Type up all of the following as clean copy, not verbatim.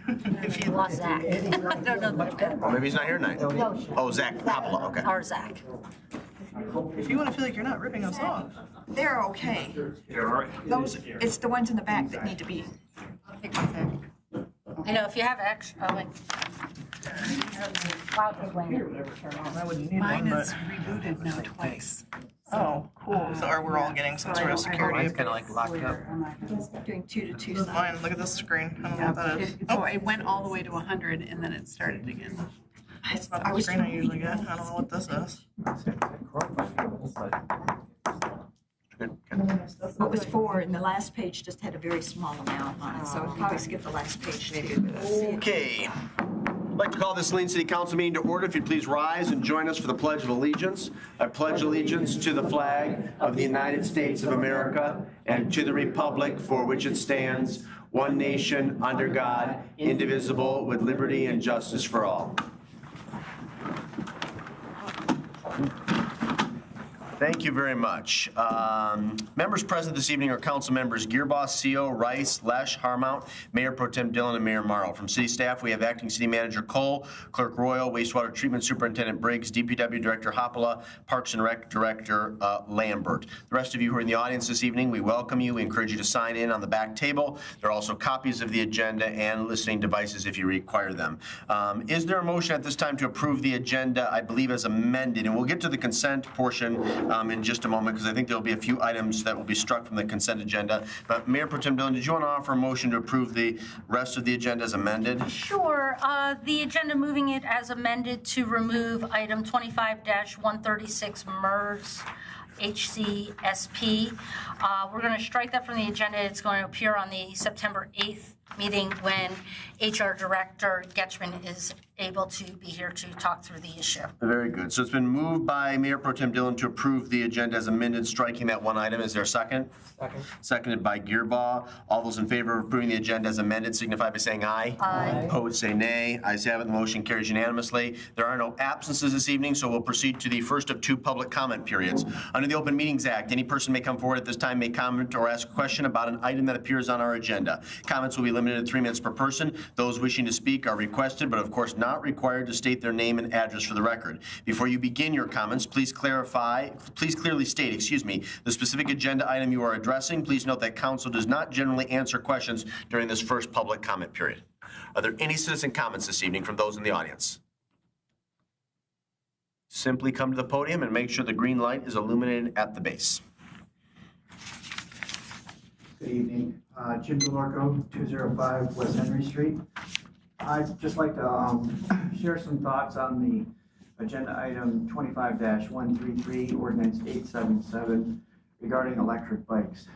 If you lost Zach. I don't know. Well, maybe he's not here tonight. No. Oh, Zach Coppola, okay. Or Zach. If you want to feel like you're not ripping us off. They're okay. You're all right. Those, it's the ones in the back that need to be. I know, if you have extra, oh, wait. Wow, just went. I wouldn't need Mine one, is but. rebooted now twice. Oh, cool. So are we all getting some sort of security? Mine's kind of like locked up. Doing 2 to 2 This is signs. mine. Look at this screen. I don't know what that is. So it went all the way to 100 and then it started again. That's not the screen I usually get. I don't know what this is. What was 4 and the last page just had a very small amount on it, so I'd probably skip the last page too. Okay. I'd like to call this Saline City Council meeting to order. If you'd please rise and join us for the Pledge of Allegiance. I pledge allegiance to the flag of the United States of America and to the republic for which it stands, one nation, under God, indivisible, with liberty and justice for all. Thank you very much. Members present this evening are Council Members Gearboss, CO, Rice, Lesh, Harmount, Mayor Pro Tem Dillon, and Mayor Morrow. From City staff, we have Acting City Manager Cole, Clerk Royal, Wastewater Treatment Superintendent Briggs, DPW Director Hoppola, Parks and Rec Director Lambert. The rest of you who are in the audience this evening, we welcome you. We encourage you to sign in on the back table. There are also copies of the agenda and listening devices if you require them. Is there a motion at this time to approve the agenda, I believe, as amended? And we'll get to the consent portion in just a moment, because I think there'll be a few items that will be struck from the consent agenda. But Mayor Pro Tem Dillon, did you want to offer a motion to approve the rest of the agenda as amended? Sure. The agenda moving it as amended to remove item 25-136 MERS HCSP. We're going to strike that from the agenda. It's going to appear on the September 8th meeting when HR Director Dectron is able to be here to talk through the issue. Very good. So it's been moved by Mayor Pro Tem Dillon to approve the agenda as amended, striking that one item. Is there a second? Second. Seconded by Gearbaugh. All those in favor of approving the agenda as amended signify by saying aye. Aye. Opposed, say nay. Ayes have it. The motion carries unanimously. There are no absences this evening, so we'll proceed to the first of 2 public comment periods. Under the Open Meetings Act, any person may come forward at this time, may comment or ask a question about an item that appears on our agenda. Comments will be limited to 3 minutes per person. Those wishing to speak are requested, but of course not required, to state their name and address for the record. Before you begin your comments, please clearly state, the specific agenda item you are addressing. Please note that council does not generally answer questions during this first public comment period. Are there any citizen comments this evening from those in the audience? Simply come to the podium and make sure the green light is illuminated at the base. Good evening. Jim DeLorco, 205 West Henry Street. I'd just like to share some thoughts on the agenda item 25-133, Ordinance 877, regarding electric bikes.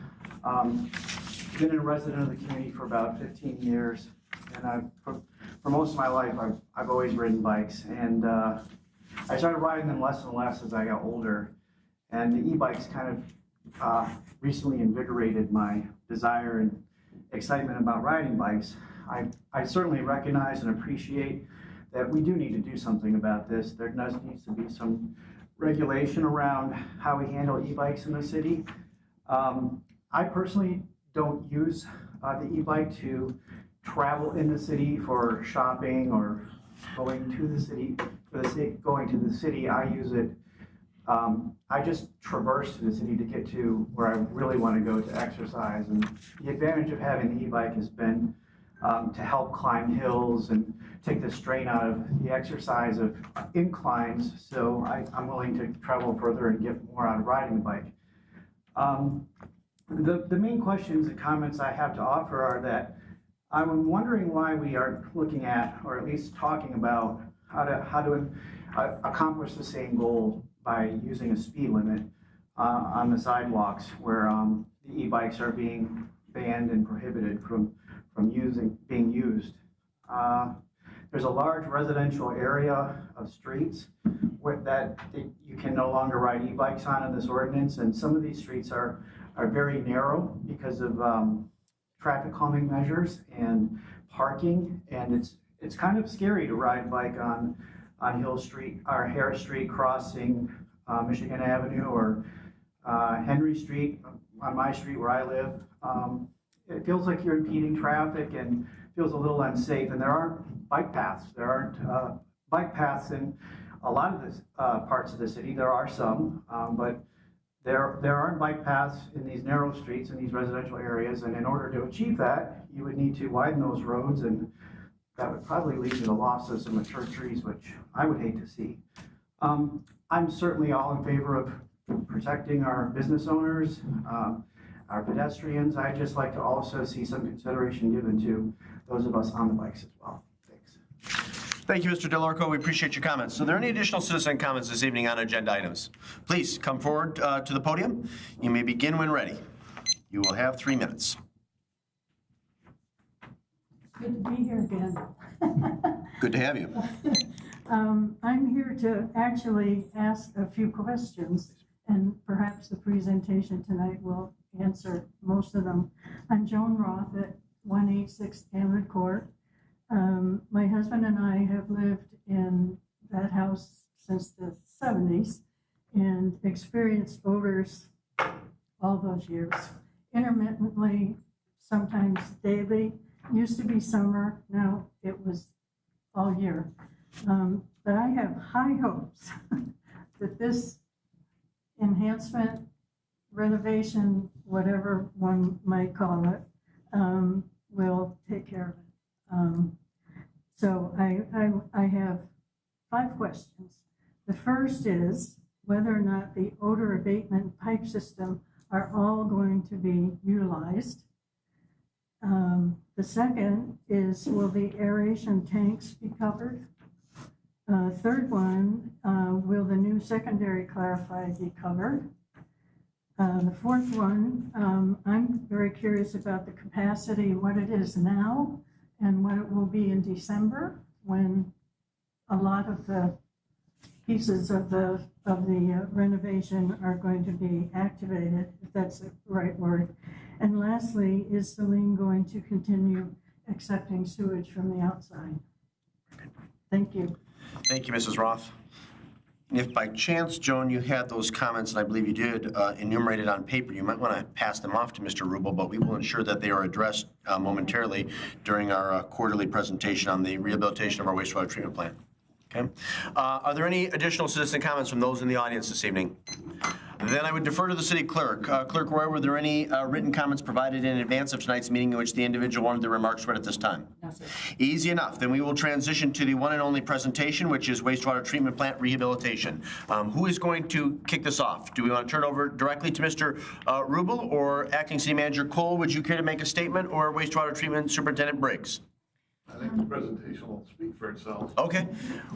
Been a resident of the community for about 15 years, and for most of my life, I've always ridden bikes, and I started riding them less and less as I got older, and the e-bikes kind of recently invigorated my desire and excitement about riding bikes. I certainly recognize and appreciate that we do need to do something about this. There needs to be some regulation around how we handle e-bikes in the city. I personally don't use the e-bike to travel in the city for shopping or going to the city. For the sake of going to the city, I use it. I just traverse to the city to get to where I really want to go to exercise. And the advantage of having the e-bike has been to help climb hills and take the strain out of the exercise of inclines. So I'm willing to travel further and get more out of riding the bike. The main questions and comments I have to offer are that I'm wondering why we are looking at, or at least talking about, how to accomplish the same goal by using a speed limit on the sidewalks where the e-bikes are being banned and prohibited from being used. There's a large residential area of streets that you can no longer ride e-bikes on in this ordinance, and some of these streets are very narrow because of traffic calming measures and parking, and it's kind of scary to ride a bike on Hill Street or Harris Street crossing Michigan Avenue or Henry Street on my street where I live. It feels like you're impeding traffic, and feels a little unsafe, and there aren't bike paths. There aren't bike paths in a lot of the parts of the city. There are some, but there aren't bike paths in these narrow streets in these residential areas, and in order to achieve that, you would need to widen those roads, and that would probably lead to the loss of some mature trees, which I would hate to see. I'm certainly all in favor of protecting our business owners, our pedestrians. I'd just like to also see some consideration given to those of us on the bikes as well. Thanks. Thank you, Mr. DeLorco. We appreciate your comments. So, are there any additional citizen comments this evening on agenda items? Please come forward to the podium. You may begin when ready. You will have 3 minutes. Good to be here again. Good to have you. I'm here to actually ask a few questions, and perhaps the presentation tonight will answer most of them. I'm Joan Roth at 186 Amherst Court. My husband and I have lived in that house since the 70s and experienced odors all those years, intermittently, sometimes daily. Used to be summer, now it was all year. But I have high hopes that this enhancement, renovation, whatever one might call it, will take care of it. So I have 5 questions. The first is whether or not the odor abatement pipe system are all going to be utilized. The second is, will the aeration tanks be covered? Third one, will the new secondary clarified be covered? The fourth one, I'm very curious about the capacity, what it is now and what it will be in December when a lot of the pieces of the renovation are going to be activated, if that's the right word. And lastly, is Saline going to continue accepting sewage from the outside? Thank you. Thank you, Mrs. Roth. If by chance, Joan, you had those comments, and I believe you did, enumerated on paper, you might want to pass them off to Mr. Rubel, but we will ensure that they are addressed momentarily during our quarterly presentation on the rehabilitation of our wastewater treatment plant. Okay. Are there any additional citizen comments from those in the audience this evening? Then I would defer to the city clerk. Clerk Roy, were there any written comments provided in advance of tonight's meeting in which the individual wanted their remarks read at this time? No, sir. Easy enough. Then we will transition to the one and only presentation, which is wastewater treatment plant rehabilitation. Who is going to kick this off? Do we want to turn over directly to Mr. Rubel or Acting City Manager Cole? Would you care to make a statement, or wastewater treatment Superintendent Briggs? I think the presentation will speak for itself. Okay.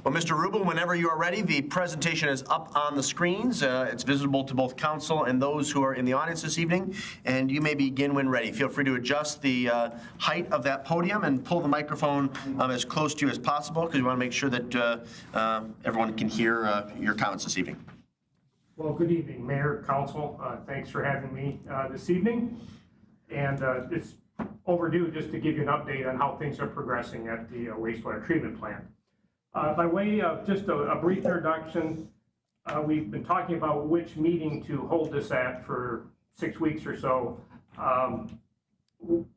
Well, Mr. Rubel, whenever you are ready, the presentation is up on the screens. It's visible to both council and those who are in the audience this evening, and you may begin when ready. Feel free to adjust the height of that podium and pull the microphone as close to you as possible, because we want to make sure that everyone can hear your comments this evening. Well, good evening, Mayor, Council. Thanks for having me this evening. And it's overdue just to give you an update on how things are progressing at the wastewater treatment plant. By way of just a brief introduction, we've been talking about which meeting to hold this at for 6 weeks or so.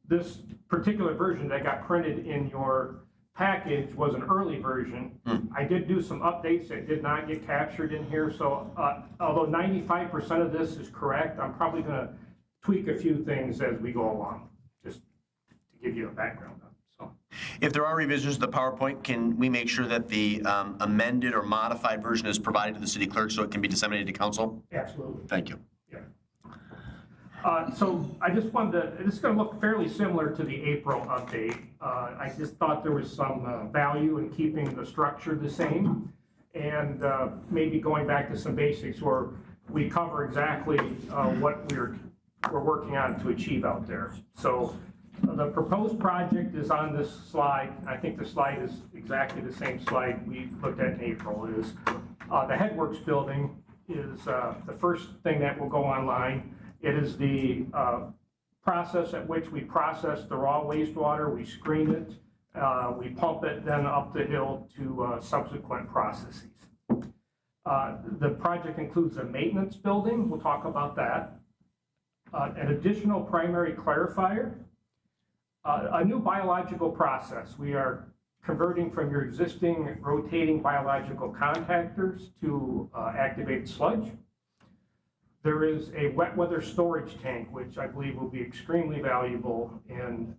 This particular version that got printed in your package was an early version. I did do some updates that did not get captured in here, so although 95% of this is correct, I'm probably going to tweak a few things as we go along, just to give you a background on it. So, if there are revisions to the PowerPoint, can we make sure that the amended or modified version is provided to the city clerk so it can be disseminated to council? absolutely. Thank you. So I just wanted to, this is going to look fairly similar to the April update. I just thought there was some value in keeping the structure the same, and maybe going back to some basics where we cover exactly what we're working on to achieve out there. So the proposed project is on this slide. I think the slide is exactly the same slide we looked at in April. It is the Headworks building is the first thing that will go online. It is the process at which we process the raw wastewater, we screen it, we pump it then up the hill to subsequent processes. The project includes a maintenance building, we'll talk about that, an additional primary clarifier, A new biological process. We are converting from your existing rotating biological contactors to activated sludge. There is a wet weather storage tank, which I believe will be extremely valuable in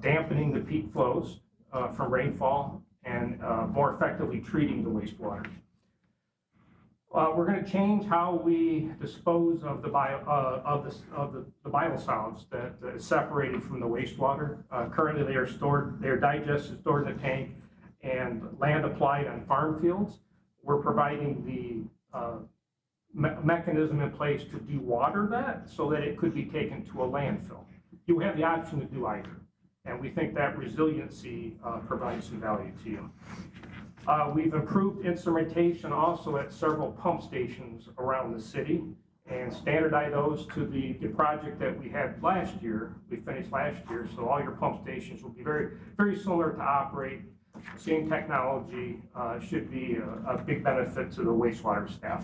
dampening the peak flows from rainfall and more effectively treating the wastewater. We're going to change how we dispose of the biosolids that is separated from the wastewater. Currently, they are digested, stored in a tank, and land applied on farm fields. We're providing the mechanism in place to dewater that so that it could be taken to a landfill. You have the option to do either, and we think that resiliency provides some value to you. We've improved instrumentation also at several pump stations around the city and standardized those to the project that we had last year. We finished last year, so all your pump stations will be very, very similar to operate. Same technology should be a big benefit to the wastewater staff.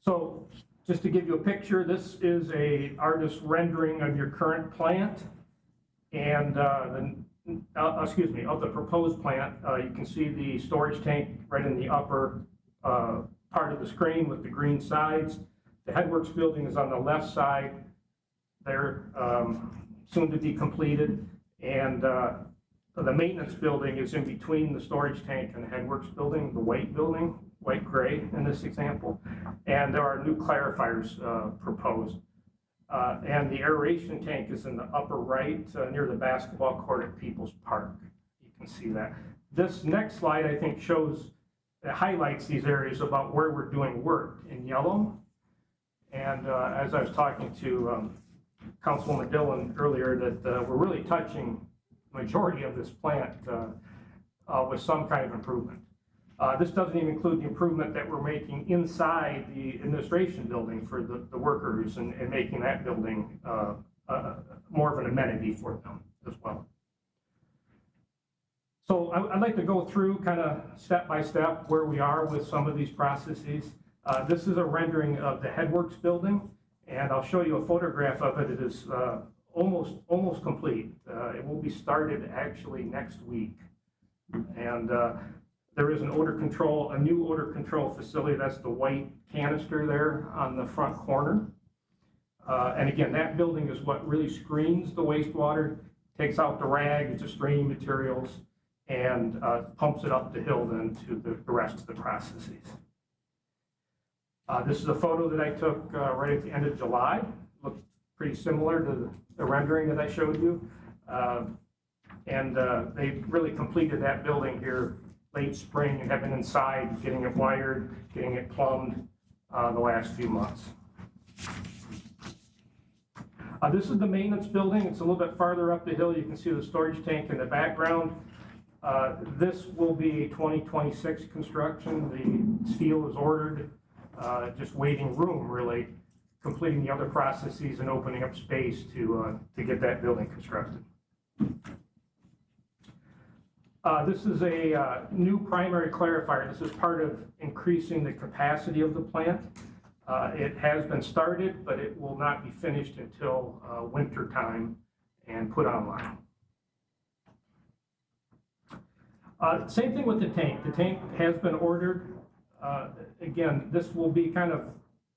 So just to give you a picture, this is a artist rendering of your current plant and of the proposed plant. You can see the storage tank right in the upper part of the screen with the green sides. The headworks building is on the left side. They're soon to be completed. And the maintenance building is in between the storage tank and the headworks building, the white building, white gray in this example. And there are new clarifiers proposed. And the aeration tank is in the upper right near the basketball court at People's Park. You can see that. This next slide, I think, highlights these areas about where we're doing work in yellow. And as I was talking to Councilwoman Dillon earlier, that we're really touching the majority of this plant with some kind of improvement. This doesn't even include the improvement that we're making inside the administration building for the workers and making that building more of an amenity for them as well. So I'd like to go through kind of step by step where we are with some of these processes. This is a rendering of the headworks building, and I'll show you a photograph of it. It is almost complete. It will be started actually next week. And there is a new odor control facility. That's the white canister there on the front corner. And again, that building is what really screens the wastewater, takes out the rags, the screening materials, and pumps it up the hill then to the rest of the processes. This is a photo that I took right at the end of July. Looks pretty similar to the rendering that I showed you. And they really completed that building here late spring and have been inside, getting it wired, getting it plumbed the last few months. This is the maintenance building. It's a little bit farther up the hill. You can see the storage tank in the background. This will be a 2026 construction. The steel is ordered, just waiting room, really, completing the other processes and opening up space to get that building constructed. This is a new primary clarifier. This is part of increasing the capacity of the plant. It has been started, but it will not be finished until winter time and put online. Same thing with the tank. The tank has been ordered. Again, this will be kind of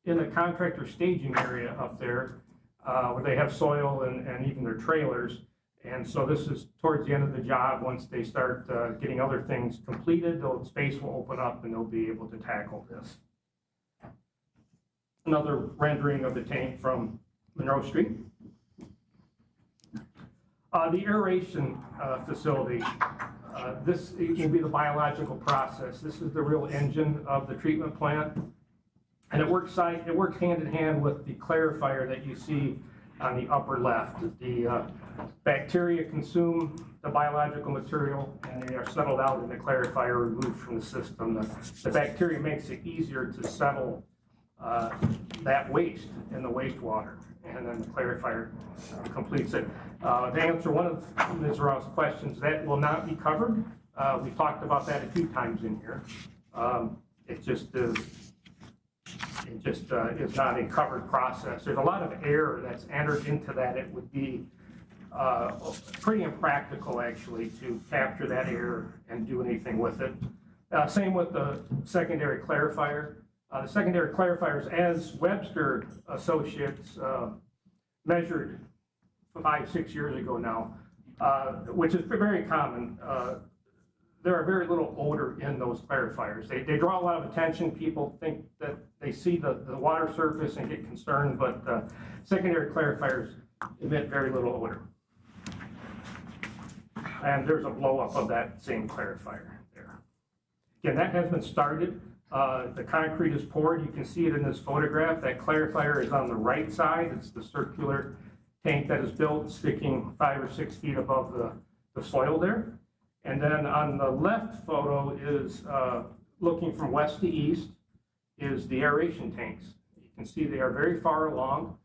in a contractor staging area up there where they have soil and even their trailers. And so this is towards the end of the job. Once they start getting other things completed, the space will open up and they'll be able to tackle this. Another rendering of the tank from Monroe Street. The aeration facility. This will be the biological process. This is the real engine of the treatment plant. And it works hand in hand with the clarifier that you see on the upper left. The bacteria consume the biological material and they are settled out in the clarifier removed from the system. The bacteria makes it easier to settle that waste in the wastewater, and then the clarifier completes it. To answer one of Ms. Ross' questions, that will not be covered. We've talked about that a few times in here. It just is, It just is not a covered process. There's a lot of air that's entered into that. It would be pretty impractical, actually, to capture that air and do anything with it. Same with the secondary clarifier. The secondary clarifiers, as Webster Associates measured 5-6 years ago now, which is very common, there are very little odor in those clarifiers. They draw a lot of attention. People think that they see the water surface and get concerned, but secondary clarifiers emit very little odor. And there's a blow up of that same clarifier there. Again, that has been started. The concrete is poured. You can see it in this photograph. That clarifier is on the right side. It's the circular tank that is built, sticking 5 or 6 feet above the soil there. And then on the left photo is looking from west to east is the aeration tanks. You can see they are very far along.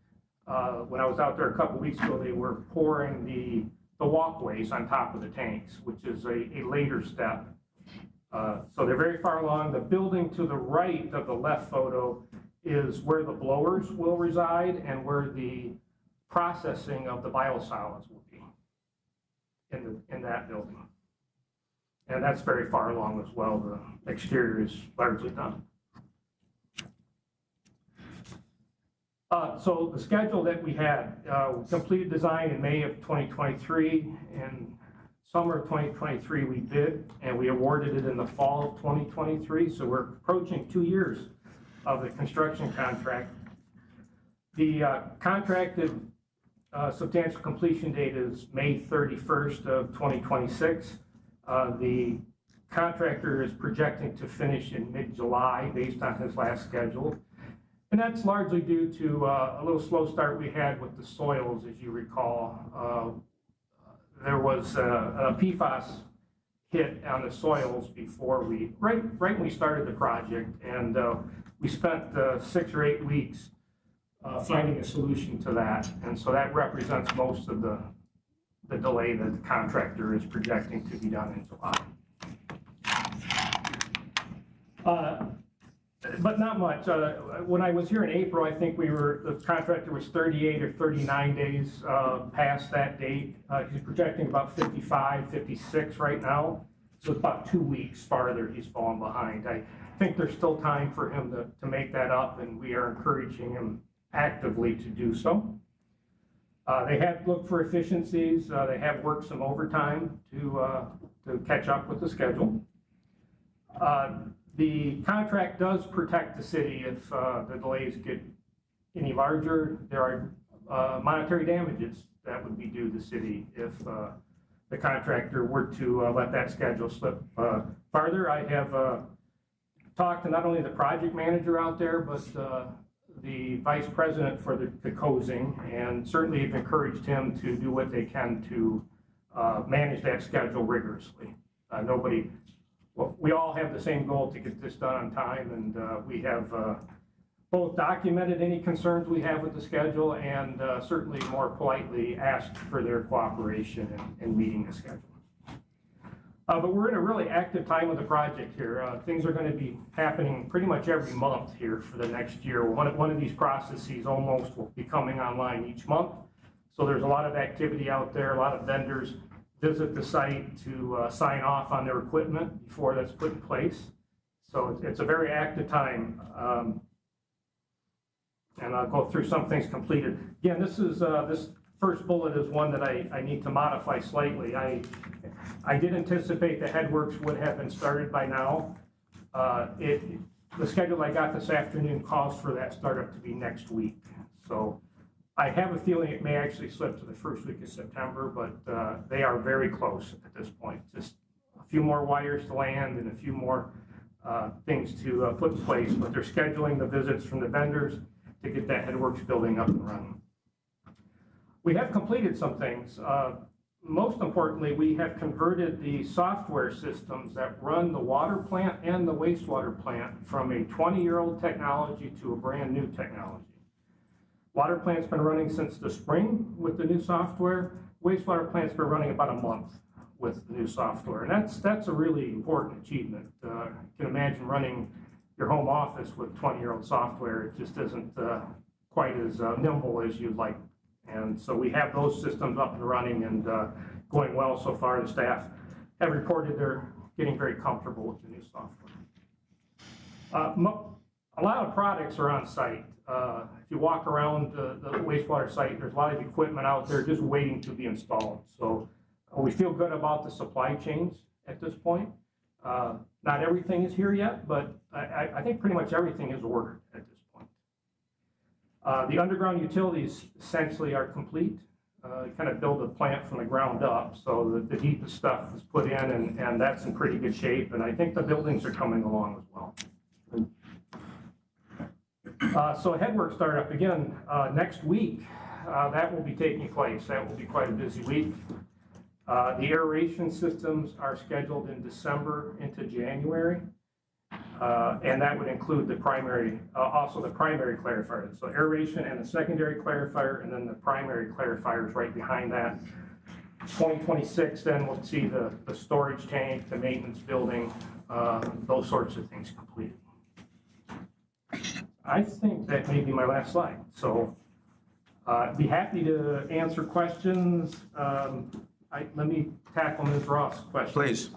When I was out there a couple weeks ago, they were pouring the walkways on top of the tanks, which is a later step. So they're very far along. The building to the right of the left photo is where the blowers will reside and where the processing of the biosolids will be in that building. And that's very far along as well. The exterior is largely done. So the schedule that we had, we completed design in May of 2023. In summer of 2023, we bid, and we awarded it in the fall of 2023. So we're approaching 2 years of the construction contract. The contracted substantial completion date is May 31st of 2026. The contractor is projecting to finish in mid-July based on his last schedule. And that's largely due to a little slow start we had with the soils, as you recall. There was a PFAS hit on the soils before right when we started the project. And we spent 6 or 8 weeks finding a solution to that. And so that represents most of the delay that the contractor is projecting to be done in July. But not much. When I was here in April, I think the contractor was 38 or 39 days past that date. He's projecting about 55, 56 right now. So it's about 2 weeks farther he's fallen behind. I think there's still time for him to make that up, and we are encouraging him actively to do so. They have looked for efficiencies. They have worked some overtime to catch up with the schedule. The contract does protect the city if the delays get any larger. There are monetary damages that would be due the city if the contractor were to let that schedule slip farther. I have talked to not only the project manager out there, but the vice president for the COSING, and certainly have encouraged him to do what they can to manage that schedule rigorously. We all have the same goal to get this done on time, and we have both documented any concerns we have with the schedule and certainly more politely asked for their cooperation in meeting the schedule. But we're in a really active time of the project here. Things are going to be happening pretty much every month here for the next year. One of these processes almost will be coming online each month. So there's a lot of activity out there. A lot of vendors visit the site to sign off on their equipment before that's put in place. So it's a very active time. And I'll go through some things completed. Again, this first bullet is one that I need to modify slightly. I did anticipate the headworks would have been started by now. The schedule I got this afternoon calls for that startup to be next week. So I have a feeling it may actually slip to the first week of September, but they are very close at this point. Just a few more wires to land and a few more things to put in place, but they're scheduling the visits from the vendors to get that headworks building up and running. We have completed some things. Most importantly, we have converted the software systems that run the water plant and the wastewater plant from a 20-year-old technology to a brand new technology. Water plant's been running since the spring with the new software. Wastewater plant's been running about a month with the new software. And that's a really important achievement. You can imagine running your home office with 20-year-old software. It just isn't quite as nimble as you'd like. And so we have those systems up and running and going well so far. The staff have reported they're getting very comfortable with the new software. A lot of products are on site. If you walk around the wastewater site, there's a lot of equipment out there just waiting to be installed. So we feel good about the supply chains at this point. Not everything is here yet, but I think pretty much everything is ordered at this point. The underground utilities essentially are complete. Kind of build a plant from the ground up, so the deepest stuff is put in, and that's in pretty good shape. And I think the buildings are coming along as well. So headwork startup again next week. That will be taking place. That will be quite a busy week. The aeration systems are scheduled in December into January, and that would include the primary, also the primary clarifier. So aeration and the secondary clarifier, and then the primary clarifier is right behind that. 2026, then we'll see the storage tank, the maintenance building, those sorts of things completed. I think that may be my last slide. So I'd be happy to answer questions. Let me tackle Ms. Ross' question. Please.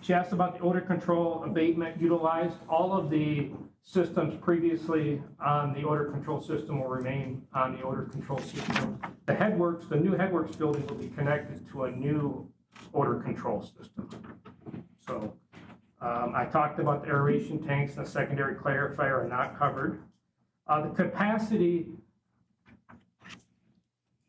She asked about the odor control abatement utilized. All of the systems previously on the odor control system will remain on the odor control system. The headworks, the new headworks building will be connected to a new odor control system. So I talked about the aeration tanks and the secondary clarifier are not covered. The capacity,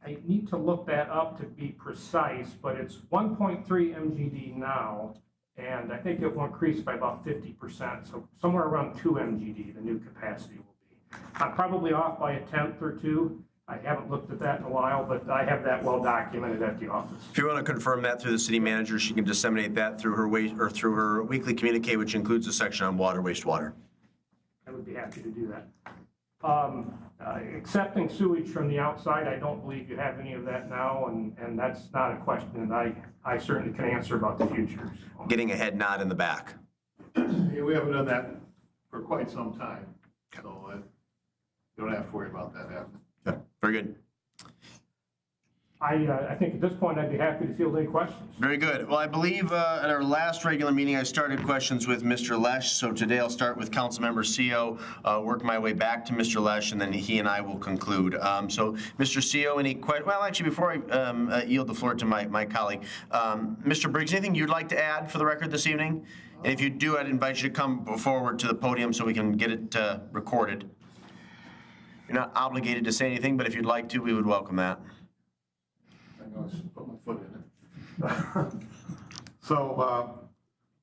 I need to look that up to be precise, but it's 1.3 MGD now, and I think it will increase by about 50%. So somewhere around 2 MGD, the new capacity will be. I'm probably off by a tenth or two. I haven't looked at that in a while, but I have that well documented at the office. If you want to confirm that through the city manager, she can disseminate that through her weekly communique, which includes a section on water, wastewater. I would be happy to do that. Accepting sewage from the outside, I don't believe you have any of that now, and that's not a question that I certainly can answer about the future. So. Getting a head nod in the back. Yeah, we haven't done that for quite some time, so you don't have to worry about that happening. Okay. Very good. I think at this point I'd be happy to field any questions. Very good. Well, I believe at our last regular meeting I started questions with Mr. Lesh, so today I'll start with Councilmember CO, work my way back to Mr. Lesh, and then he and I will conclude. So, Mr. CO, any questions? Well, actually, before I yield the floor to my colleague, Mr. Briggs, anything you'd like to add for the record this evening? And if you do, I'd invite you to come forward to the podium so we can get it recorded. You're not obligated to say anything, but if you'd like to, we would welcome that. I'm going to put my foot in it. So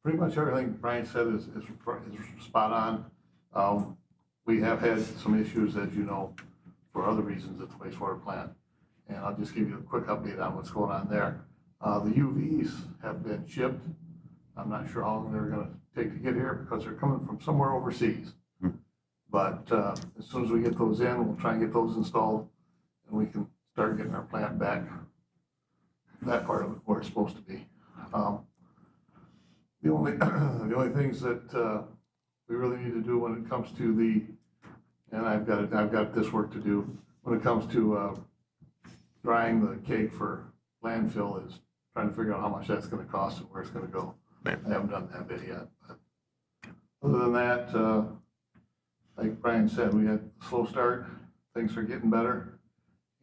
pretty much everything Brian said is spot on. We have had some issues, as you know, for other reasons at the wastewater plant. And I'll just give you a quick update on what's going on there. The UVs have been shipped. I'm not sure how long they're going to take to get here because they're coming from somewhere overseas. But as soon as we get those in, we'll try and get those installed, and we can start getting our plant back, that part of it where it's supposed to be. The only things that we really need to do when it comes to and I've got this work to do when it comes to drying the cake for landfill is trying to figure out how much that's going to cost and where it's going to go. I haven't done that bit yet. But other than that, like Brian said, we had a slow start. Things are getting better,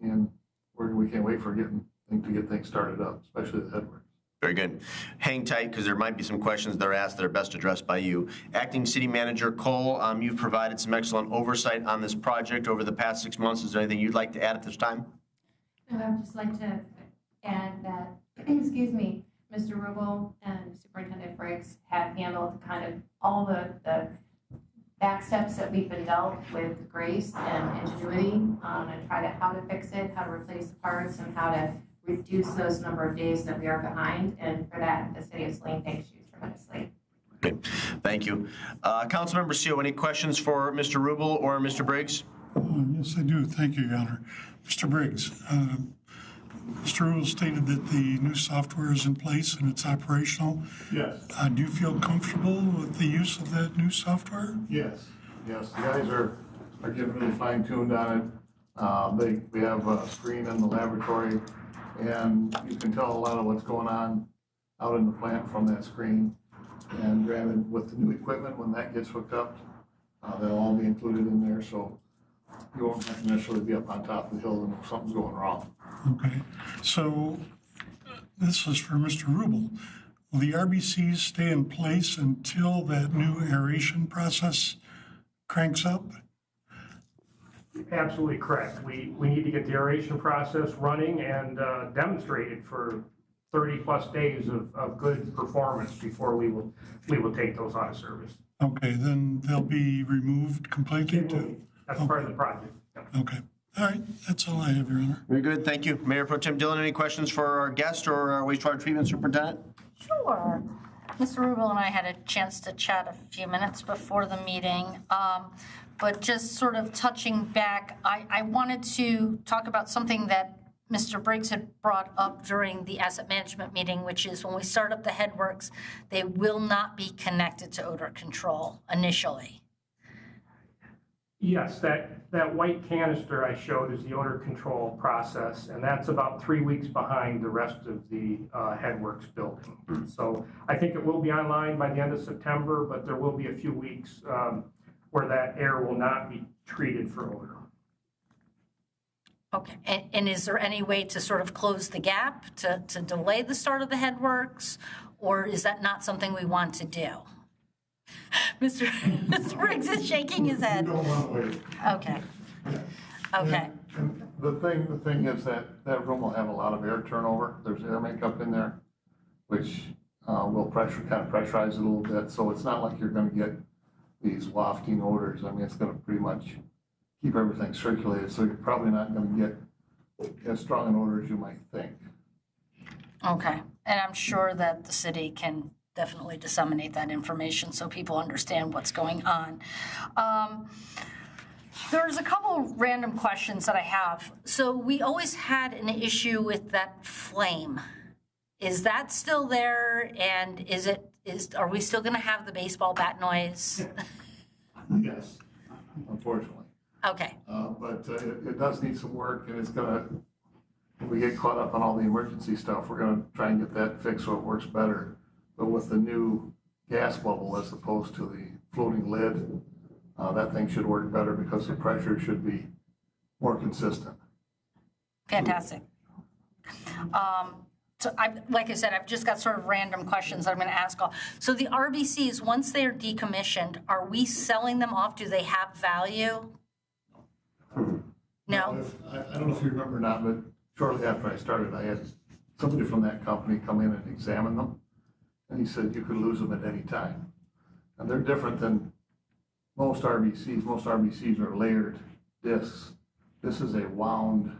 and we can't wait to get things started up, especially the headworks. Very good. Hang tight because there might be some questions that are asked that are best addressed by you. Acting City Manager Cole, you've provided some excellent oversight on this project over the past 6 months. Is there anything you'd like to add at this time? I would just like to add that, excuse me, Mr. Rubel and Superintendent Briggs have handled kind of all the back steps that we've been dealt with grace and ingenuity, and how to fix it, how to replace the parts, and how to reduce those number of days that we are behind. And for that, the city of Saline thanks you tremendously. Okay. Thank you. Councilmember CO, any questions for Mr. Rubel or Mr. Briggs? Yes, I do. Thank you, Your Honor. Mr. Briggs, Mr. Rule stated that the new software is in place and it's operational. Yes. Do you feel comfortable with the use of that new software? Yes, yes, the guys are getting really fine tuned on it. We have a screen in the laboratory, and you can tell a lot of what's going on out in the plant from that screen. And granted, with the new equipment, when that gets hooked up, that'll all be included in there, so you won't have to necessarily be up on top of the hill and if something's going wrong. Okay, so this is for Mr. Rubel. Will the RBCs stay in place until that new aeration process cranks up? Absolutely correct. We need to get the aeration process running and demonstrated for 30-plus days of good performance before we will take those out of service. Okay, then they'll be removed completely too? That's part of the project. Yeah. Okay, all right, that's all I have, Your Honor. Very good, thank you. Mayor Pro Tem Dillon, any questions for our guest or our wastewater treatment superintendent? Sure. Mr. Rubel and I had a chance to chat a few minutes before the meeting, but just sort of touching back, I wanted to talk about something that Mr. Briggs had brought up during the asset management meeting, which is when we start up the headworks, they will not be connected to odor control initially. Yes, that white canister I showed is the odor control process, and that's about 3 weeks behind the rest of the headworks building. So I think it will be online by the end of September, but there will be a few weeks where that air will not be treated for odor. Okay, and is there any way to sort of close the gap to delay the start of the headworks, or is that not something we want to do? Mr. Briggs is shaking his head. You don't want to wait. Okay. Okay. And the thing is that room will have a lot of air turnover. There's air makeup in there, which will kind of pressurize it a little bit. So it's not like you're going to get these wafting odors. I mean, it's going to pretty much keep everything circulated. So you're probably not going to get as strong an odor as you might think. Okay, and I'm sure that the city can definitely disseminate that information so people understand what's going on. There's a couple random questions that I have. So we always had an issue with that flame. Is that still there? And are we still gonna have the baseball bat noise? Yes, unfortunately. Okay, But it does need some work, and it's gonna, if we get caught up on all the emergency stuff, we're gonna try and get that fixed so it works better. But with the new gas bubble as opposed to the floating lid, that thing should work better because the pressure should be more consistent. fantastic. So like I said, I've just got sort of random questions that I'm gonna ask all. So the RBCs, once they're decommissioned, are we selling them off? Do they have value? No? I don't know if you remember or not, but shortly after I started, I had somebody from that company come in and examine them. And he said you could lose them at any time. And they're different than most RBCs. Most RBCs are layered discs. This is a wound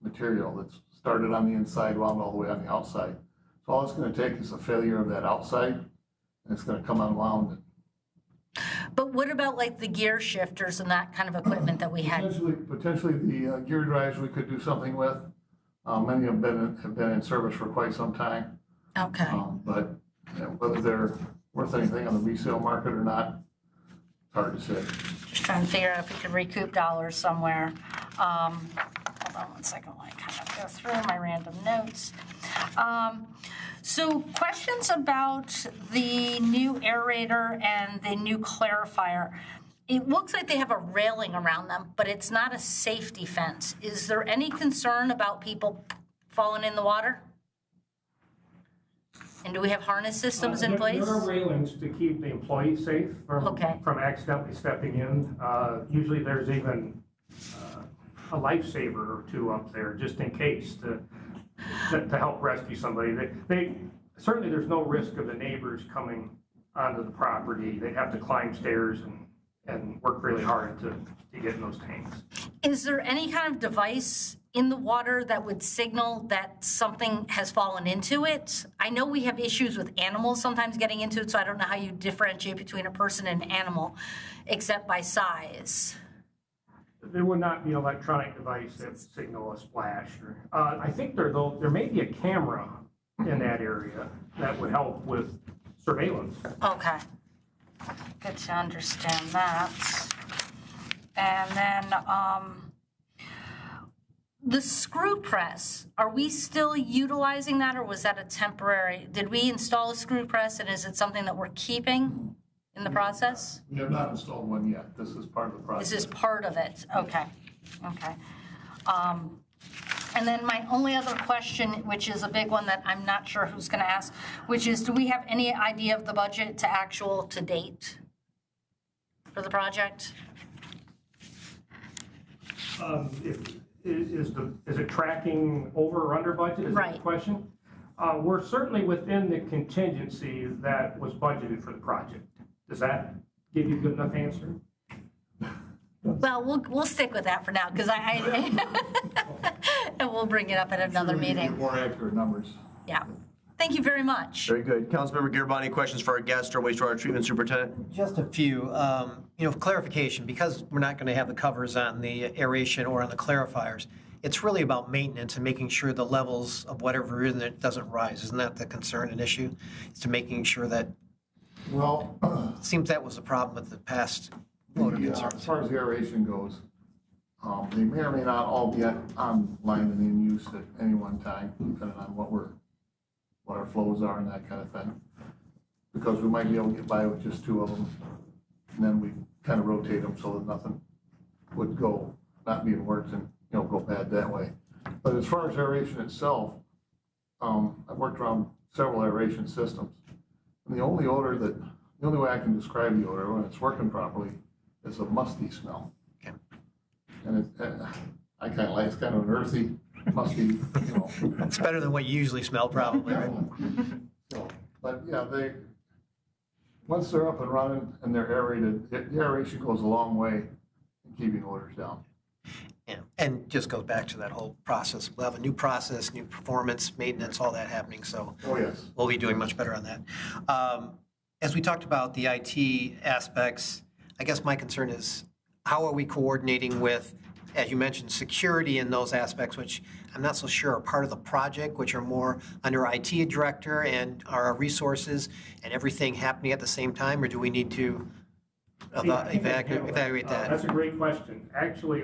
material that's started on the inside, wound all the way on the outside. So all it's going to take is a failure of that outside, and it's going to come unwound. But what about like the gear shifters and that kind of equipment that we had? Potentially the gear drives we could do something with. Many have been in service for quite some time. Okay. But whether they're worth anything on the resale market or not, it's hard to say. Just trying to figure out if we could recoup dollars somewhere. Hold on one second while I kind of go through my random notes. So questions about the new aerator and the new clarifier. It looks like they have a railing around them, but it's not a safety fence. Is there any concern about people falling in the water? And do we have harness systems in place? There are railings to keep the employees safe from accidentally stepping in. Usually there's even a lifesaver or two up there just in case to help rescue somebody. Certainly there's no risk of the neighbors coming onto the property. They have to climb stairs and work really hard to get in those tanks. Is there any kind of device in the water that would signal that something has fallen into it? I know we have issues with animals sometimes getting into it, so I don't know how you differentiate between a person and an animal, except by size. There would not be an electronic device that signal a splash. I think there may be a camera in that area that would help with surveillance. Okay. Good to understand that. And then, the screw press, are we still utilizing that, or was that a temporary? Did we install a screw press, and is it something that we're keeping in the process? We have not installed one yet. This is part of the process. This is part of it, okay, okay. And then my only other question, which is a big one that I'm not sure who's gonna ask, which is, do we have any idea of the budget to actual to date for the project? Is it tracking over or under budget? Is that Right. the question? We're certainly within the contingency that was budgeted for the project. Does that give you a good enough answer? Well, we'll stick with that for now, because and we'll bring it up at another meeting. More accurate numbers. Yeah. Thank you very much. Very good. Councilmember Gearboss, any questions for our guest or wastewater treatment superintendent? Just a few, clarification, because we're not going to have the covers on the aeration or on the clarifiers, it's really about maintenance and making sure the levels of whatever in it doesn't rise. Isn't that the concern and issue? It's to making sure that, Well, it seems that was the problem with the past voter as concerns. far as the aeration goes, they may or may not all be online and in use at any one time, depending on what our flows are and that kind of thing. Because we might be able to get by with just two of them, and then we kind of rotate them so that nothing would go not being worked and, go bad that way. But as far as aeration itself, I've worked around several aeration systems. And the only way I can describe the odor when it's working properly is a musty smell. Okay. And I kind of like, it's kind of an earthy, musty, It's better than what you usually smell, probably, right? So, but yeah, once they're up and running and they're aerated, the aeration goes a long way in keeping odors down. Yeah, and just goes back to that whole process. We'll have a new process, new performance, maintenance, all that happening, so. Oh, yes. We'll be doing much better on that. As we talked about the IT aspects, I guess my concern is, how are we coordinating with, as you mentioned, security in those aspects, which I'm not so sure are part of the project, which are more under IT director and our resources and everything happening at the same time, or do we need to evaluate that? That's a great question. Actually,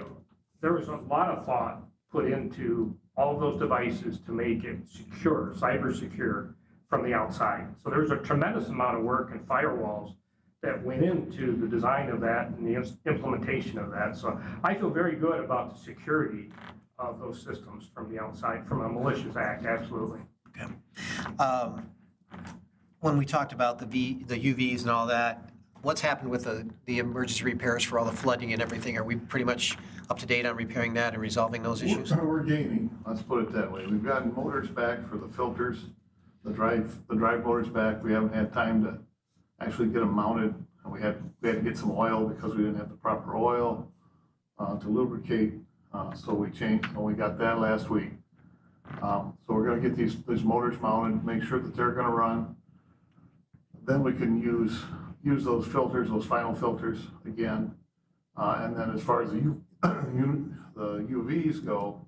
there was a lot of thought put into all of those devices to make it secure, cyber secure from the outside. So there's a tremendous amount of work and firewalls that went into the design of that and the implementation of that. So I feel very good about the security of those systems from the outside, from a malicious act, absolutely. Okay. When we talked about the UVs and all that, what's happened with the emergency repairs for all the flooding and everything? Are we pretty much up to date on repairing that and resolving those issues? We're gaining, let's put it that way. We've gotten motors back for the filters, the drive motors back. We haven't had time to actually get them mounted. And we had to get some oil because we didn't have the proper oil to lubricate. So we changed, and we got that last week. So we're gonna get these motors mounted, make sure that they're gonna run. Then we can use those filters, those final filters again. And then as far as the UVs go,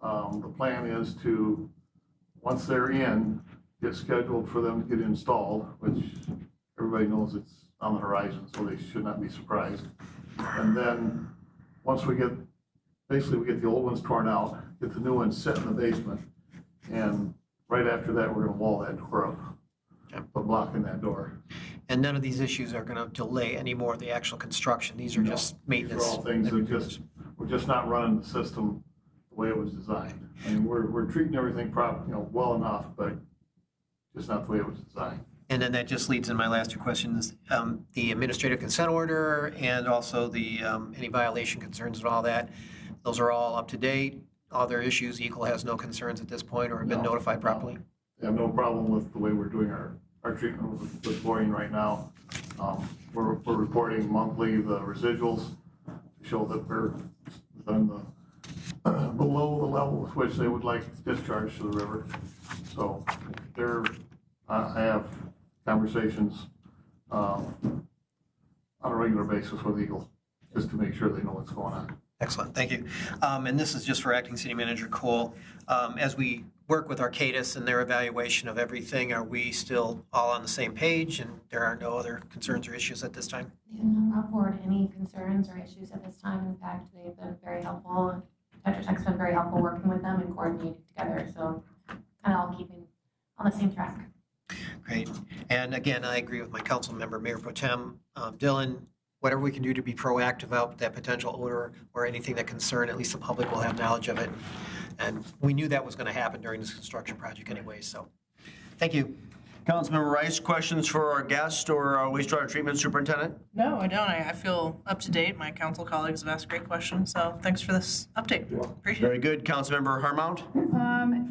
the plan is to, once they're in, get scheduled for them to get installed, which everybody knows it's on the horizon, so they should not be surprised. And then once we get the old ones torn out, get the new ones set in the basement, and right after that, we're gonna wall that door up, put block in that door. And none of these issues are going to delay any more of the actual construction. These are just maintenance. These are all things that we're just not running the system the way it was designed. I mean, we're treating everything well enough, but just not the way it was designed. And then that just leads in my last two questions, the administrative consent order and also the any violation concerns and all that. Those are all up to date. All their issues, Eagle has no concerns at this point or have been notified properly? They have no problem with the way we're doing our treatment with chlorine right now. We're reporting monthly the residuals to show that we're within below the level with which they would like discharge to the river. So I have conversations on a regular basis with Eagle just to make sure they know what's going on. Excellent, thank you. And this is just for Acting City Manager Cole. As we work with Arcadis and their evaluation of everything, are we still all on the same page and there are no other concerns or issues at this time? They have not brought forward any concerns or issues at this time. In fact, they've been very helpful. Tetra Tech's been very helpful working with them and coordinating together. So kind of all keeping on the same track. Great. And again, I agree with my council member, Mayor Pro Tem Dylan. Whatever we can do to be proactive about that potential odor or anything that concern, at least the public will have knowledge of it. And we knew that was going to happen during this construction project anyway, so thank you. Councilmember Rice, questions for our guest or our wastewater treatment superintendent? No, I don't. I feel up to date. My council colleagues have asked great questions, so thanks for this update. Appreciate it. Very good. Councilmember Harmount?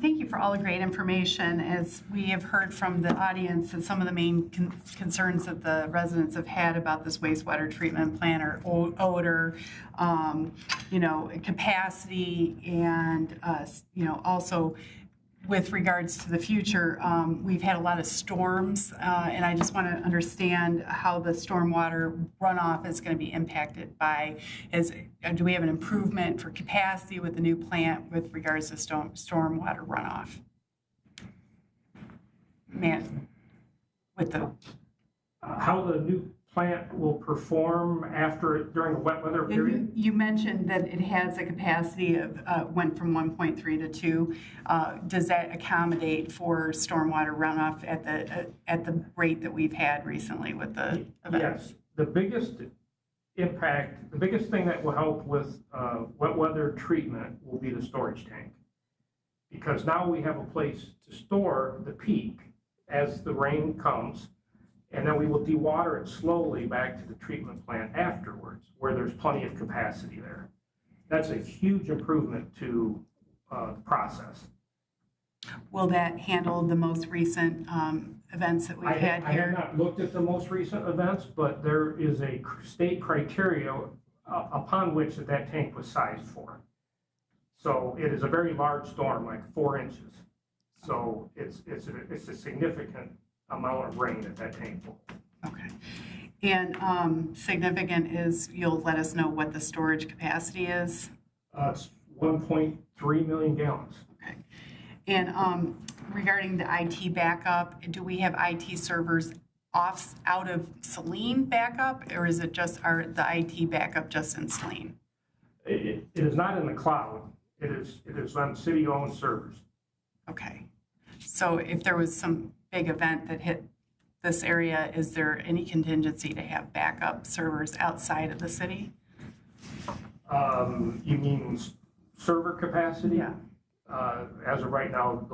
Thank you for all the great information. As we have heard from the audience, and some of the main concerns that the residents have had about this wastewater treatment plant are odor, capacity, and also with regards to the future, we've had a lot of storms, and I just want to understand how the stormwater runoff is going to be impacted by, do we have an improvement for capacity with the new plant with regards to stormwater runoff? How the new plant will perform during the wet weather period? You mentioned that it has a capacity of, went from 1.3 to 2. Does that accommodate for stormwater runoff at the rate that we've had recently with the event? Yes. The biggest impact, the biggest thing that will help with wet weather treatment will be the storage tank. Because now we have a place to store the peak as the rain comes, and then we will dewater it slowly back to the treatment plant afterwards, where there's plenty of capacity there. That's a huge improvement to the process. Will that handle the most recent events that we've had I here? have not looked at the most recent events, but there is a state criteria upon which that tank was sized for. So it is a very large storm, like 4 inches. So it's a significant amount of rain at that tank will. Okay. And significant is, you'll let us know what the storage capacity is? It's 1.3 million gallons. Okay. And regarding the IT backup, do we have IT servers out of Saline backup, or is it just the IT backup just in Saline? It is not in the cloud. It is on city-owned servers. Okay. So if there was some big event that hit this area, is there any contingency to have backup servers outside of the city? You mean server capacity? Yeah. As of right now,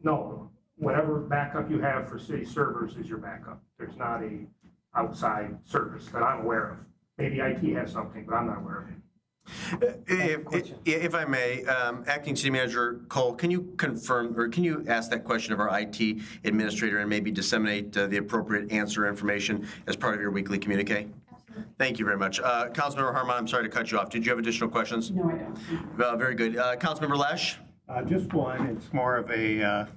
no. Whatever backup you have for city servers is your backup. There's not a outside service that I'm aware of. Maybe IT has something, but I'm not aware of it. If I may, Acting City Manager Cole, can you confirm, or can you ask that question of our IT administrator and maybe disseminate the appropriate answer information as part of your weekly communique? Absolutely. Thank you very much. Councilmember Harmon, I'm sorry to cut you off. Did you have additional questions? No, I don't. Very good. Councilmember Lesh? Just one. It's more of a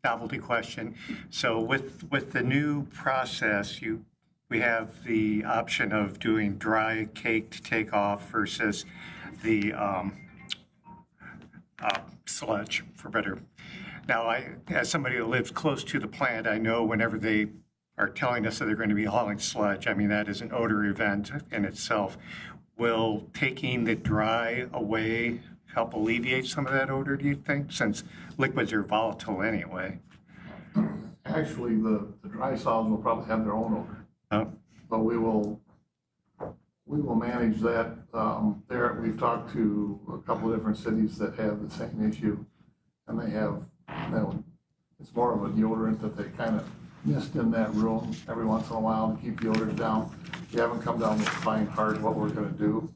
novelty question. So with the new process, we have the option of doing dry caked takeoff versus the sludge, for better. Now, as somebody who lives close to the plant, I know whenever they are telling us that they're going to be hauling sludge, I mean, that is an odor event in itself. Will taking the dry away help alleviate some of that odor, do you think, since liquids are volatile anyway? Actually, the dry solids will probably have their own odor. Oh. But we will manage that. We've talked to a couple of different cities that have the same issue, and they have, it's more of a deodorant that they kind of mist in that room every once in a while to keep the odors down. We haven't come down to define hard what we're going to do,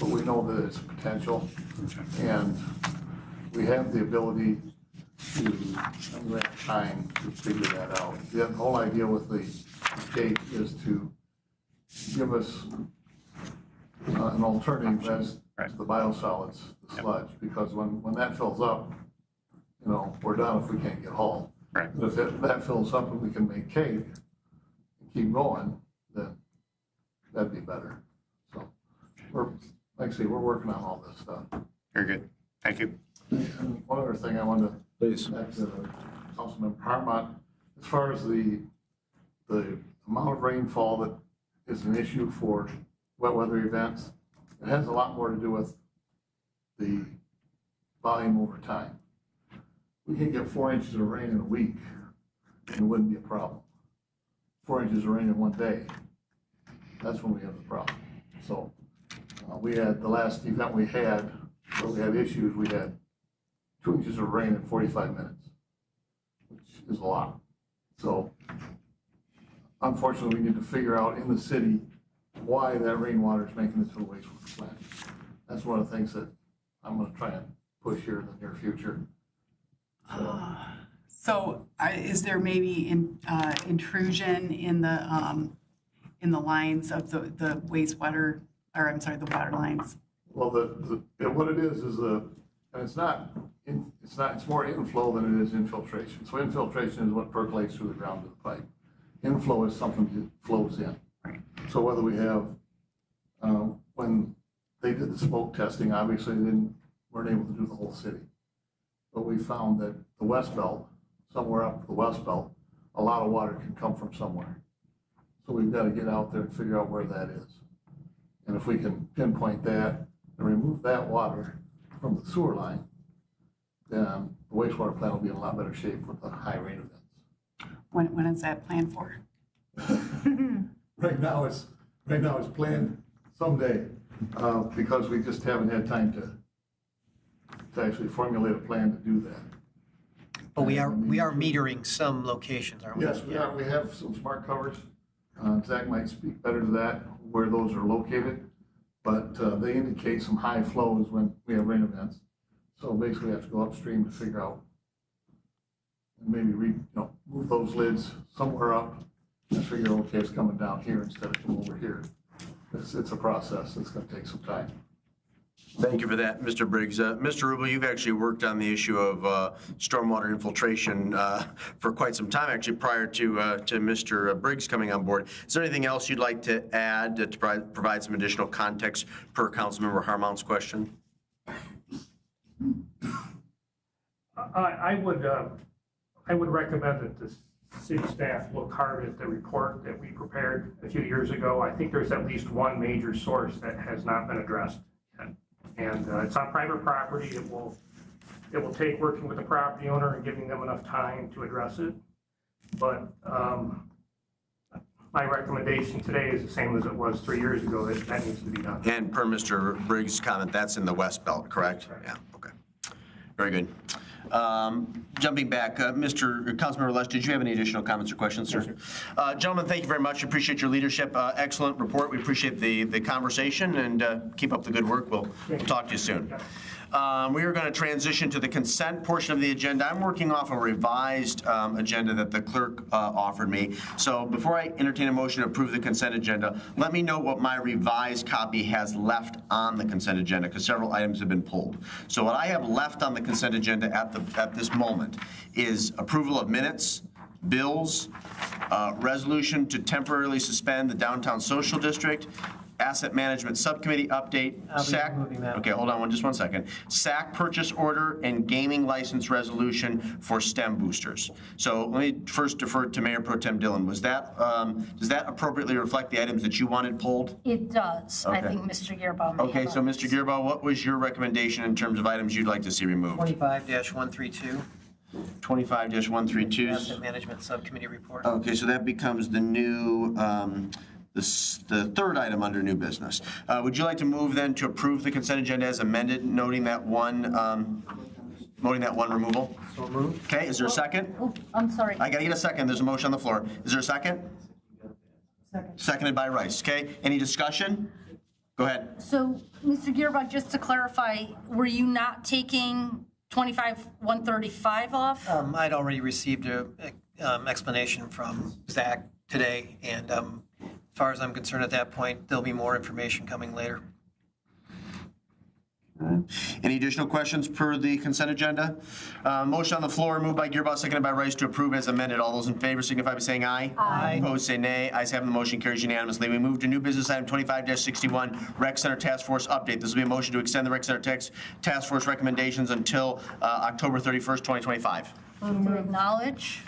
but we know that it's a potential, and we have the ability to, we have time to figure that out. The whole idea with the cake is to give us an alternative as to the biosolids, the sludge, because when that fills up, we're done if we can't get hauled. Right. But if that fills up and we can make cake and keep going, then that'd be better. So like I say, we're working on all this stuff. Very good. Thank you. And one other thing I wanted to. Please. Back to Councilmember Harmont, as far as the amount of rainfall that is an issue for wet weather events, it has a lot more to do with the volume over time. We can get 4 inches of rain in a week, and it wouldn't be a problem. 4 inches of rain in one day, that's when we have the problem. So we had, the last event we had, where we had issues, we had 2 inches of rain in 45 minutes, which is a lot. So unfortunately, we need to figure out in the city why that rainwater is making it to the wastewater plant. That's one of the things that I'm gonna try and push here in the near future. So is there maybe intrusion in the lines of the wastewater, or I'm sorry, the water lines? Well, what it is and it's more inflow than it is infiltration. So infiltration is what percolates through the ground to the pipe. Inflow is something that flows in. Right. So whether we have, when they did the smoke testing, obviously they weren't able to do the whole city. But we found that the West Belt, somewhere up the West Belt, a lot of water can come from somewhere. So we've got to get out there and figure out where that is. And if we can pinpoint that and remove that water from the sewer line, then the wastewater plant will be in a lot better shape with the high rain events. When is that planned for? Right now it's planned someday, because we just haven't had time to actually formulate a plan to do that. But we are metering some locations, aren't we? Yes, we are. We have some smart covers. Zach might speak better to that, where those are located, but they indicate some high flows when we have rain events. So basically we have to go upstream to figure out and maybe move those lids somewhere up and figure, okay, it's coming down here instead of coming over here. It's a process. It's going to take some time. Thank you for that, Mr. Briggs. Mr. Rubel, you've actually worked on the issue of stormwater infiltration for quite some time, actually, prior to Mr. Briggs coming on board. Is there anything else you'd like to add to provide some additional context per Councilmember Harmont's question? I would recommend that the city staff look hard at the report that we prepared a few years ago. I think there's at least one major source that has not been addressed yet. And it's on private property. It will take working with the property owner and giving them enough time to address it. But my recommendation today is the same as it was 3 years ago, that needs to be done. And per Mr. Briggs' comment, that's in the West Belt, correct? Yeah, okay. Very good. Jumping back, Councilmember Lesh, did you have any additional comments or questions, sir? Gentlemen, thank you very much. Appreciate your leadership. Excellent report. We appreciate the conversation, and keep up the good work. We'll talk to you soon. We are going to transition to the consent portion of the agenda. I'm working off a revised agenda that the clerk offered me. So before I entertain a motion to approve the consent agenda, let me know what my revised copy has left on the consent agenda, because several items have been pulled. So what I have left on the consent agenda at this moment is approval of minutes, bills, resolution to temporarily suspend the downtown social district, Asset Management Subcommittee update, SAC, okay, hold on just one second, SAC purchase order and gaming license resolution for STEM boosters. So let me first defer to Mayor Pro Tem Dillon. Was that, does that appropriately reflect the items that you wanted pulled? It does. Okay. I think Mr. Gearbaugh may Okay, have so others. Mr. Gearbaugh, what was your recommendation in terms of items you'd like to see removed? 25-132. 25-132. Asset Management Subcommittee report. Okay, so that becomes the new, the third item under new business. Would you like to move then to approve the consent agenda as amended, noting that one removal? So moved. Okay, is there a second? Oh, I'm sorry. I gotta get a second. There's a motion on the floor. Is there a second? Second. Seconded by Rice. Okay, any discussion? Go ahead. So, Mr. Gearbaugh, just to clarify, were you not taking 25-135 off? I'd already received an explanation from Zach today, and as far as I'm concerned at that point, there'll be more information coming later. Any additional questions per the consent agenda? Motion on the floor, moved by Gearboss, seconded by Rice to approve as amended. All those in favor signify by saying aye. Aye. Opposed, say nay. Ayes have, the motion carries unanimously. We move to new business item 25-61, Rec Center Task Force update. This will be a motion to extend the Rec Center Task Force recommendations until October 31st, 2025. Move to acknowledge.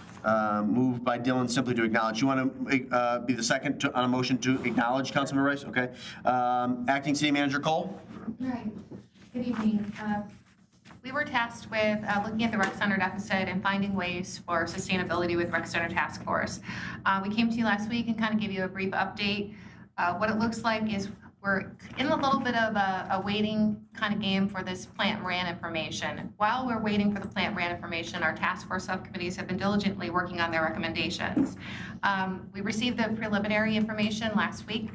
Moved by Dylan, simply to acknowledge. You want to be the second on a motion to acknowledge, Councilman Rice? Okay. Acting City Manager Cole? Right. Good evening. We were tasked with looking at the rec center deficit and finding ways for sustainability with Rec Center Task Force. We came to you last week and kind of gave you a brief update. What it looks like is we're in a little bit of a waiting kind of game for this plant RAN information. While we're waiting for the plant RAN information, our task force subcommittees have been diligently working on their recommendations. We received the preliminary information last week.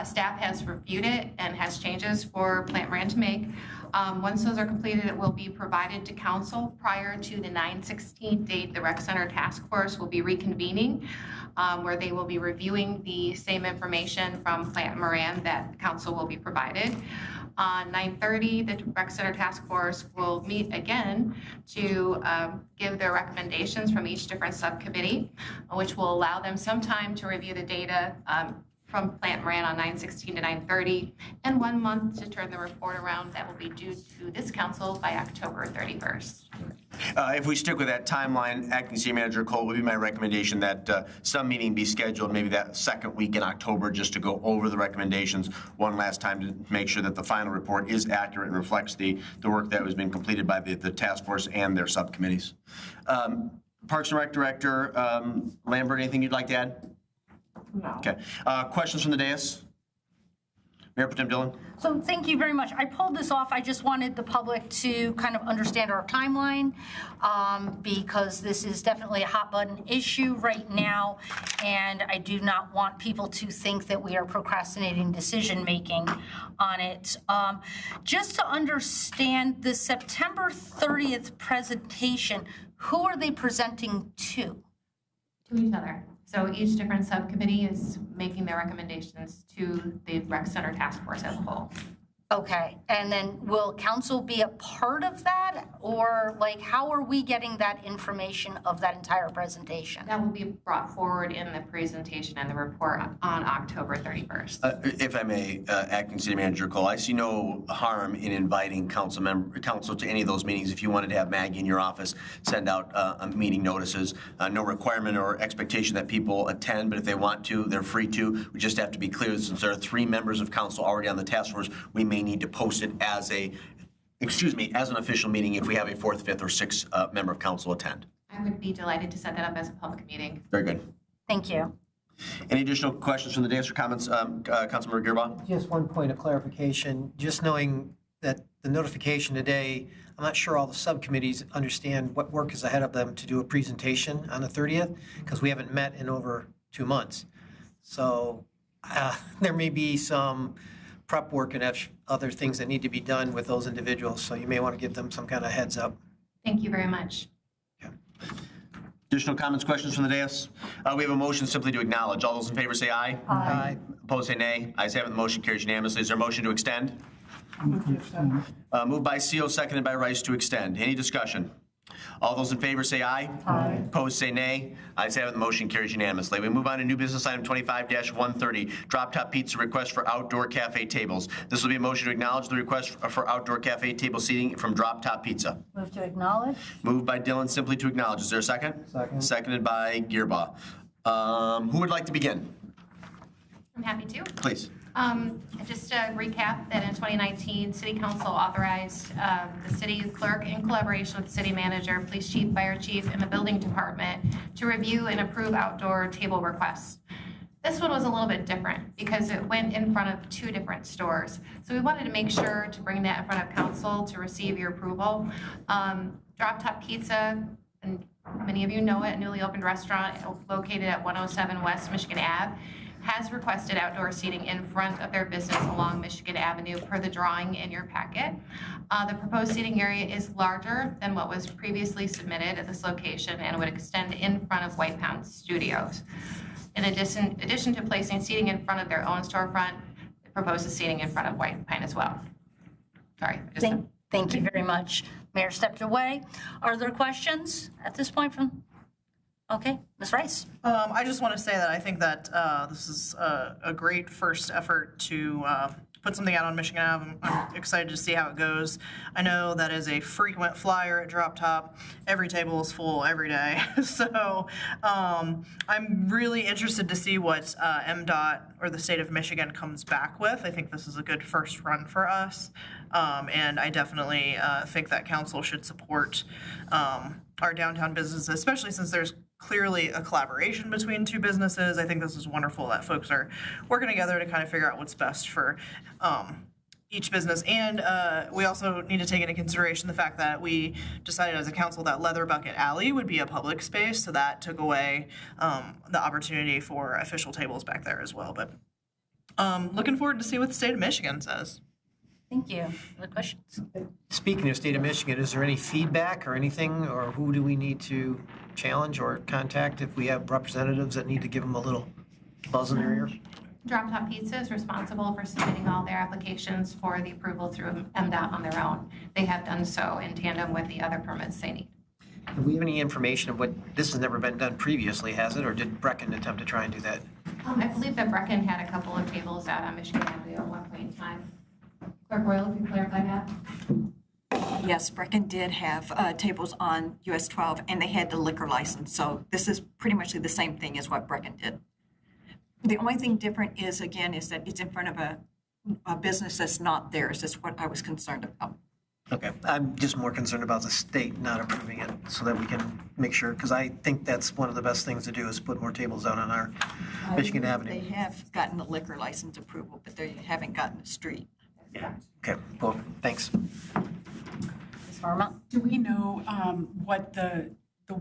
Staff has reviewed it and has changes for plant RAN to make. Once those are completed, it will be provided to council prior to the 9/16 date. The Rec Center Task Force will be reconvening, where they will be reviewing the same information from Plant Moran that council will be provided. On 9/30, the Rec Center Task Force will meet again to give their recommendations from each different subcommittee, which will allow them some time to review the data from Plant Moran on 9/16 to 9/30, and 1 month to turn the report around. That will be due to this council by October 31st. If we stick with that timeline, Acting City Manager Cole, would be my recommendation that some meeting be scheduled maybe that second week in October, just to go over the recommendations one last time to make sure that the final report is accurate and reflects the work that has been completed by the task force and their subcommittees. Parks and Rec Director Lambert, anything you'd like to add? No. Okay. Questions from the dais? Mayor Pro Tem Dillon? So thank you very much. I pulled this off. I just wanted the public to kind of understand our timeline, because this is definitely a hot button issue right now, and I do not want people to think that we are procrastinating decision making on it. Just to understand the September 30th presentation, who are they presenting to? To each other. So each different subcommittee is making their recommendations to the Rec Center Task Force as a whole. Okay, and then will council be a part of that? Or like, how are we getting that information of that entire presentation? That will be brought forward in the presentation and the report on October 31st. If I may, Acting City Manager Cole, I see no harm in inviting council to any of those meetings. If you wanted to have Maggie in your office send out meeting notices, no requirement or expectation that people attend, but if they want to, they're free to. We just have to be clear, since there are 3 members of council already on the task force, we may need to post it as an official meeting if we have a 4th, 5th, or 6th member of council attend. I would be delighted to set that up as a public meeting. Very good. Thank you. Any additional questions from the dais or comments, Councilmember Gearbaugh? Just one point of clarification, just knowing that the notification today, I'm not sure all the subcommittees understand what work is ahead of them to do a presentation on the 30th, because we haven't met in over 2 months. So there may be some prep work and other things that need to be done with those individuals, so you may want to give them some kind of heads up. Thank you very much. Okay. Additional comments, questions from the dais? We have a motion simply to acknowledge. All those in favor say aye. Aye. Opposed say nay. Ayes have it, the motion carries unanimously. Is there a motion to extend? Moved by CO, seconded by Rice to extend. Any discussion? All those in favor say aye. Aye. Opposed say nay. Ayes have it, the motion carries unanimously. We move on to new business item 25-130, DropTop Pizza request for outdoor cafe tables. This will be a motion to acknowledge the request for outdoor cafe table seating from DropTop Pizza. Move to acknowledge. Moved by Dylan, simply to acknowledge. Is there a second? Second. Seconded by Gearbaugh. Who would like to begin? I'm happy to. Please. Just to recap that in 2019, City Council authorized the city clerk in collaboration with the city manager, police chief, fire chief, and the building department to review and approve outdoor table requests. This one was a little bit different because it went in front of 2 different stores. So we wanted to make sure to bring that in front of council to receive your approval. DropTop Pizza, and many of you know it, a newly opened restaurant located at 107 West Michigan Ave, has requested outdoor seating in front of their business along Michigan Avenue per the drawing in your packet. The proposed seating area is larger than what was previously submitted at this location and would extend in front of White Pound Studios. In addition to placing seating in front of their own storefront, it proposes seating in front of White Pine as well. Sorry. Thank you very much. Mayor stepped away. Are there questions at this point from? Okay, Ms. Rice. I just want to say that I think that this is a great first effort to put something out on Michigan Ave. I'm excited to see how it goes. I know that as a frequent flyer at DropTop, every table is full every day. So I'm really interested to see what MDOT or the state of Michigan comes back with. I think this is a good first run for us. And I definitely think that council should support our downtown businesses, especially since there's clearly a collaboration between two businesses. I think this is wonderful that folks are working together to kind of figure out what's best for each business. And we also need to take into consideration the fact that we decided as a council that Leather Bucket Alley would be a public space, so that took away the opportunity for official tables back there as well. But looking forward to see what the state of Michigan says. Thank you. Other questions? Speaking of state of Michigan, is there any feedback or anything, or who do we need to challenge or contact if we have representatives that need to give them a little buzz in their ear? DropTop Pizza is responsible for submitting all their applications for the approval through MDOT on their own. They have done so in tandem with the other permits they need. Do we have any information of what, this has never been done previously, has it? Or did Brecken attempt to try and do that? I believe that Brecken had a couple of tables out on Michigan Avenue at one point in time. Clerk Royal, can you clarify that? Yes, Brecken did have tables on US 12, and they had the liquor license. So this is pretty much the same thing as what Brecken did. The only thing different is, again, is that it's in front of a business that's not theirs. That's what I was concerned about. Okay, I'm just more concerned about the state not approving it so that we can make sure, because I think that's one of the best things to do is put more tables out on our Michigan Avenue. They have gotten the liquor license approval, but they haven't gotten the street. Yeah. Okay, cool, thanks. Ms. Harma? Do we know what the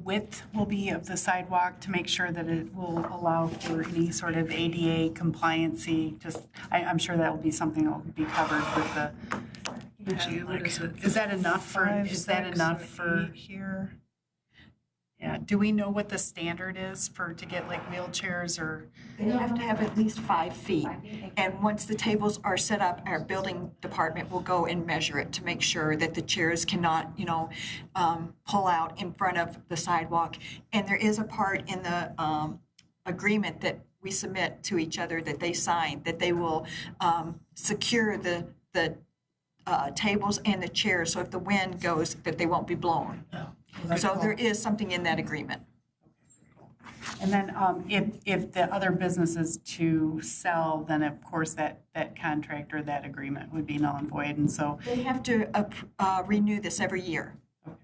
width will be of the sidewalk to make sure that it will allow for any sort of ADA compliancy? Just, I'm sure that will be something that will be covered with the. Is that enough for? Here? Yeah. Do we know what the standard is to get like wheelchairs or? They have to have at least 5 feet. And once the tables are set up, our building department will go and measure it to make sure that the chairs cannot, pull out in front of the sidewalk. And there is a part in the agreement that we submit to each other that they sign, that they will secure the tables and the chairs, so if the wind goes, that they won't be blown. So there is something in that agreement. And then if the other business is to sell, then of course that contract or that agreement would be null and void, and so. They have to renew this every year. Okay,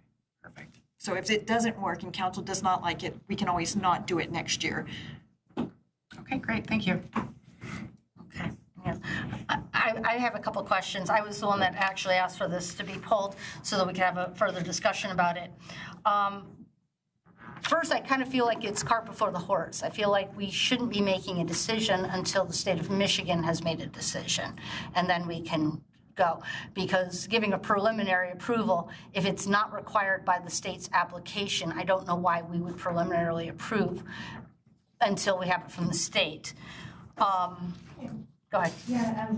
perfect. So if it doesn't work and council does not like it, we can always not do it next year. Okay, great, thank you. Okay. Yeah. I have a couple of questions. I was the one that actually asked for this to be pulled so that we could have a further discussion about it. First, I kind of feel like it's cart before the horse. I feel like we shouldn't be making a decision until the state of Michigan has made a decision, and then we can go. Because giving a preliminary approval, if it's not required by the state's application, I don't know why we would preliminarily approve until we have it from the state. Go ahead. Yeah,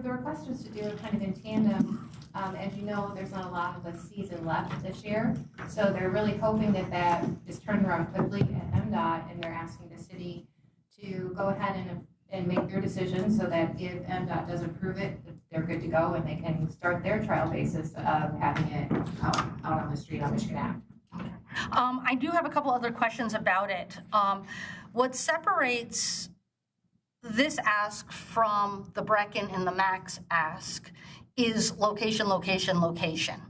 the request was to do it kind of in tandem. As you know, there's not a lot of the season left this year, so they're really hoping that is turned around quickly at MDOT, and they're asking the city to go ahead and make their decision so that if MDOT does approve it, they're good to go and they can start their trial basis of having it out on the street on Michigan Ave. I do have a couple other questions about it. What separates this ask from the Brecken and the Max ask is location, location, location.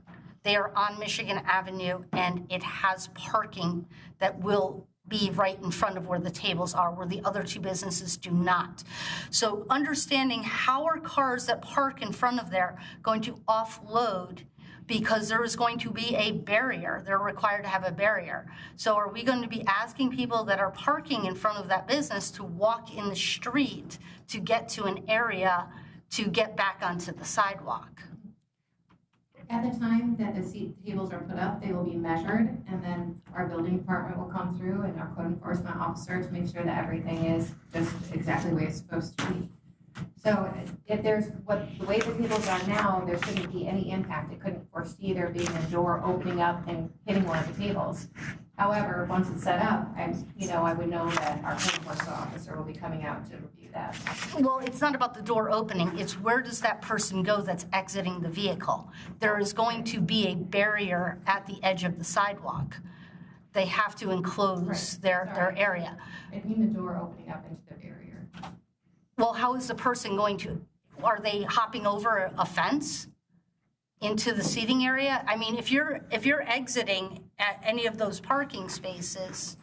They are on Michigan Avenue and it has parking that will be right in front of where the tables are, where the other two businesses do not. So understanding how are cars that park in front of there going to offload, because there is going to be a barrier. They're required to have a barrier. So are we going to be asking people that are parking in front of that business to walk in the street to get to an area to get back onto the sidewalk? At the time that the seat tables are put up, they will be measured, and then our building department will come through and our code enforcement officer to make sure that everything is just exactly the way it's supposed to be. So if there's, the way the tables are now, there shouldn't be any impact. It couldn't foresee there being a door opening up and hitting one of the tables. However, once it's set up, I would know that our code enforcement officer will be coming out to review that. Well, it's not about the door opening, it's where does that person go that's exiting the vehicle? There is going to be a barrier at the edge of the sidewalk. They have to enclose their area. I mean the door opening up into the barrier. Well, how is the person going to, are they hopping over a fence into the seating area? I mean, if you're exiting at any of those parking spaces,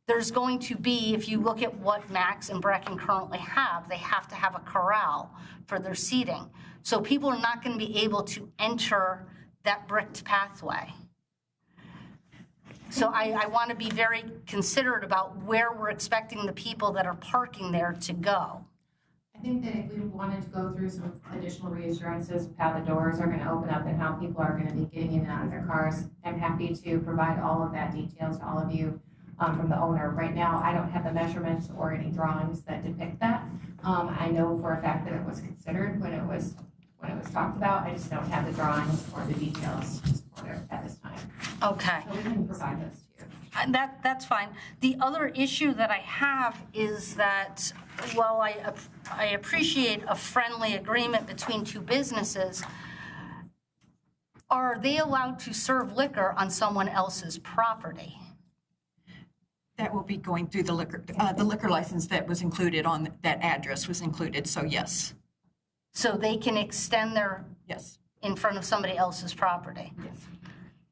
there's going to be, if you look at what Max and Brecken currently have, they have to have a corral for their seating. So people are not going to be able to enter that bricked pathway. So I want to be very considerate about where we're expecting the people that are parking there to go. I think that if we wanted to go through some additional reassurances of how the doors are going to open up and how people are going to be getting in and out of their cars, I'm happy to provide all of that details to all of you from the owner. Right now, I don't have the measurements or any drawings that depict that. I know for a fact that it was considered when it was talked about. I just don't have the drawings or the details to support it at this time. Okay. So we can provide those to you. That's fine. The other issue that I have is that while I appreciate a friendly agreement between two businesses, are they allowed to serve liquor on someone else's property? That will be going through the liquor license that was included on that address was included, so yes. So they can extend their, yes, in front of somebody else's property? Yes.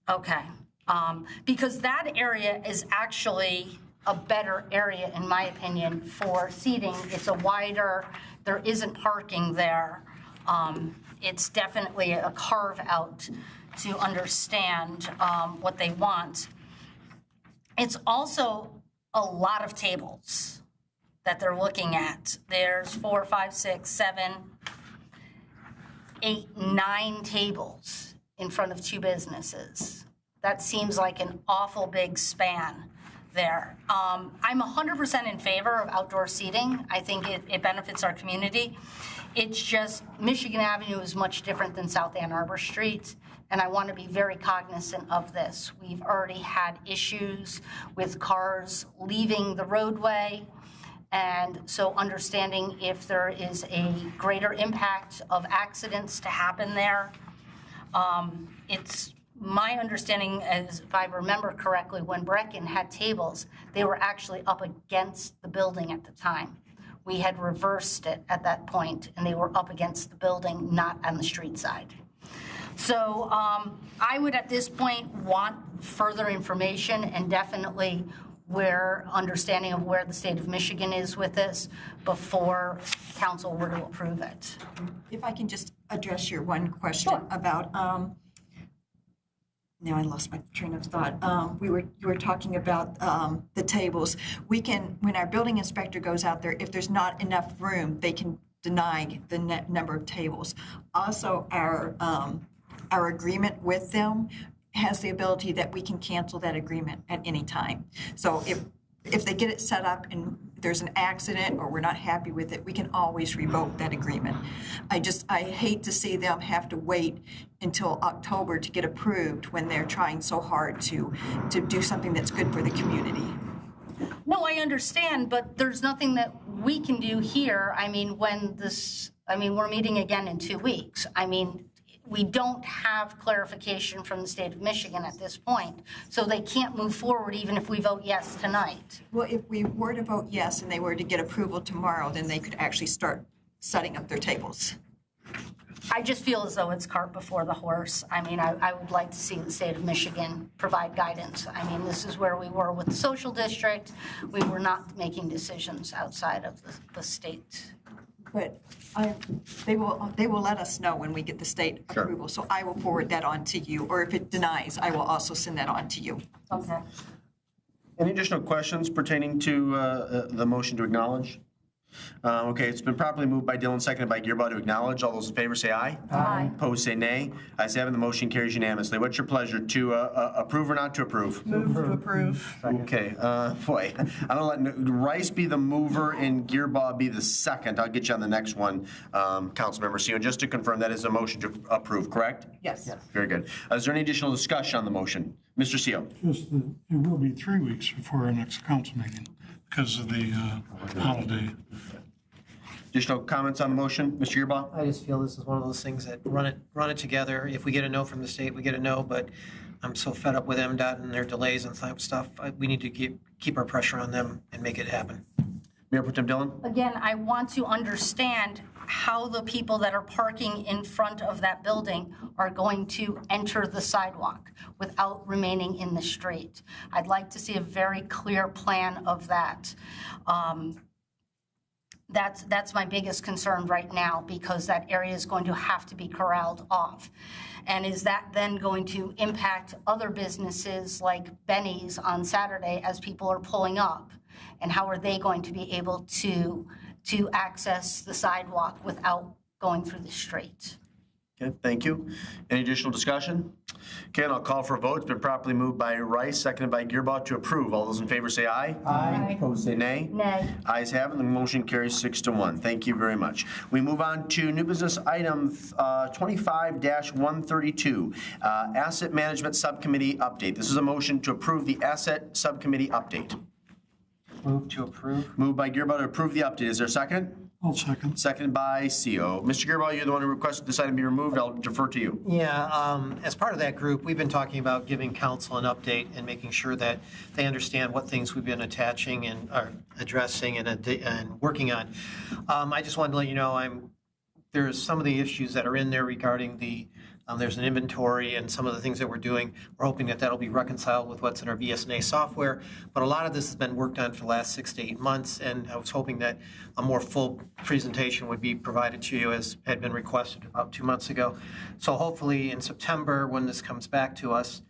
Okay. Because that area is actually a better area, in my opinion, for seating. It's a wider, there isn't parking there. It's definitely a carve out to understand what they want. It's also a lot of tables that they're looking at. There's 4, 5, 6, 7, 8, 9 tables in front of two businesses. That seems like an awful big span there. I'm 100% in favor of outdoor seating. I think it benefits our community. It's just Michigan Avenue is much different than South Ann Arbor Street, and I want to be very cognizant of this. We've already had issues with cars leaving the roadway, and so understanding if there is a greater impact of accidents to happen there. It's my understanding, as if I remember correctly, when Brecken had tables, they were actually up against the building at the time. We had reversed it at that point, and they were up against the building, not on the street side. So I would, at this point, want further information and definitely understanding of where the state of Michigan is with this before council were to approve it. If I can just address your one question about, now I lost my train of thought. You were talking about the tables. We can, when our building inspector goes out there, if there's not enough room, they can deny the number of tables. Also, our agreement with them has the ability that we can cancel that agreement at any time. So if they get it set up and there's an accident or we're not happy with it, we can always revoke that agreement. I hate to see them have to wait until October to get approved when they're trying so hard to do something that's good for the community. No, I understand, but there's nothing that we can do here. I mean, we're meeting again in 2 weeks. I mean, we don't have clarification from the state of Michigan at this point, so they can't move forward even if we vote yes tonight. Well, if we were to vote yes and they were to get approval tomorrow, then they could actually start setting up their tables. I just feel as though it's cart before the horse. I mean, I would like to see the state of Michigan provide guidance. I mean, this is where we were with the social district. We were not making decisions outside of the state. But they will let us know when we get the state approval. So I will forward that on to you, or if it denies, I will also send that on to you. Okay. Any additional questions pertaining to the motion to acknowledge? Okay, it's been properly moved by Dillon, seconded by Gearbaugh to acknowledge. All those in favor say aye. Aye. Opposed say nay. Ayes have it, the motion carries unanimously. What's your pleasure, to approve or not to approve? Move to approve. Okay, boy, I'm gonna let Rice be the mover and Gearbaugh be the second. I'll get you on the next one, Councilmember Seo. Just to confirm, that is a motion to approve, correct? Yes. Very good. Is there any additional discussion on the motion? Mr. Seo. Just that it will be 3 weeks before our next council meeting because of the holiday. Additional comments on the motion, Mr. Gearbaugh? I just feel this is one of those things that run it together. If we get a no from the state, we get a no, but I'm so fed up with MDOT and their delays and stuff. We need to keep our pressure on them and make it happen. Mayor Pro Tem Dillon? Again, I want to understand how the people that are parking in front of that building are going to enter the sidewalk without remaining in the street. I'd like to see a very clear plan of that. That's my biggest concern right now, because that area is going to have to be corralled off. And is that then going to impact other businesses like Benny's on Saturday as people are pulling up? And how are they going to be able to access the sidewalk without going through the street? Okay, thank you. Any additional discussion? Okay, and I'll call for a vote. It's been properly moved by Rice, seconded by Gearbaugh to approve. All those in favor say aye. Aye. Opposed say nay. Nay. Ayes have it, the motion carries 6-1. Thank you very much. We move on to new business item 25-132, Asset Management Subcommittee update. This is a motion to approve the Asset Subcommittee update. Move to approve. Moved by Gearbaugh to approve the update. Is there a second? I'll second. Seconded by Seo. Mr. Gearbaugh, you're the one who requested this item be removed. I'll defer to you. Yeah, as part of that group, we've been talking about giving council an update and making sure that they understand what things we've been attaching and are addressing and working on. I just wanted to let you know there's some of the issues that are in there regarding there's an inventory and some of the things that we're doing. We're hoping that that'll be reconciled with what's in our BSNA software. But a lot of this has been worked on for the last 6 to 8 months, and I was hoping that a more full presentation would be provided to you as had been requested about 2 months ago. So hopefully in September, when this comes back to us,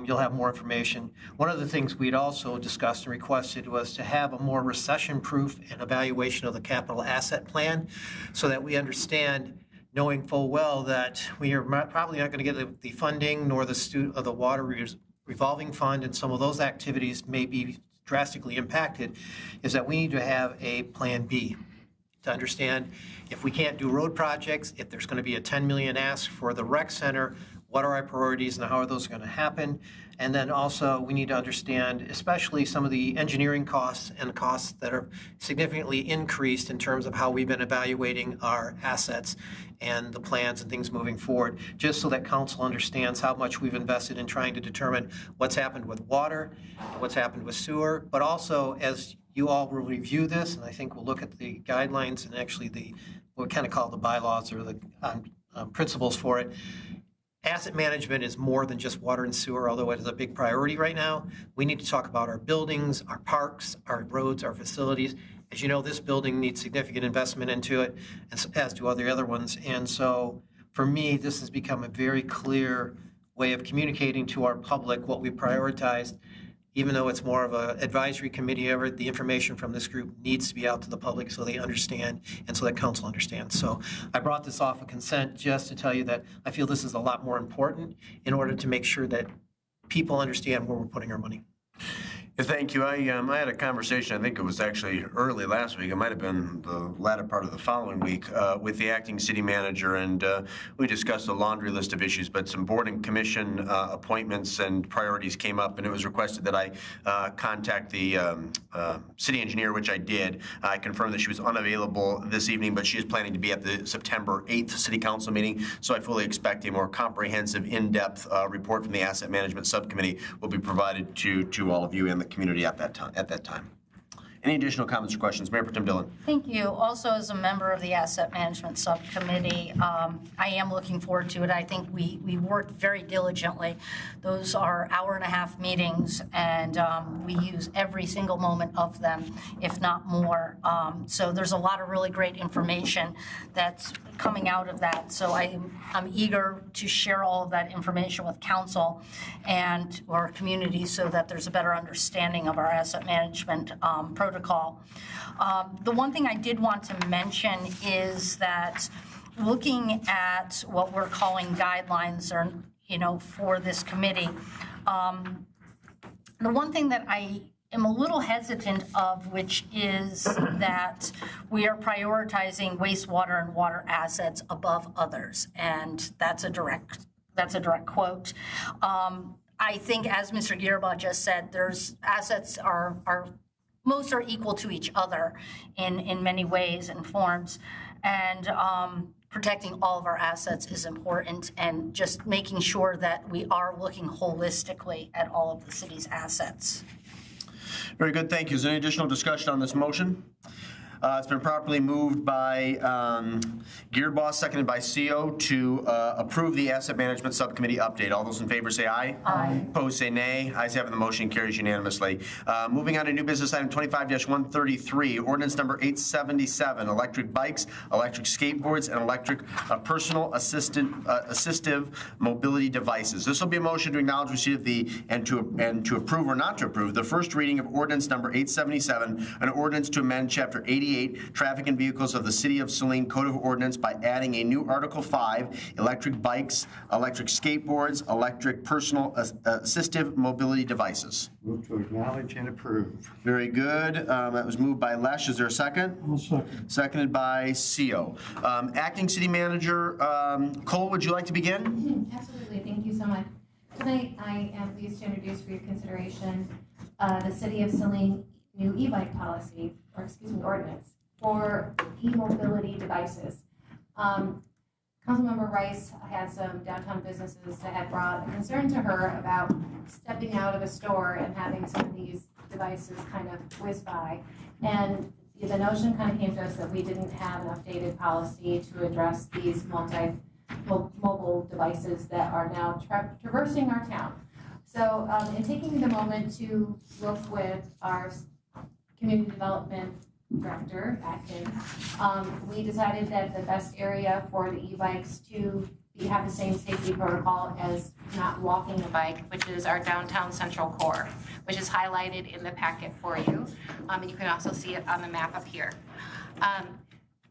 you'll have more information. One of the things we'd also discussed and requested was to have a more recession-proof and evaluation of the capital asset plan so that we understand, knowing full well that we are probably not going to get the funding nor the water revolving fund, and some of those activities may be drastically impacted, is that we need to have a plan B to understand if we can't do road projects, if there's going to be a $10 million ask for the rec center, what are our priorities and how are those going to happen? And then also we need to understand especially some of the engineering costs and costs that are significantly increased in terms of how we've been evaluating our assets and the plans and things moving forward, just so that council understands how much we've invested in trying to determine what's happened with water, what's happened with sewer, but also as you all will review this, and I think we'll look at the guidelines and actually what we kind of call the bylaws or the principles for it. Asset management is more than just water and sewer, although it is a big priority right now. We need to talk about our buildings, our parks, our roads, our facilities. As you know, this building needs significant investment into it, as do all the other ones. And so for me, this has become a very clear way of communicating to our public what we prioritized. Even though it's more of an advisory committee, the information from this group needs to be out to the public so they understand and so that council understands. So I brought this off of consent just to tell you that I feel this is a lot more important in order to make sure that people understand where we're putting our money. Thank you. I had a conversation, I think it was actually early last week, it might have been the latter part of the following week, with the acting city manager, and we discussed a laundry list of issues, but some board and commission appointments and priorities came up, and it was requested that I contact the city engineer, which I did. I confirmed that she was unavailable this evening, but she is planning to be at the September 8th city council meeting, so I fully expect a more comprehensive, in-depth report from the Asset Management Subcommittee will be provided to all of you and the community at that time. Any additional comments or questions? Mayor Pro Tem Dillon. Thank you. Also, as a member of the Asset Management Subcommittee, I am looking forward to it. I think we worked very diligently. Those are hour-and-a-half meetings, and we use every single moment of them, if not more. So there's a lot of really great information that's coming out of that. So I'm eager to share all of that information with council and our community so that there's a better understanding of our asset management protocols protocol. The one thing I did want to mention is that looking at what we're calling guidelines or, for this committee, the one thing that I am a little hesitant of, which is that we are prioritizing wastewater and water assets above others, and that's a direct quote. I think, as Mr. Gearbaugh just said, there's assets most are equal to each other in many ways and forms, and protecting all of our assets is important, and just making sure that we are looking holistically at all of the city's assets. Very good, thank you. Is there any additional discussion on this motion? It's been properly moved by Gearboss, seconded by CO to approve the Asset Management Subcommittee update. All those in favor say aye. Aye. Opposed say nay. Ayes have it, the motion carries unanimously. Moving on to new business item 25-133, ordinance number 877, electric bikes, electric skateboards, and electric personal assistive mobility devices. This will be a motion to acknowledge receipt of the and to approve or not to approve the first reading of ordinance number 877, an ordinance to amend chapter 88, Traffic and Vehicles of the City of Saline Code of Ordinance by adding a new Article 5, electric bikes, electric skateboards, electric personal assistive mobility devices. Move to acknowledge and approve. Very good. That was moved by Lesh. Is there a second? I'll second. Seconded by CO. Acting City Manager Cole, would you like to begin? Absolutely. Thank you so much. Tonight, I am pleased to introduce for your consideration the City of Saline new e-bike policy, ordinance for e-mobility devices. Councilmember Rice had some downtown businesses that had brought a concern to her about stepping out of a store and having some of these devices kind of whiz by. And the notion kind of came to us that we didn't have an updated policy to address these mobile devices that are now traversing our town. So in taking the moment to look with our Community Development Director, Atkins, we decided that the best area for the e-bikes to have the same safety protocol as not walking a bike, which is our downtown central core, which is highlighted in the packet for you. And you can also see it on the map up here.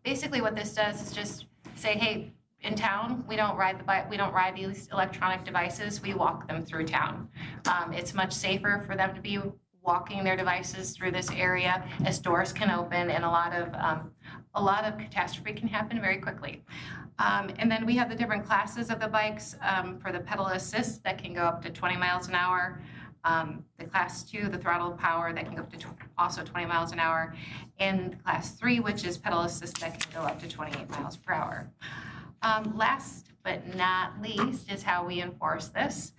Basically what this does is just say, hey, in town, we don't ride the bike, we don't ride these electronic devices, we walk them through town. It's much safer for them to be walking their devices through this area as doors can open and a lot of catastrophe can happen very quickly. And then we have the different classes of the bikes for the pedal assist that can go up to 20 miles an hour. The class 2, the throttle power, that can go up to also 20 miles an hour. And class 3, which is pedal assist, that can go up to 28 miles per hour. Last but not least is how we enforce this.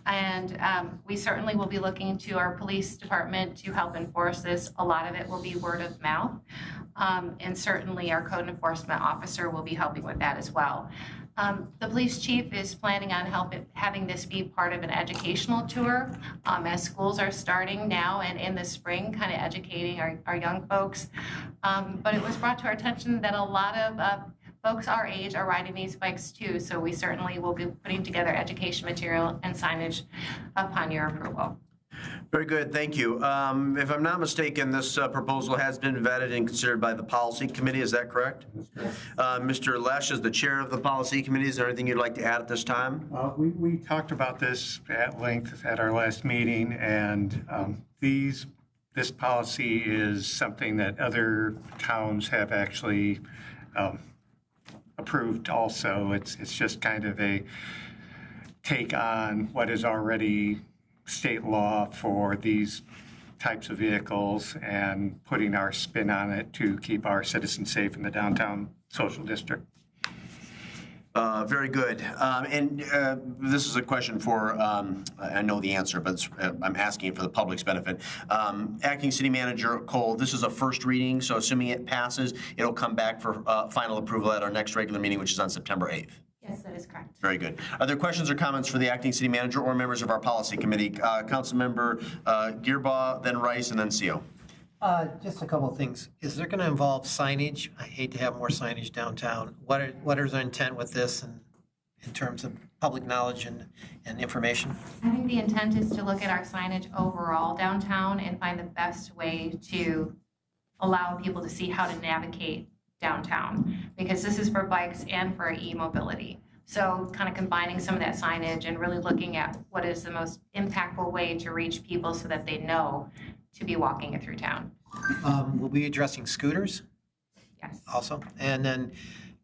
And we certainly will be looking to our police department to help enforce this. A lot of it will be word of mouth. And certainly our code enforcement officer will be helping with that as well. The police chief is planning on having this be part of an educational tour as schools are starting now and in the spring, kind of educating our young folks. But it was brought to our attention that a lot of folks our age are riding these bikes too, so we certainly will be putting together education material and signage upon your approval. Very good, thank you. If I'm not mistaken, this proposal has been vetted and considered by the Policy Committee, is that correct? Yes. Mr. Lesh is the chair of the Policy Committee. Is there anything you'd like to add at this time? We talked about this at length at our last meeting, and this policy is something that other towns have actually approved also. It's just kind of a take on what is already state law for these types of vehicles and putting our spin on it to keep our citizens safe in the downtown social district. Very good. And this is a question for, I know the answer, but I'm asking it for the public's benefit. Acting City Manager Cole, this is a first reading, so assuming it passes, it'll come back for final approval at our next regular meeting, which is on September 8th. Yes, that is correct. Very good. Are there questions or comments for the Acting City Manager or members of our Policy Committee? Councilmember Gearbaugh, then Rice, and then CO. Just a couple of things. Is there going to involve signage? I hate to have more signage downtown. What is our intent with this in terms of public knowledge and information? I think the intent is to look at our signage overall downtown and find the best way to allow people to see how to navigate downtown, because this is for bikes and for e-mobility. So kind of combining some of that signage and really looking at what is the most impactful way to reach people so that they know to be walking it through town. We'll be addressing scooters Yes. also. And then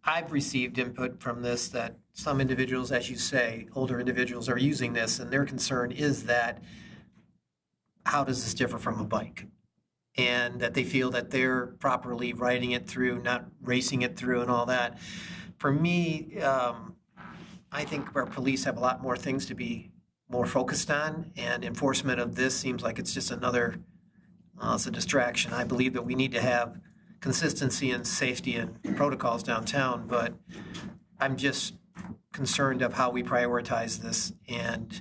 I've received input from this that some individuals, as you say, older individuals are using this, and their concern is that how does this differ from a bike? And that they feel that they're properly riding it through, not racing it through and all that. For me, I think our police have a lot more things to be more focused on, and enforcement of this seems like it's just another, it's a distraction. I believe that we need to have consistency and safety and protocols downtown, but I'm just concerned of how we prioritize this and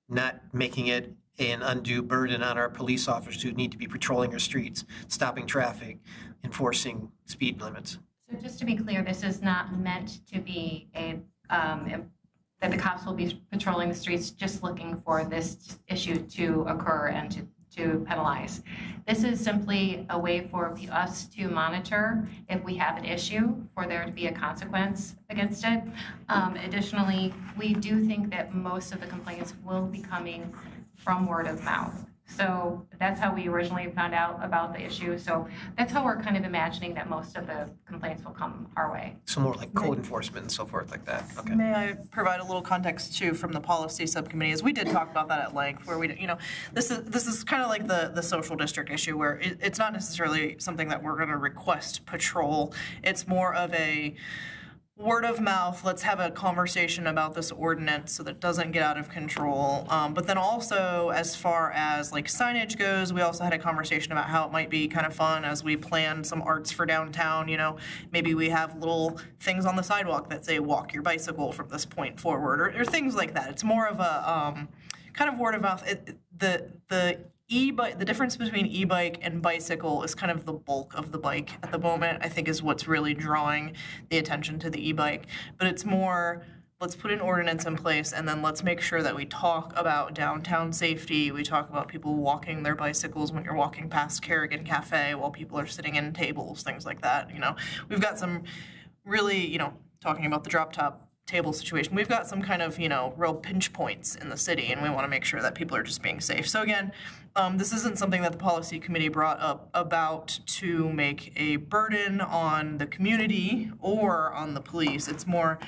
not making it an undue burden on our police officers who need to be patrolling our streets, stopping traffic, enforcing speed limits. So just to be clear, this is not meant to be that the cops will be patrolling the streets just looking for this issue to occur and to penalize. This is simply a way for us to monitor if we have an issue, for there to be a consequence against it. Additionally, we do think that most of the complaints will be coming from word of mouth. So that's how we originally found out about the issue. So that's how we're kind of imagining that most of the complaints will come our way. So more like code enforcement and so forth like that. Okay. May I provide a little context too from the policy subcommittee? As we did talk about that at length, where we, this is kind of like the social district issue, where it's not necessarily something that we're going to request patrol. It's more of a word of mouth, let's have a conversation about this ordinance so that it doesn't get out of control. But then also, as far as like signage goes, we also had a conversation about how it might be kind of fun as we plan some arts for downtown. Maybe we have little things on the sidewalk that say walk your bicycle from this point forward, or things like that. It's more of a kind of word of mouth. The difference between e-bike and bicycle is kind of the bulk of the bike at the moment, I think, is what's really drawing the attention to the e-bike. But it's more, let's put an ordinance in place, and then let's make sure that we talk about downtown safety. We talk about people walking their bicycles when you're walking past Kerrigan Café while people are sitting in tables, things like that. We've got some really, talking about the DropTop table situation, we've got some kind of, real pinch points in the city, and we want to make sure that people are just being safe. So again, this isn't something that the policy committee brought up about to make a burden on the community or on the police. It's more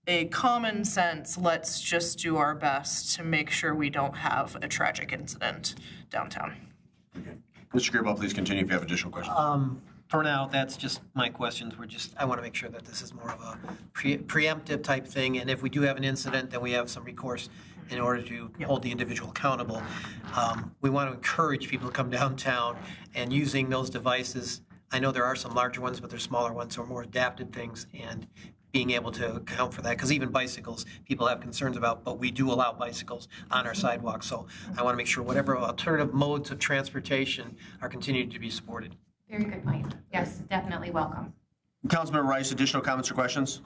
a common sense, let's just do our best to make sure we don't have a tragic incident downtown. Okay. Mr. Gearbow, please continue if you have additional questions. For now, that's just my questions. I want to make sure that this is more of a preemptive type thing, and if we do have an incident, then we have some recourse in order to hold the individual accountable. We want to encourage people to come downtown and using those devices. I know there are some larger ones, but there's smaller ones or more adapted things, and being able to account for that, because even bicycles, people have concerns about, but we do allow bicycles on our sidewalks. So I want to make sure whatever alternative modes of transportation are continued to be supported. Very good point. Yes, definitely welcome. Councilmember Rice, additional comments or questions?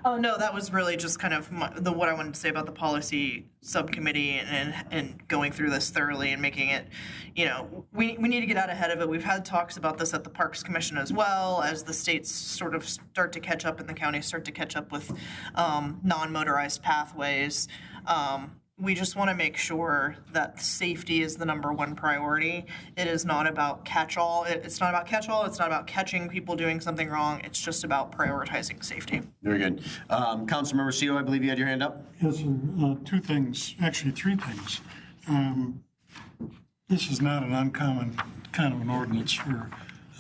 Oh, no, that was really just kind of what I wanted to say about the policy subcommittee and going through this thoroughly and making it, we need to get out ahead of it. We've had talks about this at the Parks Commission as well, as the states sort of start to catch up and the counties start to catch up with non-motorized pathways. We just want to make sure that safety is the #1 priority. It is not about catch-all. It's not about catch-all. It's not about catching people doing something wrong. It's just about prioritizing safety. Very good. Councilmember CO, I believe you had your hand up. Yes, sir. Two things, actually three things. This is not an uncommon kind of an ordinance for,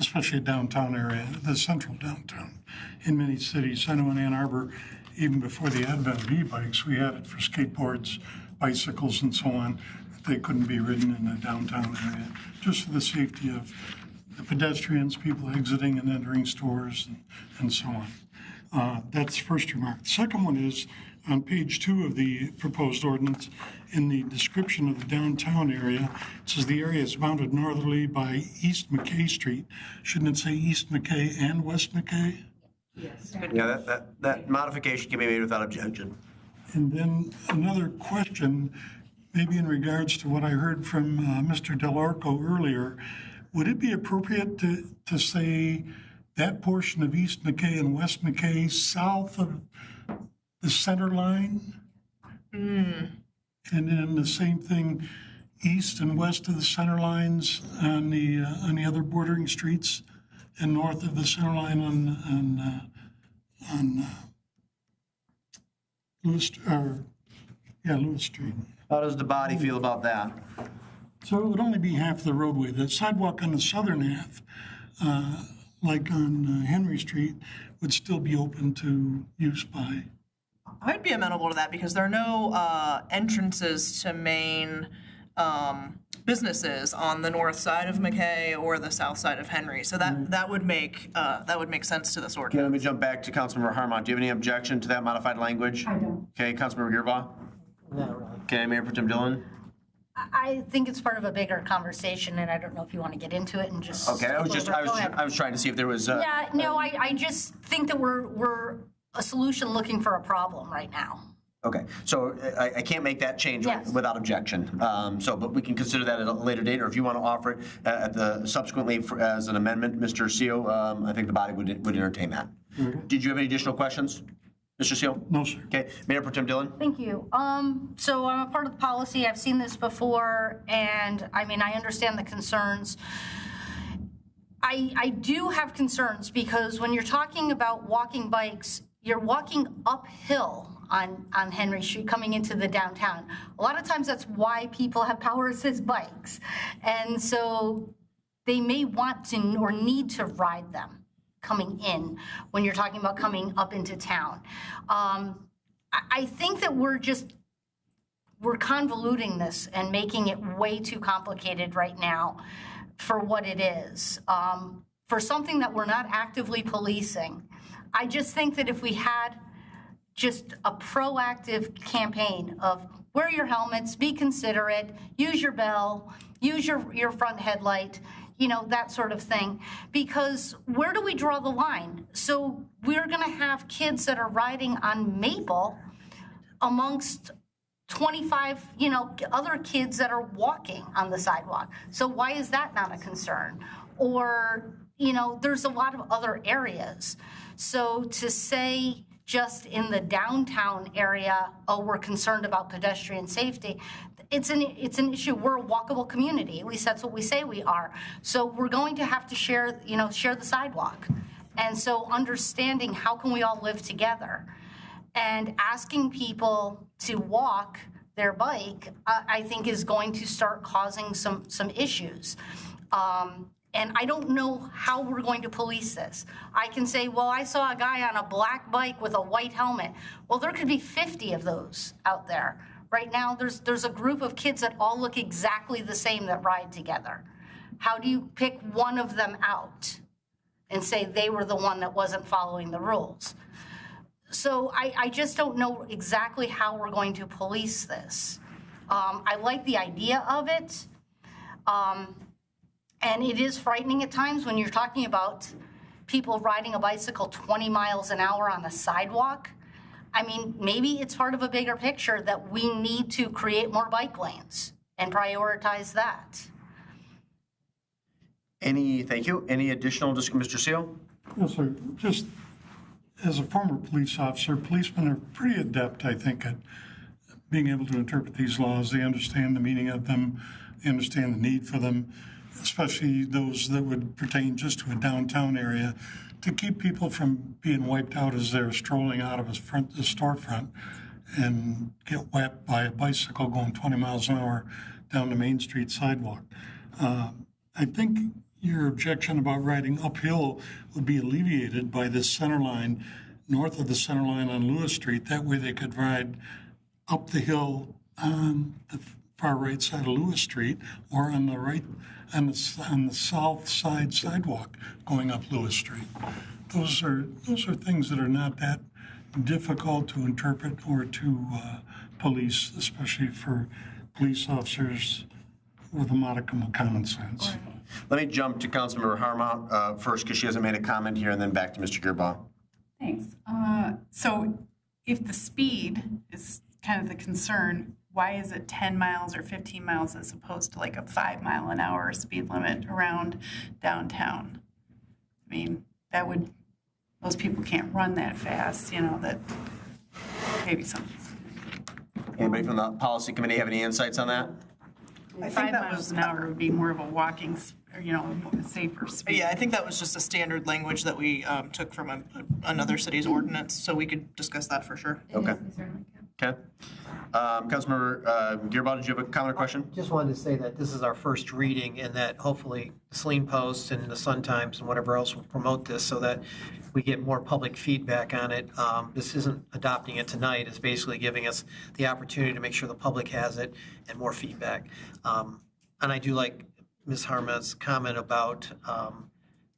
especially a downtown area, the central downtown. In many cities, I know in Ann Arbor, even before the advent of e-bikes, we had it for skateboards, bicycles, and so on. They couldn't be ridden in the downtown area, just for the safety of the pedestrians, people exiting and entering stores, and so on. That's the first remark. The second one is on page 2 of the proposed ordinance, in the description of the downtown area, it says the area is bounded northerly by East McKay Street. Shouldn't it say East McKay and West McKay? Yes. Yeah, that modification can be made without objection. And then another question, maybe in regards to what I heard from Mr. Delorco earlier, would it be appropriate to say that portion of East McKay and West McKay south of the center line? And then the same thing east and west of the center lines on the other bordering streets, and north of the center line on Lewis, Lewis Street. How does the body feel about that? So it would only be half the roadway. The sidewalk on the southern half, like on Henry Street, would still be open to use by. I'd be amenable to that because there are no entrances to main businesses on the north side of McKay or the south side of Henry. So that would make sense to this Okay, ordinance. let me jump back to Councilmember Harmon. Do you have any objection to that modified language? I don't. Okay, Councilmember Gearbaugh? Not really. Okay, Mayor Pro Tem Dillon? I think it's part of a bigger conversation, and I don't know if you want to get into it and just. Okay, I Go ahead. was trying to see if there was. Yeah, no, I just think that we're a solution looking for a problem right now. Okay, so I can't make that change Yes. without objection. But we can consider that at a later date, or if you want to offer it subsequently as an amendment, Mr. Seal, I think the body would entertain that. Did you have any additional questions, Mr. Seal? No, sir. Okay, Mayor Pro Tem Dillon? Thank you. So I'm a part of the policy. I've seen this before, and I mean, I understand the concerns. I do have concerns because when you're talking about walking bikes, you're walking uphill on Henry Street coming into the downtown. A lot of times that's why people have power assist bikes. And so they may want to or need to ride them coming in when you're talking about coming up into town. I think that we're convoluting this and making it way too complicated right now for what it is, for something that we're not actively policing. I just think that if we had just a proactive campaign of wear your helmets, be considerate, use your bell, use your front headlight, that sort of thing. Because where do we draw the line? So we're going to have kids that are riding on Maple amongst 25, other kids that are walking on the sidewalk. So why is that not a concern? Or, there's a lot of other areas. So to say just in the downtown area, oh, we're concerned about pedestrian safety, it's an issue. We're a walkable community. At least that's what we say we are. So we're going to have to share the sidewalk. And so understanding how can we all live together and asking people to walk their bike, I think is going to start causing some issues. And I don't know how we're going to police this. I can say, well, I saw a guy on a black bike with a white helmet. Well, there could be 50 of those out there. Right now, there's a group of kids that all look exactly the same that ride together. How do you pick one of them out and say they were the one that wasn't following the rules? So I just don't know exactly how we're going to police this. I like the idea of it. And it is frightening at times when you're talking about people riding a bicycle 20 miles an hour on a sidewalk. I mean, maybe it's part of a bigger picture that we need to create more bike lanes and prioritize that. Thank you. Any additional, Mr. Seal? Yes, sir. Just as a former police officer, policemen are pretty adept, I think, at being able to interpret these laws. They understand the meaning of them. They understand the need for them, especially those that would pertain just to a downtown area, to keep people from being wiped out as they're strolling out of the storefront and get whacked by a bicycle going 20 miles an hour down the Main Street sidewalk. I think your objection about riding uphill would be alleviated by this center line, north of the center line on Lewis Street. That way they could ride up the hill on the far right side of Lewis Street or on the right, on the south side sidewalk going up Lewis Street. Those are things that are not that difficult to interpret or to police, especially for police officers with a modicum of common sense. Let me jump to Councilmember Harmon first because she hasn't made a comment here, and then back to Mr. Gearbaugh. Thanks. So if the speed is kind of the concern, why is it 10 miles or 15 miles as opposed to like a 5-mile-an-hour speed limit around downtown? I mean, that would, most people can't run that fast, you know, that maybe some. Anybody from the policy committee have any insights on that? I think 5 that miles was, an hour would be more of a walking, you know, safer speed. yeah, I think that was just a standard language that we took from another city's ordinance, so we could discuss that for sure. Okay. Okay. Councilmember Gearbaugh, did you have a comment or question? Just wanted to say that this is our first reading and that hopefully the Saline Post and the Sun Times and whatever else will promote this so that we get more public feedback on it. This isn't adopting it tonight. It's basically giving us the opportunity to make sure the public has it and more feedback. And I do like Ms. Harman's comment about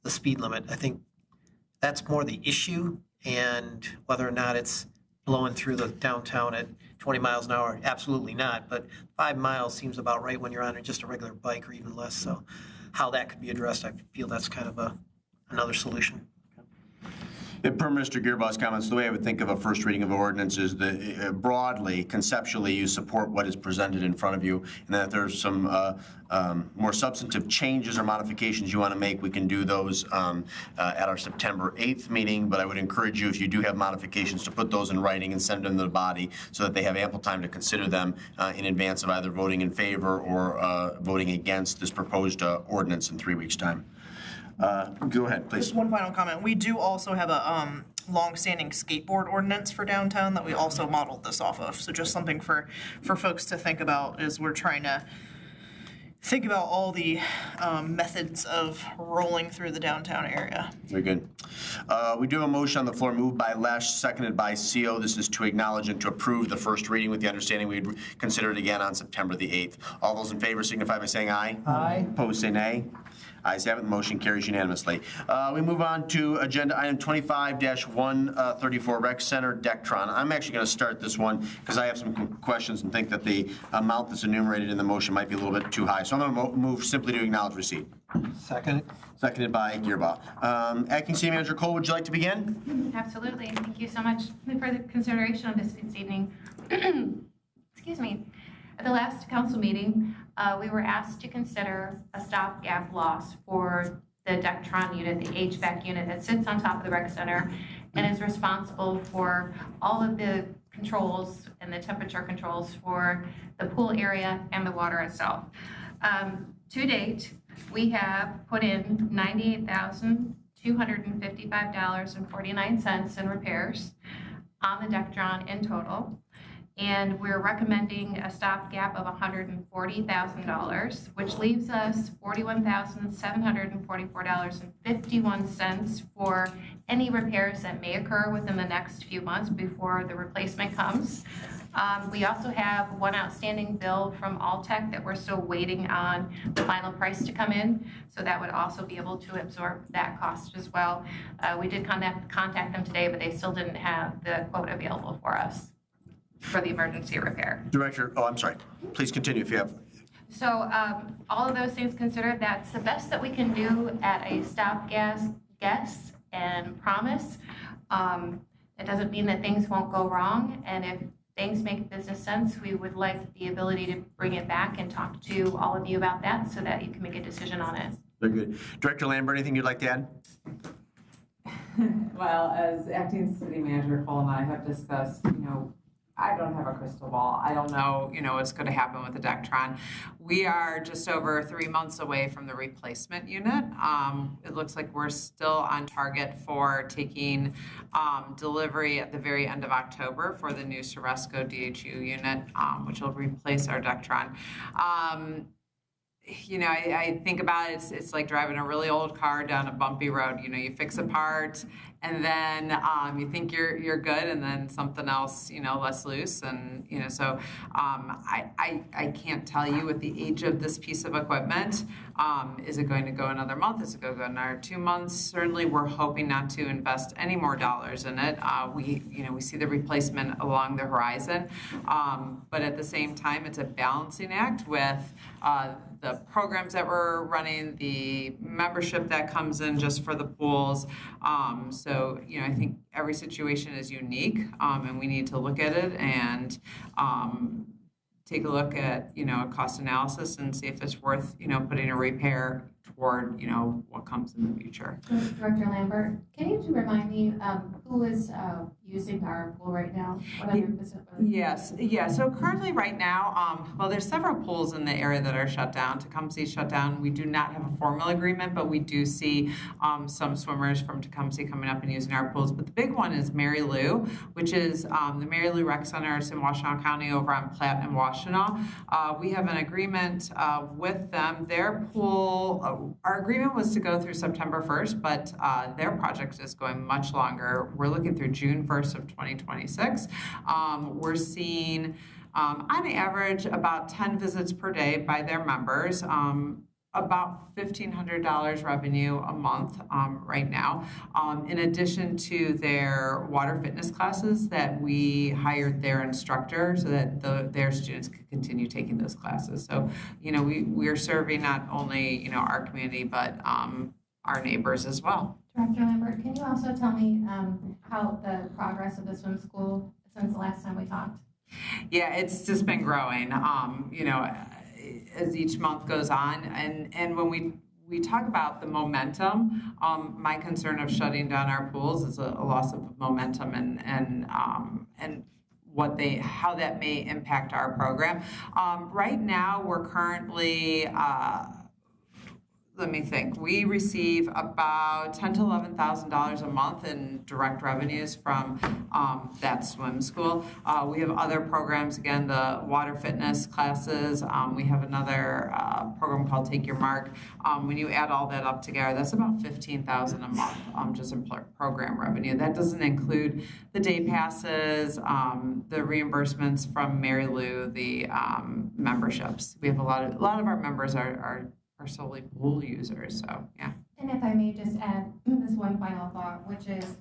the speed limit. I think that's more the issue, and whether or not it's blowing through the downtown at 20 miles an hour, absolutely not. But 5 miles seems about right when you're on just a regular bike or even less. So how that could be addressed, I feel that's kind of another solution. Per Mr. Gearbaugh's comments, the way I would think of a first reading of an ordinance is that broadly, conceptually, you support what is presented in front of you, and that there's some more substantive changes or modifications you want to make, we can do those at our September 8th meeting, but I would encourage you, if you do have modifications, to put those in writing and send them to the body so that they have ample time to consider them in advance of either voting in favor or voting against this proposed ordinance in 3 weeks' time. Go ahead, please. Just one final comment. We do also have a long-standing skateboard ordinance for downtown that we also modeled this off of. So just something for folks to think about as we're trying to think about all the methods of rolling through the downtown area. Very good. We do have a motion on the floor moved by Lesh, seconded by CO. This is to acknowledge and to approve the first reading with the understanding we'd consider it again on September the 8th. All those in favor signify by saying aye. Aye. Opposed, say nay. Ayes have it, the motion carries unanimously. We move on to agenda item 25-134, Rec Center Dectron. I'm actually going to start this one because I have some questions and think that the amount that's enumerated in the motion might be a little bit too high. So I'm going to move simply to acknowledge receipt. Second. Seconded by Gearbaugh. Acting City Manager Cole, would you like to begin? Absolutely. Thank you so much for the consideration of this evening. Excuse me. At the last council meeting, we were asked to consider a stopgap loss for the Dectron unit, the HVAC unit that sits on top of the rec center and is responsible for all of the controls and the temperature controls for the pool area and the water itself. To date, we have put in $98,255.49 in repairs on the Dectron in total. And we're recommending a stopgap of $140,000, which leaves us $41,744.51 for any repairs that may occur within the next few months before the replacement comes. We also have one outstanding bill from Alltech that we're still waiting on the final price to come in, so that would also be able to absorb that cost as well. We did contact them today, but they still didn't have the quote available for us for the emergency repair. Director, oh, I'm sorry. Please continue if you have. So all of those things considered, that's the best that we can do at a stopgap guess and promise. It doesn't mean that things won't go wrong, and if things make business sense, we would like the ability to bring it back and talk to all of you about that so that you can make a decision on it. Very good. Director Lambert, anything you'd like to add? Well, as acting city manager, Cole and I have discussed, I don't have a crystal ball. I don't know, what's going to happen with the Dectron. We are just over 3 months away from the replacement unit. It looks like we're still on target for taking delivery at the very end of October for the new Soresco DHU unit, which will replace our Dectron. I think about it, it's like driving a really old car down a bumpy road. You fix a part and then you think you're good, and then something else, lets loose. And, so I can't tell you with the age of this piece of equipment, is it going to go another month? Is it going to go another 2 months? Certainly, we're hoping not to invest any more dollars in it. We see the replacement along the horizon. But at the same time, it's a balancing act with the programs that we're running, the membership that comes in just for the pools. So, I think every situation is unique, and we need to look at it and take a look at, a cost analysis and see if it's worth, putting a repair toward, what comes in the future. Director Lambert, can you remind me who is using our pool right now? What other facilities? Yes, yeah. So currently, right now, well, there's several pools in the area that are shut down. Tecumseh shut down. We do not have a formal agreement, but we do see some swimmers from Tecumseh coming up and using our pools. But the big one is Mary Lou, which is the Mary Lou Rec Center in Washtenaw County over on Platte and Washtenaw. We have an agreement with them. Their pool, our agreement was to go through September 1st, but their project is going much longer. We're looking through June 1st of 2026. We're seeing, on average, about 10 visits per day by their members. About $1,500 revenue a month right now, in addition to their water fitness classes that we hired their instructor so that their students could continue taking those classes. So, we are serving not only, our community, but our neighbors as well. Director Lambert, can you also tell me how the progress of the swim school since the last time we talked? Yeah, it's just been growing, as each month goes on. And when we talk about the momentum, my concern of shutting down our pools is a loss of momentum and how that may impact our program. Right now, we're currently, let me think. We receive about $10,000 to $11,000 a month in direct revenues from that swim school. We have other programs, again, the water fitness classes. We have another program called Take Your Mark. When you add all that up together, that's about $15,000 a month just in program revenue. That doesn't include the day passes, the reimbursements from Mary Lou, the memberships. We have a lot of our members are solely pool users, so yeah. And if I may just add this one final thought, which is,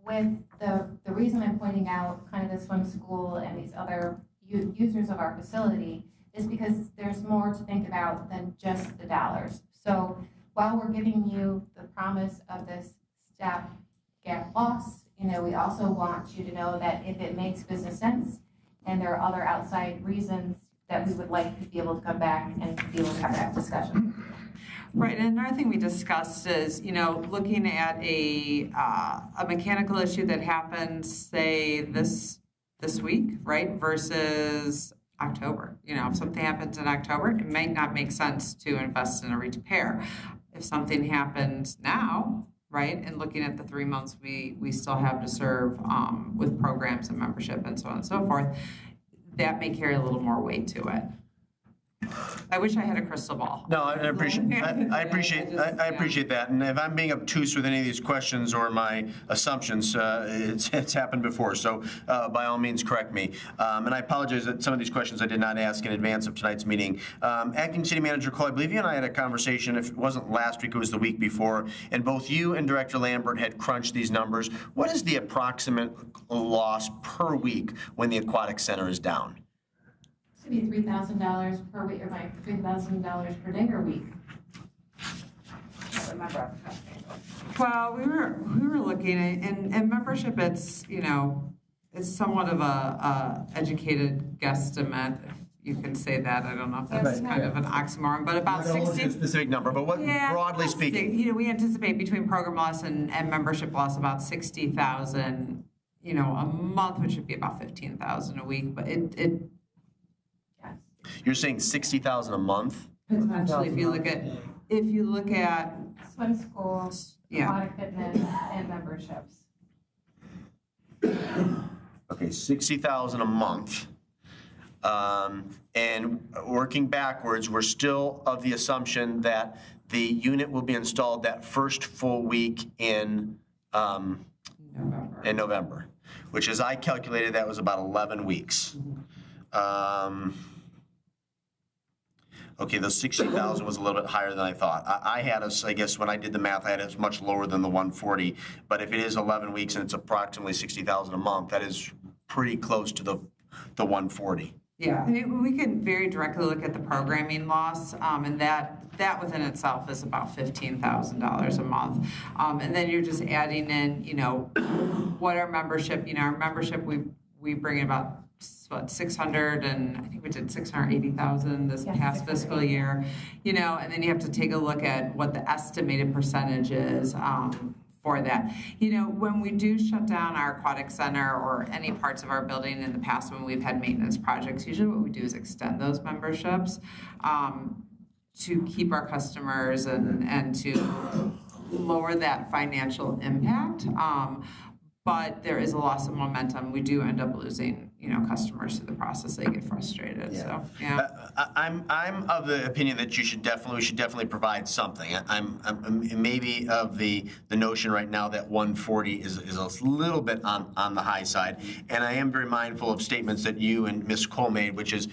with the reason I'm pointing out kind of the swim school and these other users of our facility is because there's more to think about than just the dollars. So while we're giving you the promise of this stopgap loss, we also want you to know that if it makes business sense and there are other outside reasons that we would like to be able to come back and be able to have that discussion. Right, and another thing we discussed is, looking at a mechanical issue that happens, say, this week, right, versus October. If something happens in October, it might not make sense to invest in a repair. If something happens now, right, and looking at the 3 months we still have to serve with programs and membership and so on and so forth, that may carry a little more weight to it. I wish I had a crystal ball. No, I appreciate that. And if I'm being obtuse with any of these questions or my assumptions, it's happened before. So by all means, correct me. And I apologize that some of these questions I did not ask in advance of tonight's meeting. Acting City Manager Cole, I believe you and I had a conversation. If it wasn't last week, it was the week before. And both you and Director Lambert had crunched these numbers. What is the approximate loss per week when the aquatic center is down? To be $3,000 per week, or like $3,000 per day or week. I don't remember. Well, we were looking at, and membership, it's it's somewhat of a educated guesstimate, if you can say that. I don't know if that's kind of an oxymoron, but about 60 specific number, but what broadly speaking, we anticipate between program loss and membership loss about 60,000, a month, which would be about 15,000 a week, but it You're saying 60,000 a month? Potentially, if you look at swim schools, aquatic fitness, and memberships. Okay, 60,000 a month. And working backwards, we're still of the assumption that the unit will be installed that first full week in November, which, as I calculated, that was about 11 weeks. Okay, those 60,000 was a little bit higher than I thought. I had us, I guess, when I did the math, I had us much lower than the 140. But if it is 11 weeks and it's approximately 60,000 a month, that is pretty close to the 140. Yeah, I mean, we can very directly look at the programming loss, and that within itself is about $15,000 a month. And then you're just adding in, what our membership, our membership, we bring in about what, 600 and I think we did 680,000 this past fiscal year, you know, and then you have to take a look at what the estimated percentage is for that. You know, when we do shut down our aquatic center or any parts of our building in the past when we've had maintenance projects, usually what we do is extend those memberships to keep our customers and to lower that financial impact. But there is a loss of momentum. We do end up losing, you know, customers through the process. They get frustrated. Yeah. So yeah. I'm of the opinion that we should definitely provide something. I'm maybe of the notion right now that 140 is a little bit on the high side, and I am very mindful of statements that you and Ms. Cole made, which is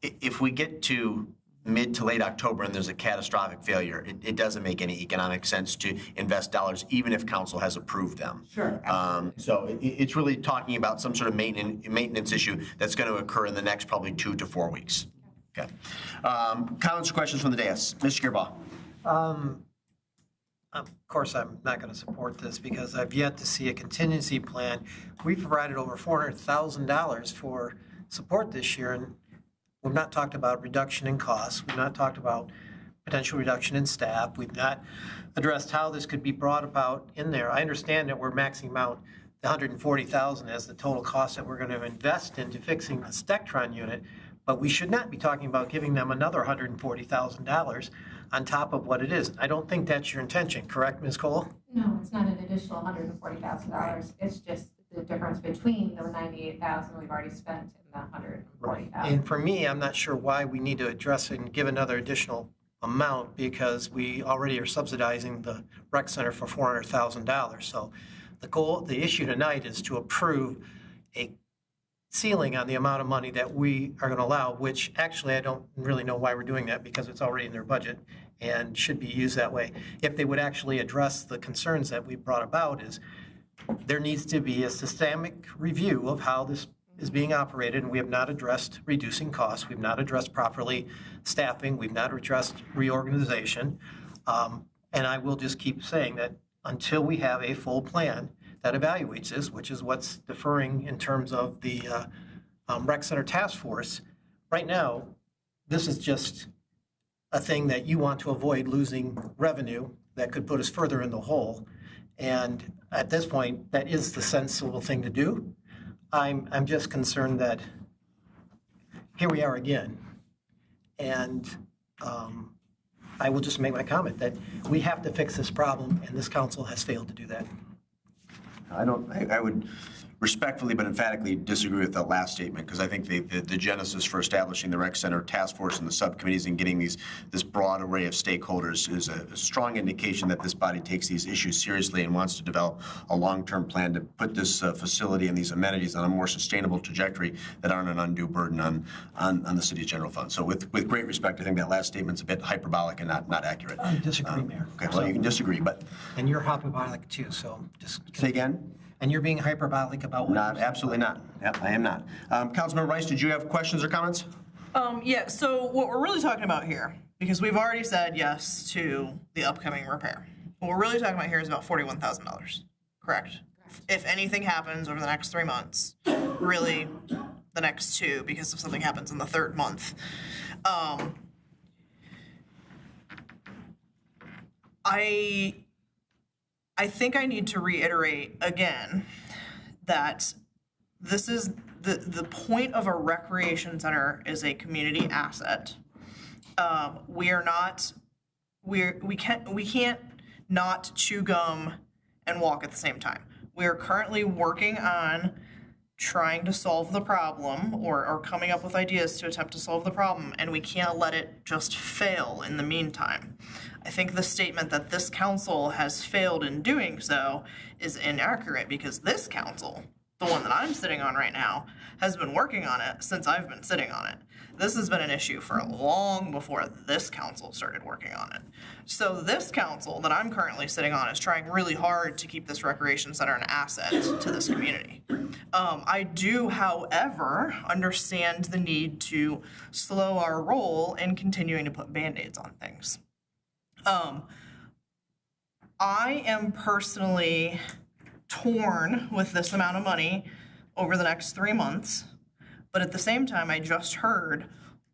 if we get to mid to late October and there's a catastrophic failure, it doesn't make any economic sense to invest dollars, even if council has approved them. Sure. So it's really talking about some sort of maintenance issue that's going to occur in the next probably 2 to 4 weeks. Okay. Comments or questions from the dais? Mr. Gearbaugh. Of course, I'm not going to support this because I've yet to see a contingency plan. We provided over $400,000 for support this year, and we've not talked about reduction in costs. We've not talked about potential reduction in staff. We've not addressed how this could be brought about in there. I understand that we're maxing out the $140,000 as the total cost that we're going to invest into fixing this Dectron unit, but we should not be talking about giving them another $140,000 on top of what it is. I don't think that's your intention, correct, Ms. Cole? No, it's not an additional $140,000. It's just the difference between the $98,000 we've already spent and the $140,000. And for me, I'm not sure why we need to address it and give another additional amount because we already are subsidizing the rec center for $400,000. So the issue tonight is to approve a ceiling on the amount of money that we are going to allow, which actually I don't really know why we're doing that because it's already in their budget and should be used that way. If they would actually address the concerns that we brought about is there needs to be a systemic review of how this is being operated, and we have not addressed reducing costs. We've not addressed properly staffing. We've not addressed reorganization. And I will just keep saying that until we have a full plan that evaluates this, which is what's deferring in terms of the rec center task force, right now, this is just a thing that you want to avoid losing revenue that could put us further in the hole. And at this point, that is the sensible thing to do. I'm just concerned that here we are again. And I will just make my comment that we have to fix this problem, and this council has failed to do that. I would respectfully but emphatically disagree with that last statement because I think the genesis for establishing the rec center task force and the subcommittees and getting this broad array of stakeholders is a strong indication that this body takes these issues seriously and wants to develop a long-term plan to put this facility and these amenities on a more sustainable trajectory that aren't an undue burden on the city's general fund. So with great respect, I think that last statement's a bit hyperbolic and not accurate. I disagree, Mayor. Okay, well, you can disagree, but... And you're hyperbolic too, so just... Say again? And you're being hyperbolic about what? Not, absolutely not. Yep, I am not. Councilmember Rice, did you have questions or comments? Yeah, so what we're really talking about here, because we've already said yes to the upcoming repair, what we're really talking about here is about $41,000, correct? If anything happens over the next 3 months, really the next 2, because if something happens in the 3rd month. I think I need to reiterate again that this is the point of a recreation center is a community asset. We can't not chew gum and walk at the same time. We are currently working on trying to solve the problem or coming up with ideas to attempt to solve the problem, and we can't let it just fail in the meantime. I think the statement that this council has failed in doing so is inaccurate because this council, the one that I'm sitting on right now, has been working on it since I've been sitting on it. This has been an issue for long before this council started working on it. So this council that I'm currently sitting on is trying really hard to keep this recreation center an asset to this community. I do, however, understand the need to slow our roll in continuing to put Band-Aids on things. I am personally torn with this amount of money over the next 3 months. But at the same time, I just heard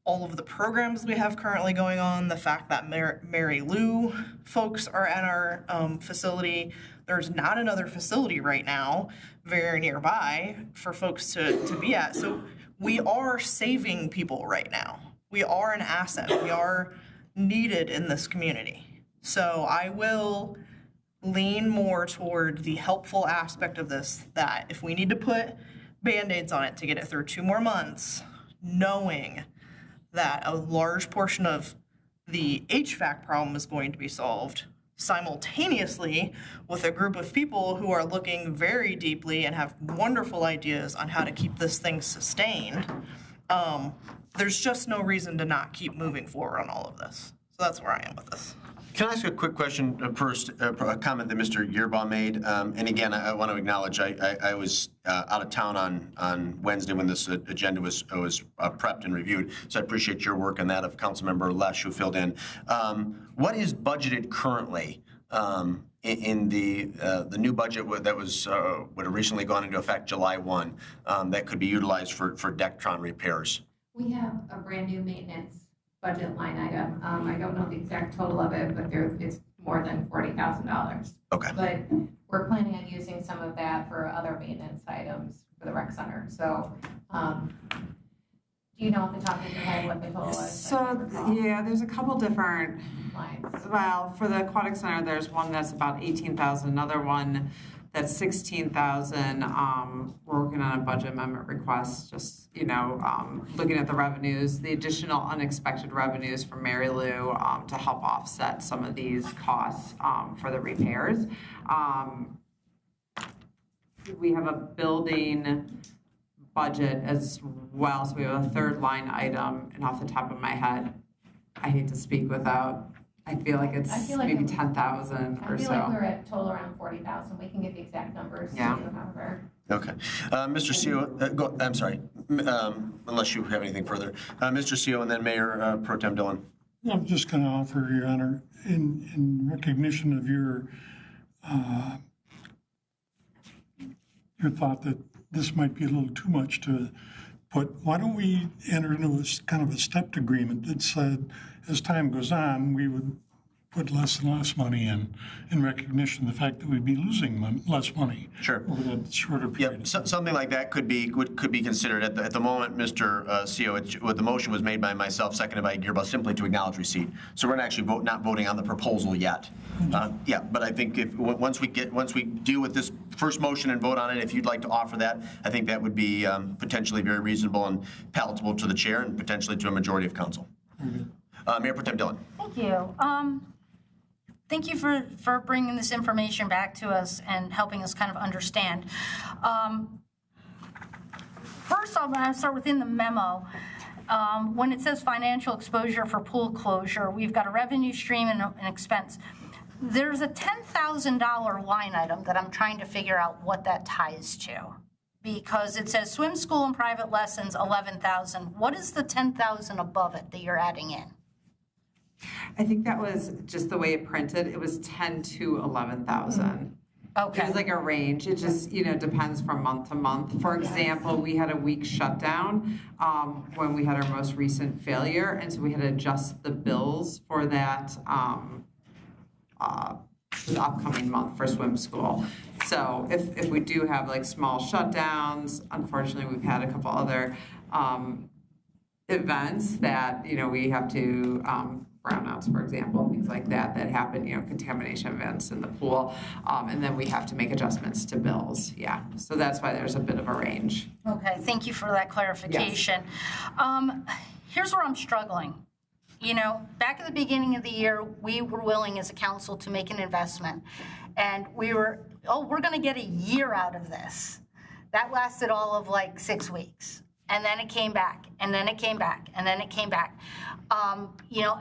all of the programs we have currently going on, the fact that Mary Lou folks are at our facility. There's not another facility right now very nearby for folks to be at. So we are saving people right now. We are an asset. We are needed in this community. So I will lean more toward the helpful aspect of this, that if we need to put Band-Aids on it to get it through 2 more months, knowing that a large portion of the HVAC problem is going to be solved simultaneously with a group of people who are looking very deeply and have wonderful ideas on how to keep this thing sustained, there's just no reason to not keep moving forward on all of this. So that's where I am with this. Can I ask a quick question first, a comment that Mr. Gearbaugh made? And again, I want to acknowledge I was out of town on Wednesday when this agenda was prepped and reviewed, so I appreciate your work on that of Councilmember Lesh who filled in. What is budgeted currently in the new budget that would have recently gone into effect July 1 that could be utilized for Dectron repairs? We have a brand new maintenance budget line item. I don't know the exact total of it, but it's more than $40,000. Okay. But we're planning on using some of that for other maintenance items for the rec center. So, do you know off the top of your head what the total is? So, yeah, there's a couple different lines. Well, for the aquatic center, there's one that's about 18,000, another one that's 16,000. We're working on a budget amendment request, just, looking at the revenues, the additional unexpected revenues from Mary Lou to help offset some of these costs for the repairs. We have a building budget as well, so we have a third line item, and off the top of my head, I hate to speak without, I feel like it's maybe 10,000 or so. I feel like we're at total around 40,000. We can get the exact numbers to you, however. Okay. Mr. CEO, I'm sorry, unless you have anything further. Mr. CEO and then Mayor Pro Tem Dillon. I'm just going to offer, Your Honor, in recognition of your thought that this might be a little too much to put, why don't we enter into a kind of a stepped agreement that said as time goes on, we would put less and less money in recognition of the fact that we'd be losing less money over that shorter period. Yep, something like that could be considered. At the moment, Mr. CEO, the motion was made by myself, seconded by Gearbaugh, simply to acknowledge receipt. So we're not actually not voting on the proposal yet. Yeah, but I think once we deal with this first motion and vote on it, if you'd like to offer that, I think that would be potentially very reasonable and palatable to the chair and potentially to a majority of council. Mayor Pro Tem Dillon. Thank you. Thank you for bringing this information back to us and helping us kind of understand. First, I'm going to start within the memo. When it says financial exposure for pool closure, we've got a revenue stream and an expense. There's a $10,000 line item that I'm trying to figure out what that ties to. Because it says swim school and private lessons, 11,000. What is the 10,000 above it that you're adding in? I think that was just the way it printed. It was 10 to 11,000. Okay. It was like a range. It just, depends from month to month. For example, we had a week shutdown when we had our most recent failure, and so we had to adjust the bills for that for the upcoming month for swim school. So if we do have like small shutdowns, unfortunately, we've had a couple other events that we have to brownouts, for example, things like that happen, contamination events in the pool, and then we have to make adjustments to bills. Yeah, so that's why there's a bit of a range. Okay, thank you for that clarification. Yes. Here's where I'm struggling. Back at the beginning of the year, we were willing as a council to make an investment, and we were, we're going to get a year out of this. That lasted all of like 6 weeks. And then it came back, and then it came back, and then it came back.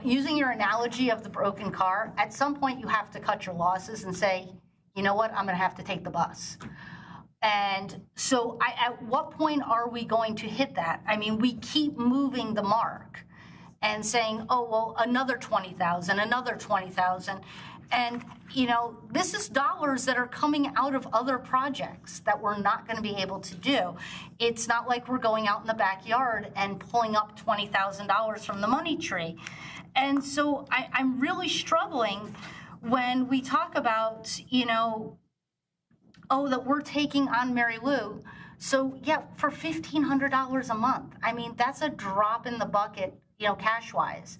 Using your analogy of the broken car, at some point you have to cut your losses and say, you know what, I'm going to have to take the bus. And so at what point are we going to hit that? I mean, we keep moving the mark and saying, oh, well, another 20,000, another 20,000. And, you know, this is dollars that are coming out of other projects that we're not going to be able to do. It's not like we're going out in the backyard and pulling up $20,000 from the money tree. And so I'm really struggling when we talk about, you know, oh, that we're taking on Mary Lou. So, yeah, for $1,500 a month. I mean, that's a drop in the bucket, you know, cash-wise.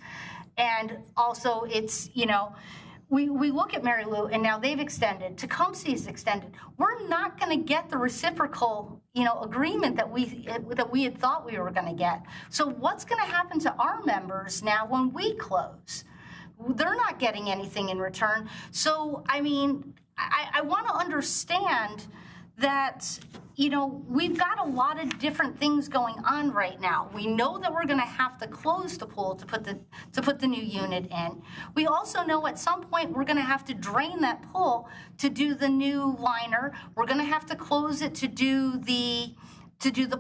And also it's, you know, we look at Mary Lou, and now they've extended, Tecumseh's extended. We're not going to get the reciprocal, you know, agreement that we had thought we were going to get. So what's going to happen to our members now when we close? They're not getting anything in return. So, I mean, I want to understand that, you know, we've got a lot of different things going on right now. We know that we're going to have to close the pool to put the new unit in. We also know at some point we're going to have to drain that pool to do the new liner. We're going to have to close it to do the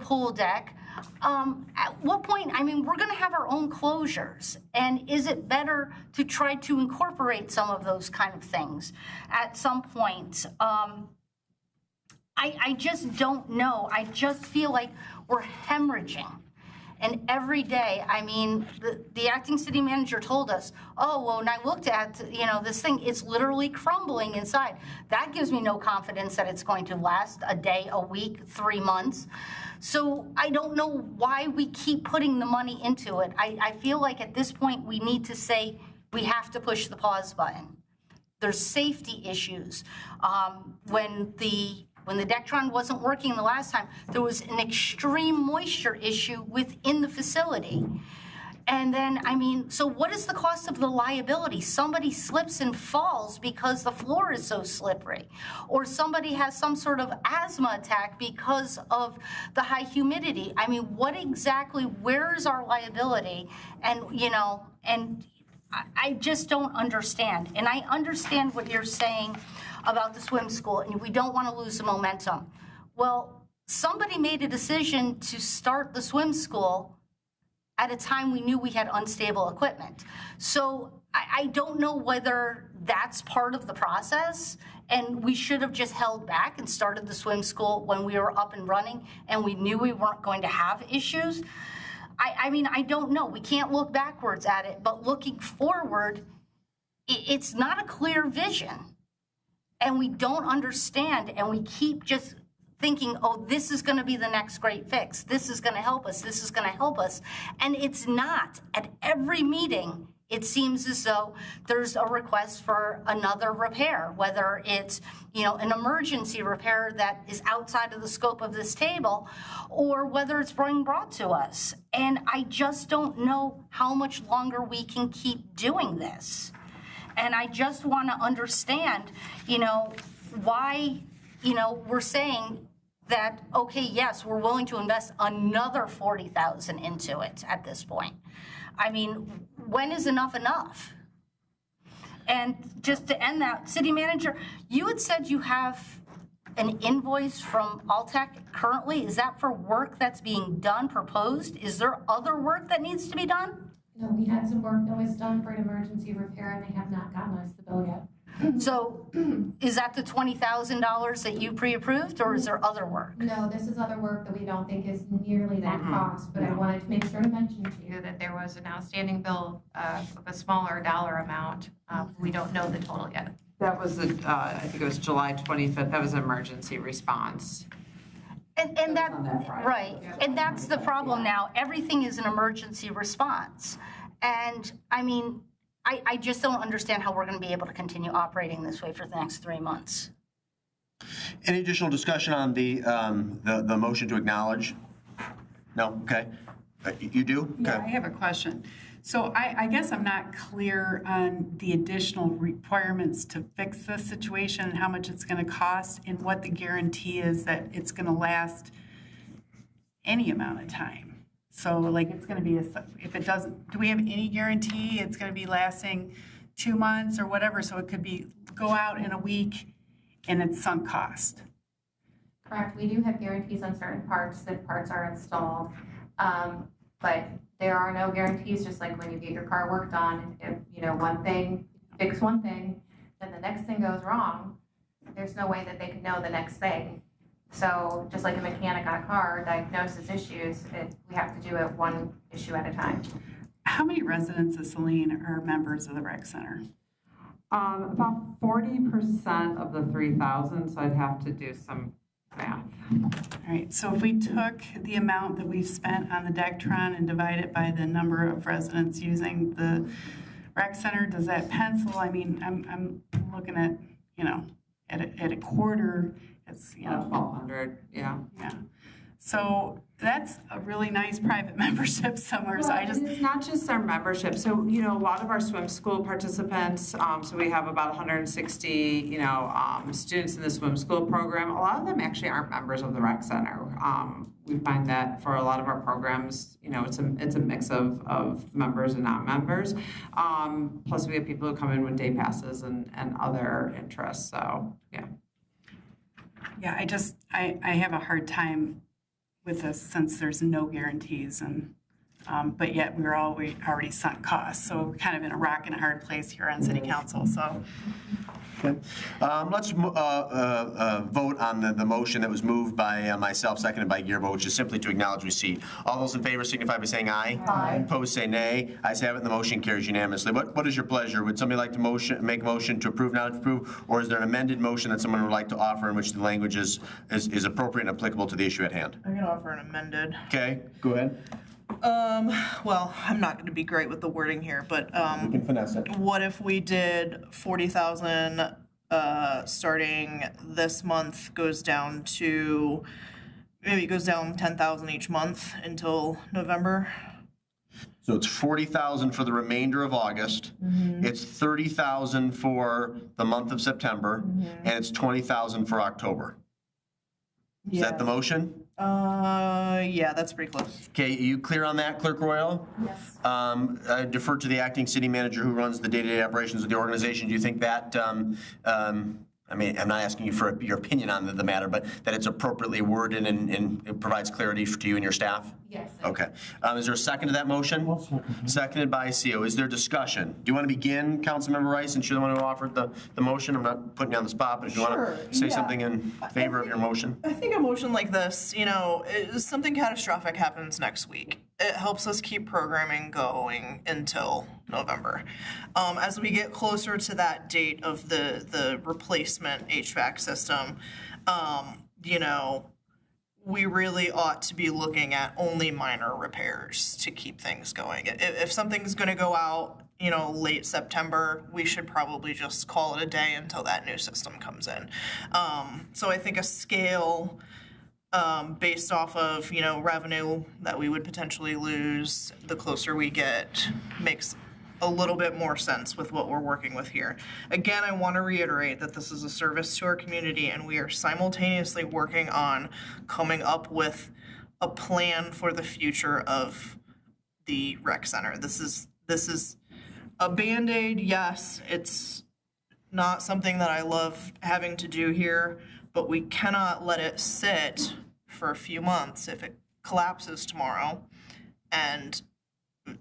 pool deck. At what point, I mean, we're going to have our own closures. And is it better to try to incorporate some of those kind of things at some point? I just don't know. I just feel like we're hemorrhaging. And every day, I mean, the acting city manager told us, oh, well, when I looked at, you know, this thing, it's literally crumbling inside. That gives me no confidence that it's going to last a day, a week, 3 months. So I don't know why we keep putting the money into it. I feel like at this point, we need to say we have to push the pause button. There's safety issues. When the Dectron wasn't working the last time, there was an extreme moisture issue within the facility. And then, I mean, so what is the cost of the liability? Somebody slips and falls because the floor is so slippery. Or somebody has some sort of asthma attack because of the high humidity. I mean, what exactly, where is our liability? And, you know, and I just don't understand. And I understand what you're saying about the swim school, and we don't want to lose the momentum. Well, somebody made a decision to start the swim school at a time we knew we had unstable equipment. So I don't know whether that's part of the process, and we should have just held back and started the swim school when we were up and running and we knew we weren't going to have issues. I mean, I don't know. We can't look backwards at it, but looking forward, it's not a clear vision. And we don't understand, and we keep just thinking, oh, this is going to be the next great fix. This is going to help us. This is going to help us. And it's not. At every meeting, it seems as though there's a request for another repair, whether it's, you know, an emergency repair that is outside of the scope of this table, or whether it's being brought to us. And I just don't know how much longer we can keep doing this. And I just want to understand, you know, why, you know, we're saying that, okay, yes, we're willing to invest another $40,000 into it at this point. I mean, when is enough enough? And just to end that, city manager, you had said you have an invoice from Altec currently. Is that for work that's being done, proposed? Is there other work that needs to be done? No, we had some work that was done for an emergency repair, and they have not gotten us the bill yet. So is that the $20,000 that you pre-approved, or is there other work? No, this is other work that we don't think is nearly that cost, but I wanted to make sure to mention to you that there was an outstanding bill of a smaller dollar amount. We don't know the total yet. That was, I think it was July 25th, that was an emergency response. And that, right, and that's the problem now. Everything is an emergency response. And I mean, I just don't understand how we're going to be able to continue operating this way for the next 3 months. Any additional discussion on the motion to acknowledge? No? Okay. You do? Okay. Yeah, I have a question. So I guess I'm not clear on the additional requirements to fix this situation and how much it's going to cost and what the guarantee is that it's going to last any amount of time. So like it's going to be, if it doesn't, do we have any guarantee it's going to be lasting 2 months or whatever? So it could be go out in a week and it's sunk cost. Correct. We do have guarantees on certain parts that parts are installed. But there are no guarantees, just like when you get your car worked on. If, you know, one thing, fix one thing, then the next thing goes wrong, there's no way that they could know the next thing. So just like a mechanic on a car diagnoses issues, we have to do it one issue at a time. How many residents of Saline are members of the rec center? About 40% of the 3,000, so I'd have to do some math. All right, so if we took the amount that we've spent on the Dectron and divide it by the number of residents using the rec center, does that pencil? I mean, I'm looking at, you know, at a quarter, it's, you know. 1,200, yeah. Yeah. So that's a really nice private membership somewhere, so I just. It's not just our membership, so, you know, a lot of our swim school participants, so we have about 160, you know, students in the swim school program. A lot of them actually aren't members of the rec center. We find that for a lot of our programs, you know, it's a mix of members and non-members. Plus we have people who come in with day passes and other interests, so, yeah. Yeah, I have a hard time with this since there's no guarantees and, but yet we already sunk costs. So we're kind of in a rock and a hard place here on city council, so. Okay. Let's vote on the motion that was moved by myself, seconded by Gearbo, which is simply to acknowledge receipt. All those in favor signify by saying aye. Aye. Opposed say nay. Ayes have it, and the motion carries unanimously. What is your pleasure? Would somebody like to make a motion to approve, not to approve, or is there an amended motion that someone would like to offer in which the language is appropriate and applicable to the issue at hand? I'm gonna offer an amended. Okay, go ahead. Well, I'm not gonna be great with the wording here, but, We can finesse it. what if we did 40,000, starting this month goes down to, maybe it goes down 10,000 each month until November? So it's 40,000 for the remainder of August. It's 30,000 for the month of September, and it's 20,000 for October. Is that the motion? Yeah, that's pretty close. Okay, are you clear on that, Clerk Royal? Yes. I defer to the acting city manager who runs the day-to-day operations of the organization. Do you think that, I mean, I'm not asking you for your opinion on the matter, but that it's appropriately worded and it provides clarity to you and your staff? Yes. Okay. Is there a second to that motion? I'll second that. Seconded by CO. Is there discussion? Do you want to begin, Councilmember Rice, since you're the one who offered the motion? I'm not putting you on the spot, but if you want to say something in favor of your motion. I think a motion like this, you know, something catastrophic happens next week. It helps us keep programming going until November. As we get closer to that date of the replacement HVAC system, you know, we really ought to be looking at only minor repairs to keep things going. If something's going to go out, you know, late September, we should probably just call it a day until that new system comes in. So I think a scale based off of, you know, revenue that we would potentially lose the closer we get makes a little bit more sense with what we're working with here. Again, I want to reiterate that this is a service to our community and we are simultaneously working on coming up with a plan for the future of the rec center. This is a Band-Aid, yes, it's not something that I love having to do here, but we cannot let it sit for a few months if it collapses tomorrow. And,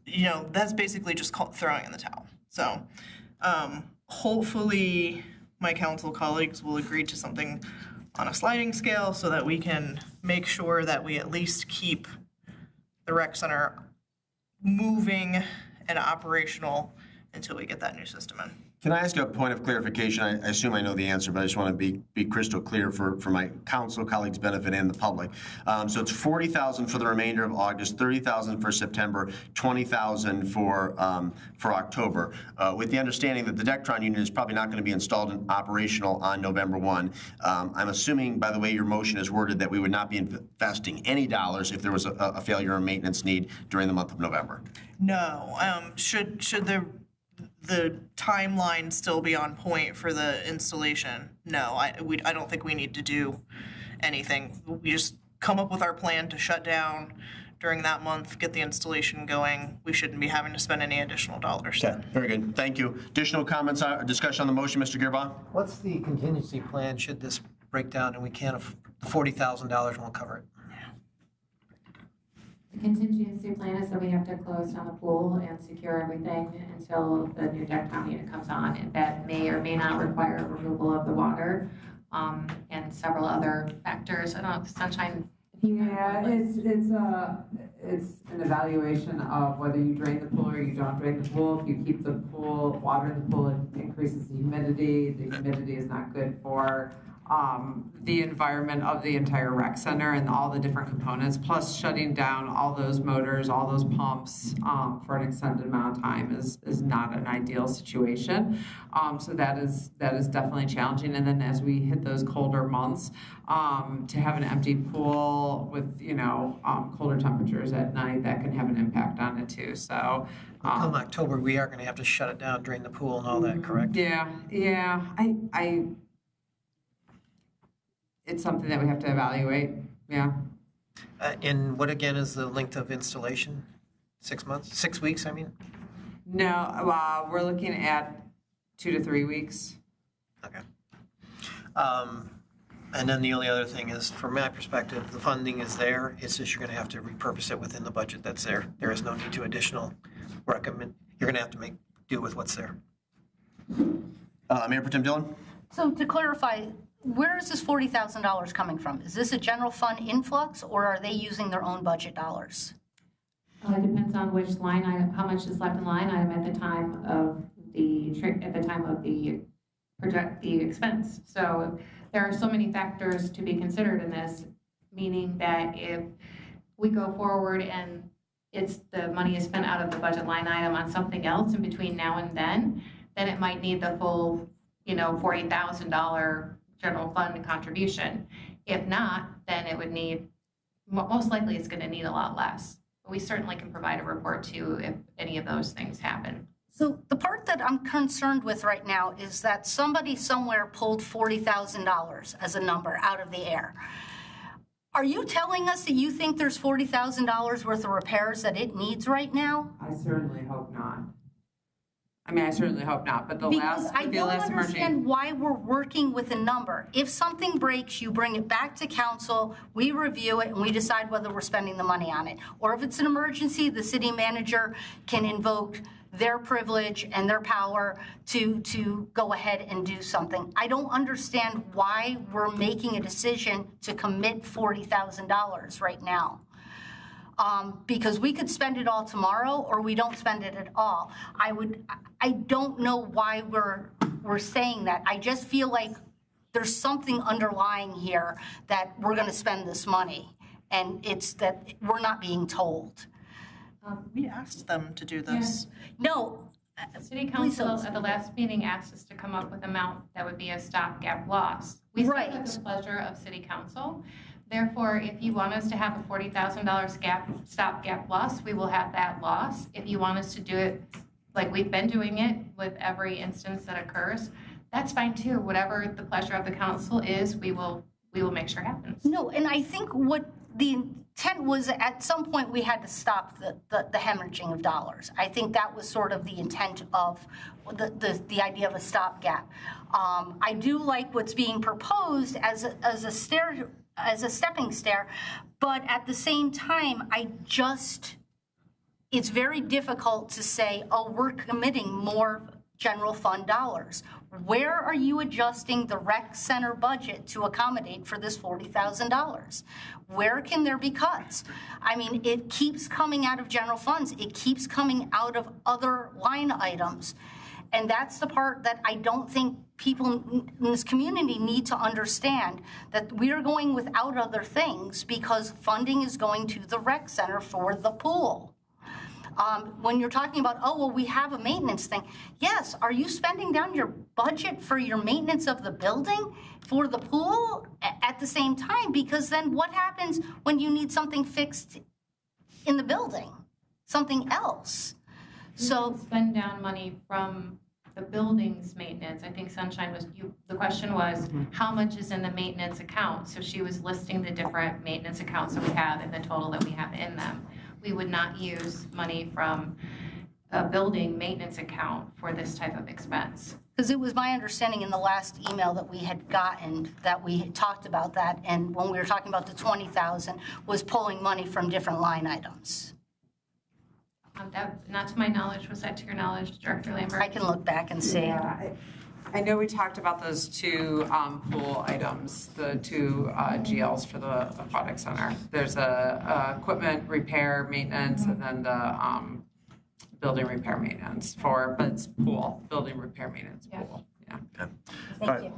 you know, that's basically just throwing in the towel. So hopefully my council colleagues will agree to something on a sliding scale so that we can make sure that we at least keep the rec center moving and operational until we get that new system in. Can I ask a point of clarification? I assume I know the answer, but I just want to be crystal clear for my council colleagues' benefit and the public. So it's 40,000 for the remainder of August, 30,000 for September, 20,000 for October, with the understanding that the Dectron unit is probably not going to be installed and operational on November 1. I'm assuming, by the way your motion is worded, that we would not be investing any dollars if there was a failure or maintenance need during the month of November. No. Should the timeline still be on point for the installation? No, I don't think we need to do anything. We just come up with our plan to shut down during that month, get the installation going. We shouldn't be having to spend any additional dollars. Okay, very good. Thank you. Additional comments or discussion on the motion, Mr. Gearbaugh? What's the contingency plan should this break down and we can't, $40,000 won't cover it? The contingency plan is that we have to close down the pool and secure everything until the new Dectron unit comes on. And that may or may not require removal of the water, and several other factors. I don't know if Sunshine. Yeah, it's an evaluation of whether you drain the pool or you don't drain the pool. If you keep the pool, water in the pool, it increases the humidity. The humidity is not good for the environment of the entire rec center and all the different components, plus shutting down all those motors, all those pumps for an extended amount of time is not an ideal situation. So that is definitely challenging. And then as we hit those colder months, to have an empty pool with, colder temperatures at night, that can have an impact on it too. So come October, we are going to have to shut it down, drain the pool and all that, correct? Yeah. It's something that we have to evaluate, yeah. And what again is the length of installation? 6 months? 6 weeks, I mean? No, we're looking at 2 to 3 weeks. Okay. And then the only other thing is, from my perspective, the funding is there. It's just you're going to have to repurpose it within the budget that's there. There is no need to additional recommend. You're going to have to make do with what's there. Mayor Pro Tem Dillon? So to clarify, where is this $40,000 coming from? Is this a general fund influx, or are they using their own budget dollars? It depends on which line item, how much is left in line item at the time of the expense. So there are so many factors to be considered in this, meaning that if we go forward and the money is spent out of the budget line item on something else in between now and then it might need the full, $40,000 general fund contribution. If not, then it would need, most likely it's going to need a lot less. But we certainly can provide a report too if any of those things happen. So the part that I'm concerned with right now is that somebody somewhere pulled $40,000 as a number out of the air. Are you telling us that you think there's $40,000 worth of repairs that it needs right now? I certainly hope not. I certainly hope not, but Because I don't understand why we're working with a number. If something breaks, you bring it back to council, we review it, and we decide whether we're spending the money on it. Or if it's an emergency, the city manager can invoke their privilege and their power to go ahead and do something. I don't understand why we're making a decision to commit $40,000 right now. Because we could spend it all tomorrow, or we don't spend it at all. I don't know why we're saying that. I just feel like there's something underlying here that we're going to spend this money, and it's that we're not being told. We asked them to do this. Yeah. No. City Council at the last meeting asked us to come up with an amount that would be a stopgap loss. We still have the pleasure of City Council. Therefore, if you want us to have a $40,000 stopgap loss, we will have that loss. If you want us to do it like we've been doing it with every instance that occurs, that's fine too. Whatever the pleasure of the council is, we will make sure happens. No, and I think what the intent was, at some point we had to stop the hemorrhaging of dollars. I think that was sort of the intent of the idea of a stopgap. I do like what's being proposed as a stepping stair, but at the same time, it's very difficult to say, oh, we're committing more general fund dollars. Where are you adjusting the rec center budget to accommodate for this $40,000? Where can there be cuts? I mean, it keeps coming out of general funds. It keeps coming out of other line items. And that's the part that I don't think people in this community need to understand, that we are going without other things because funding is going to the rec center for the pool. When you're talking about, oh, well, we have a maintenance thing. Yes, are you spending down your budget for your maintenance of the building for the pool at the same time? Because then what happens when you need something fixed in the building, something else? So spend down money from the building's maintenance. I think Sunshine the question was, how much is in the maintenance account? So she was listing the different maintenance accounts that we have and the total that we have in them. We would not use money from a building maintenance account for this type of expense. Because it was my understanding in the last email that we had gotten that we had talked about that, and when we were talking about the 20,000, was pulling money from different line items. That, not to my knowledge. Was that to your knowledge, Director Lambert? I can look back and see. I know we talked about those two pool items, the two GLs for the aquatic center. There's a equipment repair maintenance and then the building repair maintenance but it's pool, building repair maintenance pool. Yeah. Okay. Thank you.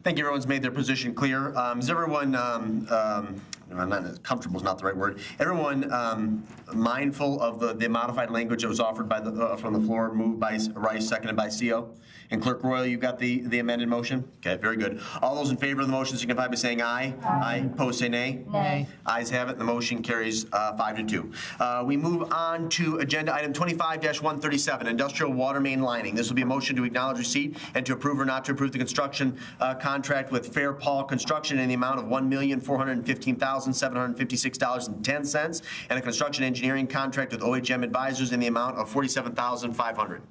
Thank you. Everyone's made their position clear. Is everyone, not comfortable is not the right word. Everyone mindful of the modified language that was offered by from the floor, moved by Rice, seconded by CO? And Clerk Royal, you got the amended motion? Okay, very good. All those in favor of the motion signify by saying aye. Aye. Opposed, say nay. Nay. Ayes have it. The motion carries 5-2. We move on to agenda item 25-137, industrial water main lining. This will be a motion to acknowledge receipt and to approve or not to approve the construction contract with Fair Paul Construction in the amount of $1,415,756.10 and a construction engineering contract with OHM Advisors in the amount of $47,500.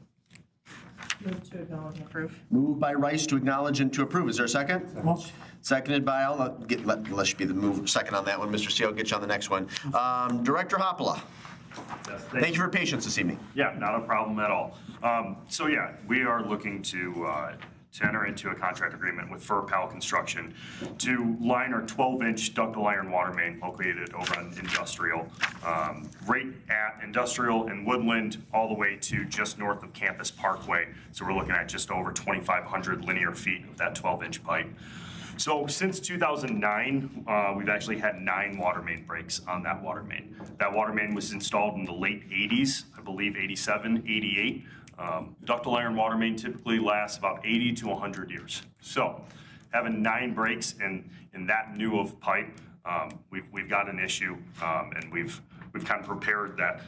Move to acknowledge and approve. Moved by Rice to acknowledge and to approve. Is there a second? Seconded by, let's be the move second on that one. Mr. C, I'll get you on the next one. Director Hoppala. Yes, thank you for your patience this evening. Yeah, not a problem at all. So yeah, we are looking to enter into a contract agreement with FurPal Construction to line our 12-inch ductile iron water main located over on Industrial, right at Industrial and Woodland, all the way to just north of Campus Parkway. So we're looking at just over 2,500 linear feet of that 12-inch pipe. So since 2009, we've actually had 9 water main breaks on that water main. That water main was installed in the late 80s, I believe 87, 88. Ductile iron water main typically lasts about 80 to 100 years. So having 9 breaks in that new of pipe, we've got an issue, and we've kind of prepared that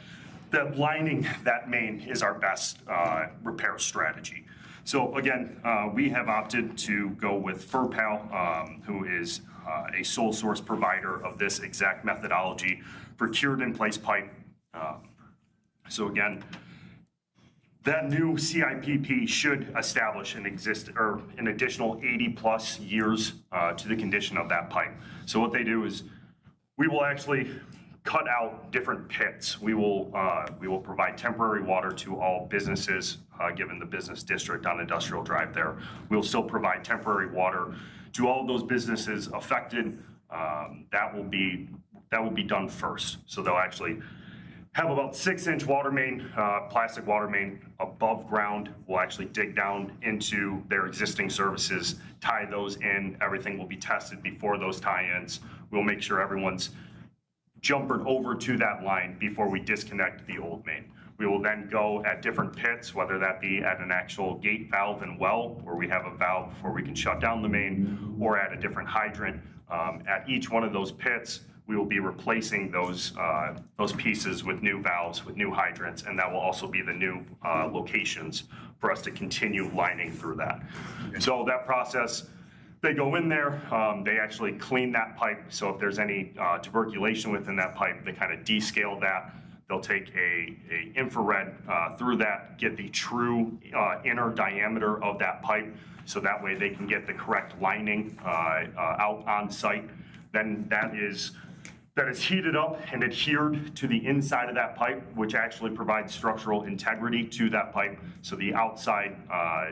lining that main is our best repair strategy. So again, we have opted to go with FurPal, who is a sole source provider of this exact methodology for cured in place pipe. So again, that new CIPP should establish an additional 80+ years to the condition of that pipe. So what they do is we will actually cut out different pits. We will provide temporary water to all businesses, given the business district on Industrial Drive there. We'll still provide temporary water to all of those businesses affected. That will be done first. So they'll actually have about 6-inch water main, plastic water main above ground. We'll actually dig down into their existing services, tie those in. Everything will be tested before those tie-ins. We'll make sure everyone's jumpered over to that line before we disconnect the old main. We will then go at different pits, whether that be at an actual gate valve and well, where we have a valve before we can shut down the main, or at a different hydrant. At each one of those pits, we will be replacing those pieces with new valves, with new hydrants, and that will also be the new locations for us to continue lining through that. So that process, they go in there, they actually clean that pipe. So if there's any tuberculation within that pipe, they kind of descale that. They'll take a infrared through that, get the true inner diameter of that pipe, so that way they can get the correct lining out on site. Then that is heated up and adhered to the inside of that pipe, which actually provides structural integrity to that pipe. So the outside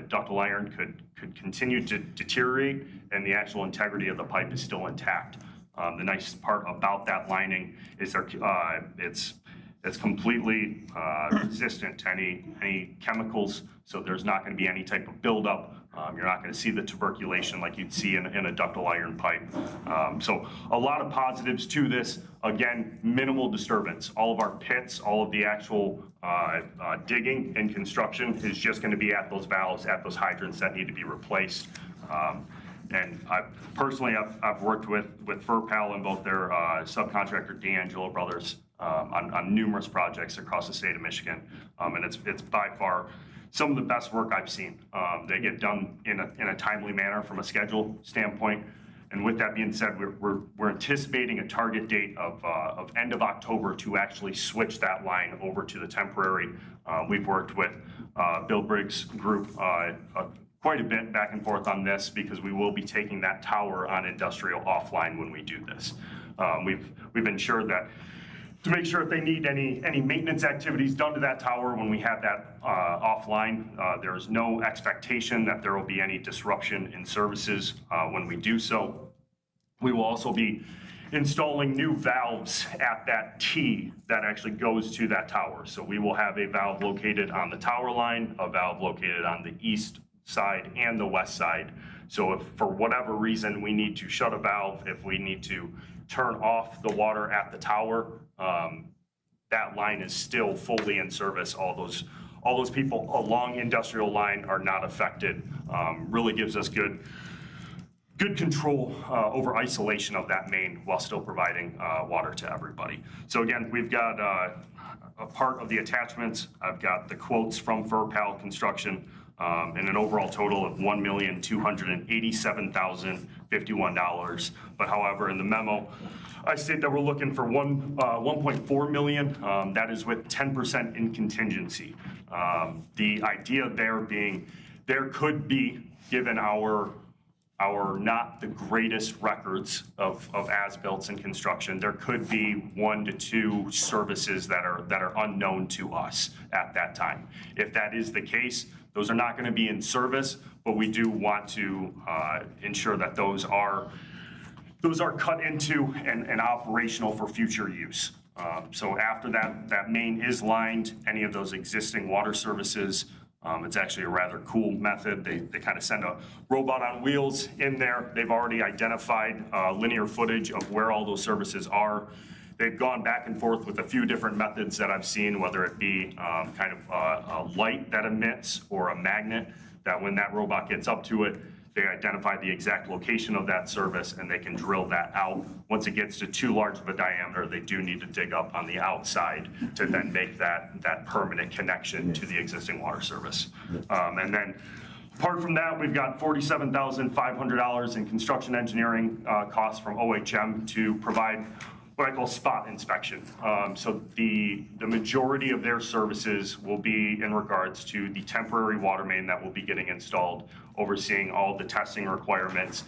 ductile iron could continue to deteriorate, and the actual integrity of the pipe is still intact. The nice part about that lining is it's completely resistant to any chemicals, so there's not going to be any type of buildup. You're not going to see the tuberculation like you'd see in a ductile iron pipe. So a lot of positives to this. Again, minimal disturbance. All of our pits, all of the actual digging and construction is just going to be at those valves, at those hydrants that need to be replaced. And I've worked with FurPal and both their subcontractor, D'Angelo Brothers, on numerous projects across the state of Michigan. And it's by far some of the best work I've seen. They get done in a timely manner from a schedule standpoint. And with that being said, we're anticipating a target date of end of October to actually switch that line over to the temporary. We've worked with Bill Briggs' group quite a bit back and forth on this because we will be taking that tower on industrial offline when we do this. We've ensured that to make sure if they need any maintenance activities done to that tower when we have that offline, there is no expectation that there will be any disruption in services when we do so. We will also be installing new valves at that T that actually goes to that tower. So we will have a valve located on the tower line, a valve located on the east side and the west side. So if for whatever reason we need to shut a valve, if we need to turn off the water at the tower, that line is still fully in service. All those people along industrial line are not affected. Really gives us good control over isolation of that main while still providing water to everybody. So again, we've got a part of the attachments. I've got the quotes from FurPal Construction and an overall total of $1,287,051. But however, in the memo, I state that we're looking for 1.4 million. That is with 10% in contingency. The idea there being there could be, given our not the greatest records of as-builts and construction, there could be 1 to 2 services that are unknown to us at that time. If that is the case, those are not going to be in service, but we do want to ensure that those are cut into and operational for future use. So after that main is lined, any of those existing water services, it's actually a rather cool method. They kind of send a robot on wheels in there. They've already identified linear footage of where all those services are. They've gone back and forth with a few different methods that I've seen, whether it be kind of a light that emits or a magnet that when that robot gets up to it, they identify the exact location of that service and they can drill that out. Once it gets to too large of a diameter, they do need to dig up on the outside to then make that permanent connection to the existing water service. And then apart from that, we've got $47,500 in construction engineering costs from OHM to provide what I call spot inspection. So the majority of their services will be in regards to the temporary water main that will be getting installed, overseeing all the testing requirements,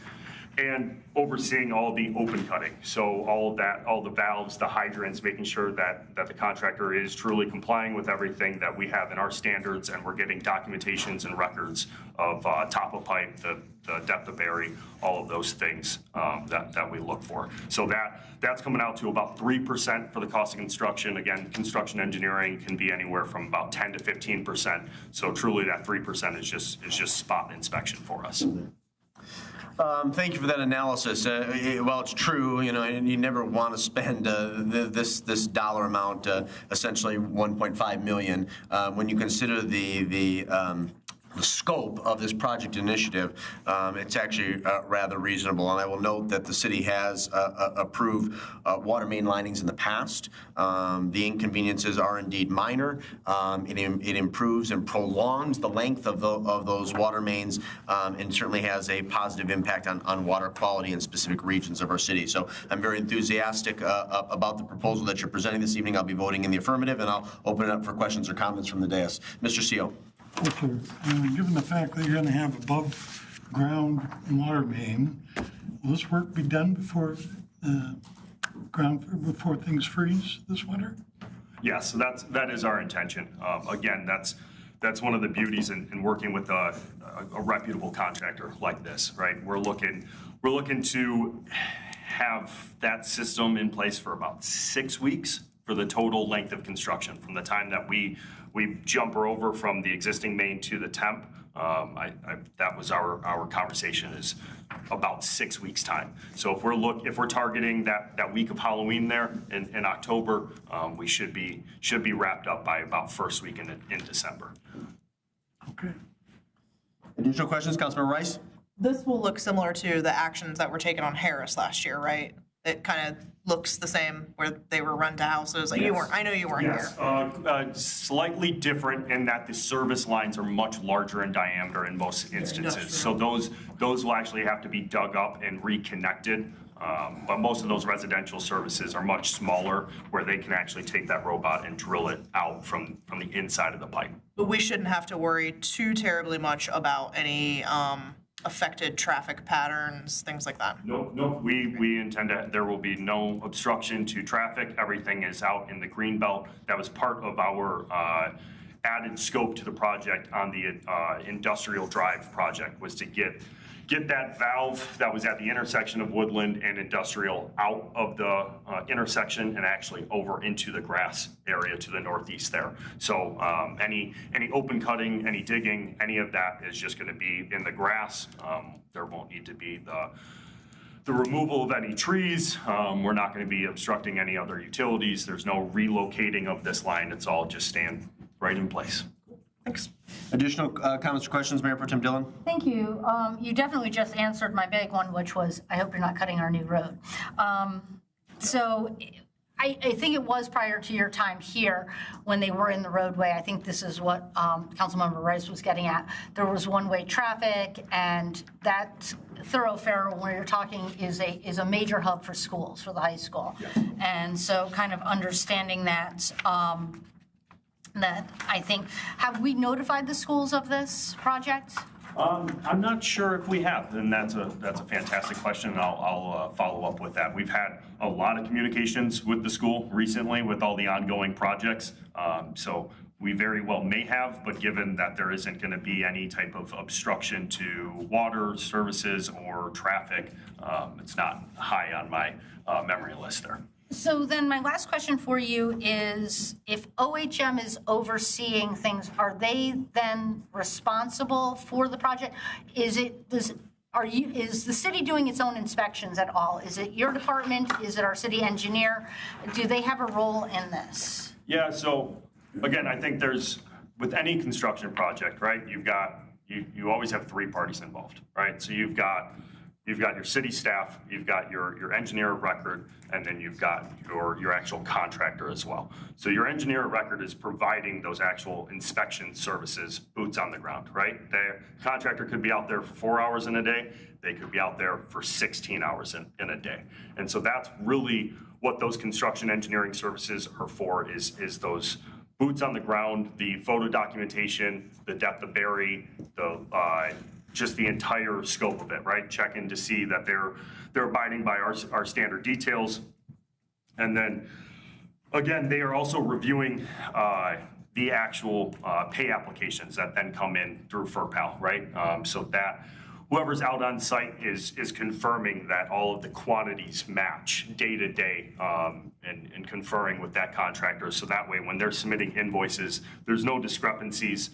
and overseeing all the open cutting. So all of that, all the valves, the hydrants, making sure that the contractor is truly complying with everything that we have in our standards, and we're getting documentations and records of top of pipe, the depth of bury, all of those things that we look for. So that's coming out to about 3% for the cost of construction. Again, construction engineering can be anywhere from about 10 to 15%. So truly that 3% is just spot inspection for us. Thank you for that analysis. Well, it's true, and you never want to spend this dollar amount, essentially 1.5 million, when you consider the scope of this project initiative. It's actually rather reasonable, and I will note that the city has approved water main linings in the past. The inconveniences are indeed minor. It improves and prolongs the length of those water mains, and certainly has a positive impact on water quality in specific regions of our city. So I'm very enthusiastic about the proposal that you're presenting this evening. I'll be voting in the affirmative, and I'll open it up for questions or comments from the dais. Mr. Seal. Okay, given the fact that you're going to have above ground water main, will this work be done before things freeze this winter? Yes, so that is our intention. Again, that's one of the beauties in working with a reputable contractor like this, right? We're looking to have that system in place for about 6 weeks for the total length of construction, from the time that we jump her over from the existing main to the temp. That was our conversation, is about 6 weeks time. So if we're targeting that week of Halloween there in October, we should be wrapped up by about first week in December. Okay. Additional questions, Councilmember Rice? This will look similar to the actions that were taken on Harris last year, right? it kind of looks the same where they were run to houses? Like you weren't, I know you weren't Yes, here. slightly different in that the service lines are much larger in diameter in most instances. So those will actually have to be dug up and reconnected. But most of those residential services are much smaller, where they can actually take that robot and drill it out from the inside of the pipe. But we shouldn't have to worry too terribly much about any affected traffic patterns, things like that. No, we intend to, there will be no obstruction to traffic. Everything is out in the green belt. That was part of our added scope to the project on the Industrial Drive project, was to get that valve that was at the intersection of Woodland and Industrial out of the intersection and actually over into the grass area to the northeast there. So any open cutting, any digging, any of that is just going to be in the grass. There won't need to be the removal of any trees. We're not going to be obstructing any other utilities. There's no relocating of this line. It's all just staying right in place. Thanks. Additional comments or questions, Mayor Pro Tem Dillon? Thank you. You definitely just answered my big one, which was, I hope you're not cutting our new road. So I think it was prior to your time here when they were in the roadway. I think this is what Councilmember Rice was getting at. There was one-way traffic, and that thoroughfare where you're talking is a major hub for schools, for the high school. Yes. And so kind of understanding that, that I think, have we notified the schools of this project? I'm not sure if we have, and that's a fantastic question, and I'll follow up with that. We've had a lot of communications with the school recently with all the ongoing projects, so we very well may have, but given that there isn't going to be any type of obstruction to water services or traffic, it's not high on my memory list there. So then my last question for you is, if OHM is overseeing things, are they then responsible for the project? Is the city doing its own inspections at all? Is it your department? Is it our city engineer? Do they have a role in this? Yeah, so again, I think with any construction project, right, you always have three parties involved, right? So you've got your city staff, you've got your engineer of record, and then you've got your actual contractor as well. So your engineer of record is providing those actual inspection services, boots on the ground, right? The contractor could be out there for 4 hours in a day. They could be out there for 16 hours in a day. And so that's really what those construction engineering services are for, is those boots on the ground, the photo documentation, the depth of bury, just the entire scope of it, right? Checking to see that they're abiding by our standard details. And then, again, they are also reviewing the actual pay applications that then come in through FERPAL, right? So that whoever's out on site is confirming that all of the quantities match day to day, and conferring with that contractor. So that way, when they're submitting invoices, there's no discrepancies.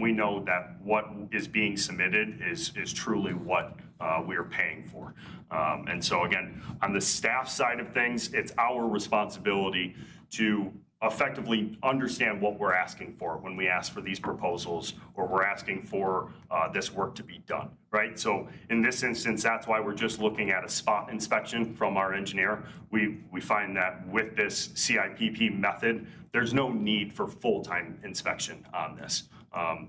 We know that what is being submitted is truly what we are paying for. And so again, on the staff side of things, it's our responsibility to effectively understand what we're asking for when we ask for these proposals, or we're asking for this work to be done, right? So in this instance, that's why we're just looking at a spot inspection from our engineer. We find that with this CIPP method, there's no need for full-time inspection on this.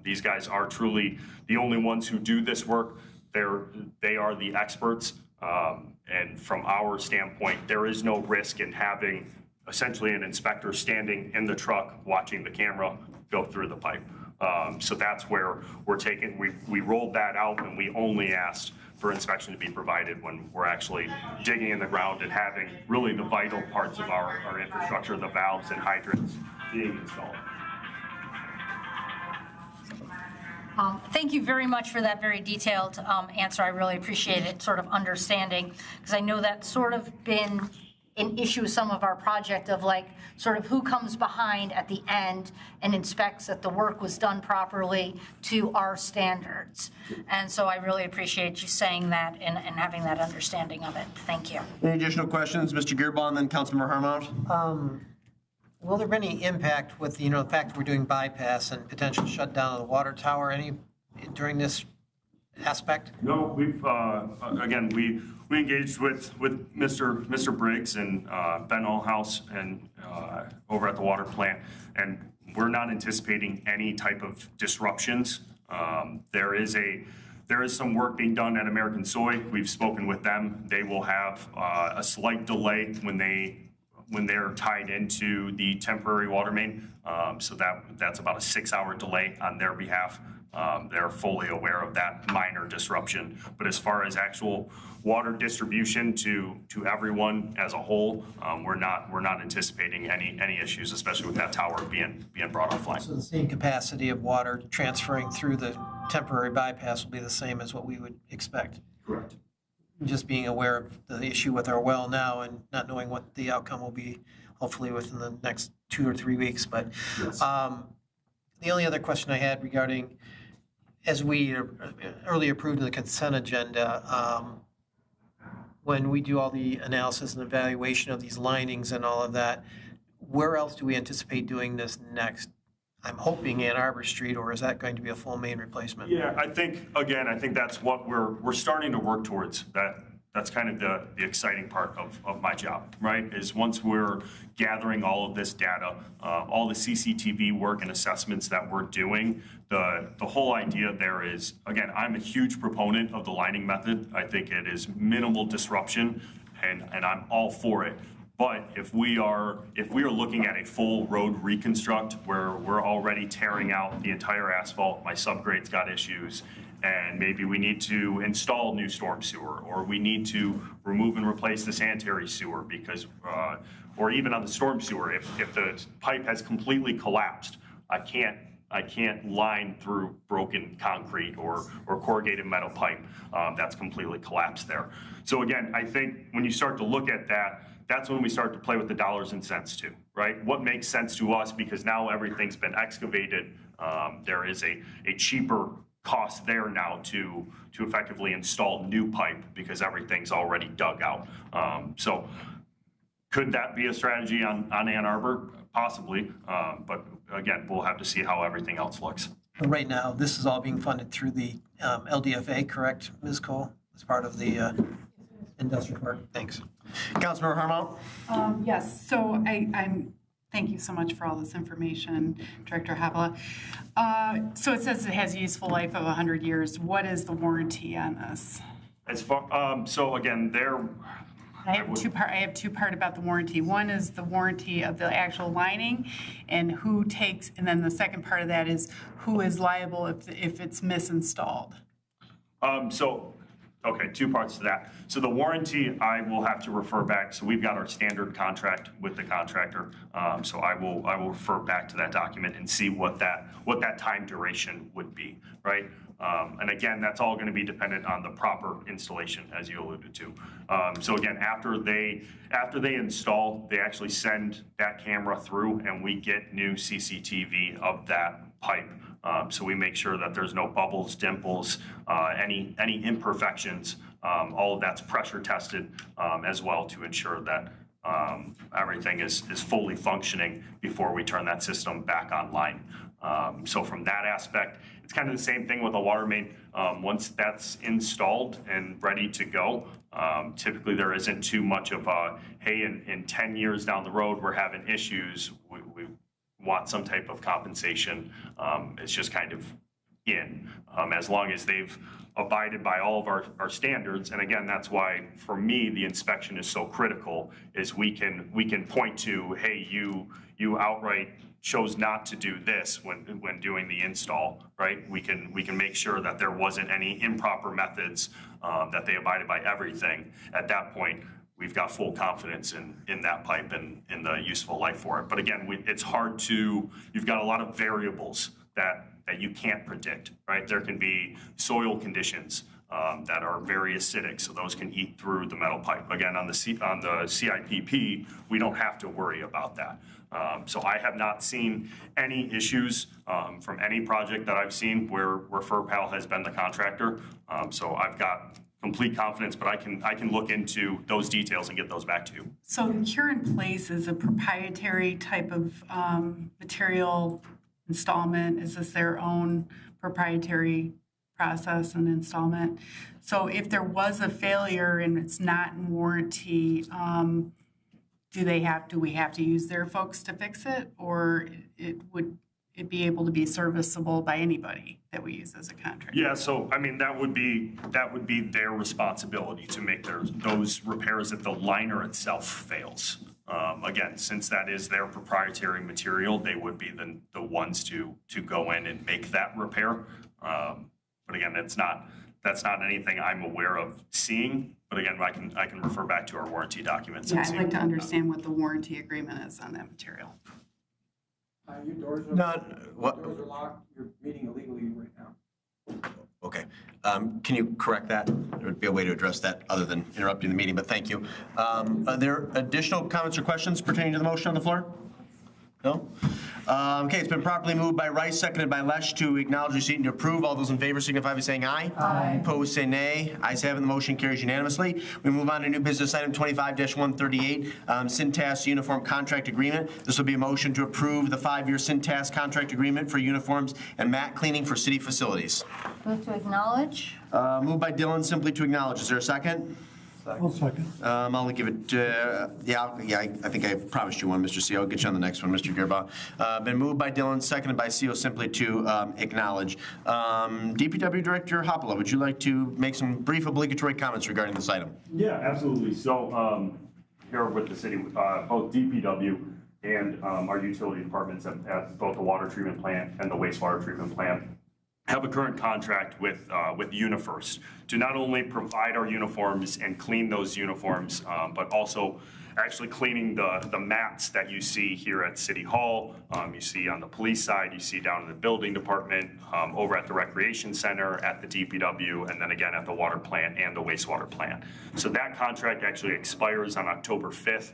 These guys are truly the only ones who do this work. They are the experts. And from our standpoint, there is no risk in having essentially an inspector standing in the truck watching the camera go through the pipe. So that's where we're taking, we rolled that out, and we only asked for inspection to be provided when we're actually digging in the ground and having really the vital parts of our infrastructure, the valves and hydrants, being installed. Thank you very much for that very detailed answer. I really appreciate it, sort of understanding, because I know that's sort of been an issue with some of our project of like sort of who comes behind at the end and inspects that the work was done properly to our standards. And so I really appreciate you saying that and having that understanding of it. Thank you. Any additional questions? Mr. Gearbaugh and then Councilmember Harmount. Will there be any impact with, the fact that we're doing bypass and potential shutdown of the water tower during this aspect? No, we've, again, we engaged with Mr. Briggs and Ben Allhouse and over at the water plant, and we're not anticipating any type of disruptions. There is some work being done at American Soy. We've spoken with them. They will have a slight delay when they're tied into the temporary water main. So that's about a 6-hour delay on their behalf. They're fully aware of that minor disruption. But as far as actual water distribution to everyone as a whole, we're not anticipating any issues, especially with that tower being brought offline. So the same capacity of water transferring through the temporary bypass will be the same as what we would expect. Correct. Just being aware of the issue with our well now and not knowing what the outcome will be, hopefully within the next 2 or 3 weeks. But yes. The only other question I had regarding, as we earlier approved in the consent agenda, when we do all the analysis and evaluation of these linings and all of that, where else do we anticipate doing this next? I'm hoping Ann Arbor Street, or is that going to be a full main replacement? Yeah, I think that's what we're starting to work towards. That's kind of the exciting part of my job, right? Is once we're gathering all of this data, all the CCTV work and assessments that we're doing, the whole idea there is, again, I'm a huge proponent of the lining method. I think it is minimal disruption, and I'm all for it. But if we are looking at a full road reconstruct where we're already tearing out the entire asphalt, my subgrade's got issues, and maybe we need to install new storm sewer, or we need to remove and replace the sanitary sewer because, or even on the storm sewer, if the pipe has completely collapsed, I can't line through broken concrete or corrugated metal pipe that's completely collapsed there. So again, I think when you start to look at that, that's when we start to play with the dollars and cents too, right? What makes sense to us, because now everything's been excavated. There is a cheaper cost there now to effectively install new pipe because everything's already dug out. So could that be a strategy on Ann Arbor? Possibly, but again, we'll have to see how everything else looks. But right now, this is all being funded through the LDFA, correct, Ms. Cole? As part of the industrial park? Thanks. Councilmember Harmon? Yes, so I'm thank you so much for all this information, Director Havla. So it says it has a useful life of 100 years. What is the warranty on this? As far, so again, I have two part about the warranty. One is the warranty of the actual lining and who takes, and then the second part of that is who is liable if it's misinstalled. Okay, 2 parts to that. So the warranty, I will have to refer back. So we've got our standard contract with the contractor. So I will refer back to that document and see what that time duration would be, right? And again, that's all going to be dependent on the proper installation, as you alluded to. So again, after they install, they actually send that camera through, and we get new CCTV of that pipe. So we make sure that there's no bubbles, dimples, any imperfections. All of that's pressure tested as well to ensure that everything is fully functioning before we turn that system back online. So from that aspect, it's kind of the same thing with a water main. Once that's installed and ready to go, typically there isn't too much of a, hey, in 10 years down the road, we're having issues. We want some type of compensation. It's just kind of as long as they've abided by all of our standards. And again, that's why for me the inspection is so critical, is we can point to, hey, you outright chose not to do this when doing the install, right? We can make sure that there wasn't any improper methods, that they abided by everything. At that point, we've got full confidence in that pipe and in the useful life for it. But again, it's hard to, you've got a lot of variables that you can't predict, right? There can be soil conditions that are very acidic, so those can eat through the metal pipe. Again, on the CIPP, we don't have to worry about that. So I have not seen any issues from any project that I've seen where FERPAL has been the contractor. So I've got complete confidence, but I can look into those details and get those back to you. So the cure in place is a proprietary type of material installment. Is this their own proprietary process and installment. So if there was a failure and it's not in warranty, do we have to use their folks to fix it, or would it be able to be serviceable by anybody that we use as a contractor? Yeah, so I mean, that would be their responsibility to make those repairs if the liner itself fails. Again, since that is their proprietary material, they would be the ones to go in and make that repair. But again, that's not anything I'm aware of seeing. But again, I can refer back to our warranty documents. Yeah, I'd like to understand what the warranty agreement is on that material. Your doors are, doors are locked. You're meeting illegally right now. Okay. Can you correct that? There would be a way to address that other than interrupting the meeting, but thank you. Are there additional comments or questions pertaining to the motion on the floor? No? Okay, it's been properly moved by Rice, seconded by Lesh to acknowledge receipt and to approve. All those in favor signify by saying aye. Aye. Opposed, say nay. Ayes have it, the motion carries unanimously. We move on to new business item 25-138, CINTAS Uniform Contract Agreement. This will be a motion to approve the 5-year CINTAS contract agreement for uniforms and mat cleaning for city facilities. Move to acknowledge. Moved by Dylan, simply to acknowledge. Is there a second? I'll second. I'll give it, I think I promised you one, Mr. C. I'll get you on the next one, Mr. Gerbaugh. Been moved by Dylan, seconded by CO, simply to acknowledge. DPW Director Hoppola, would you like to make some brief obligatory comments regarding this item? Yeah, absolutely. So here with the city, both DPW and our utility departments at both the water treatment plant and the wastewater treatment plant have a current contract with UniFirst to not only provide our uniforms and clean those uniforms, but also actually cleaning the mats that you see here at City Hall, you see on the police side, you see down in the building department, over at the recreation center, at the DPW, and then again at the water plant and the wastewater plant. So that contract actually expires on October 5th.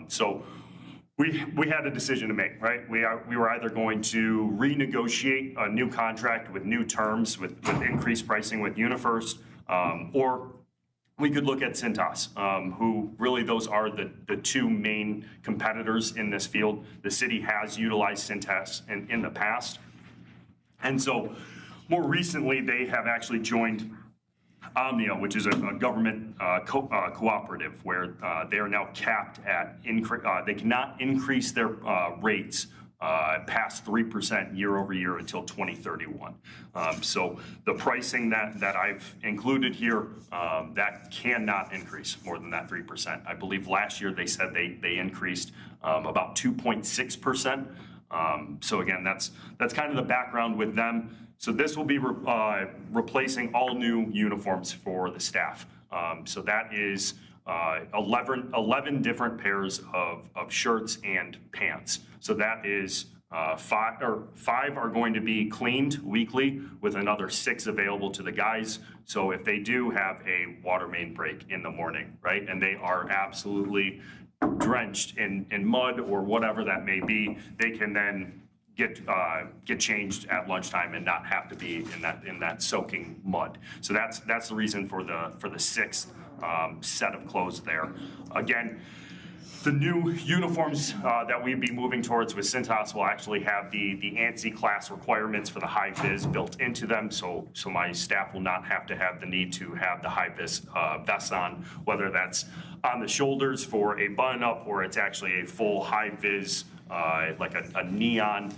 So we had a decision to make, right? We were either going to renegotiate a new contract with new terms, with increased pricing with UniFirst, or we could look at CINTAS, who really those are the two main competitors in this field. The city has utilized CINTAS in the past. And so more recently, they have actually joined Omnia, which is a government cooperative where they are now capped at, they cannot increase their rates past 3% year over year until 2031. So the pricing that I've included here, that cannot increase more than that 3%. I believe last year they said they increased about 2.6%. So again, that's kind of the background with them. So this will be replacing all new uniforms for the staff. So that is 11 different pairs of shirts and pants. So that is five are going to be cleaned weekly with another 6 available to the guys. So if they do have a water main break in the morning, right, and they are absolutely drenched in mud or whatever that may be, they can then get changed at lunchtime and not have to be in that soaking mud. So that's the reason for the 6th set of clothes there. Again, the new uniforms that we'd be moving towards with CINTAS will actually have the ANSI class requirements for the high vis built into them. So my staff will not have to have the need to have the high vis vest on, whether that's on the shoulders for a button up or it's actually a full high vis like a neon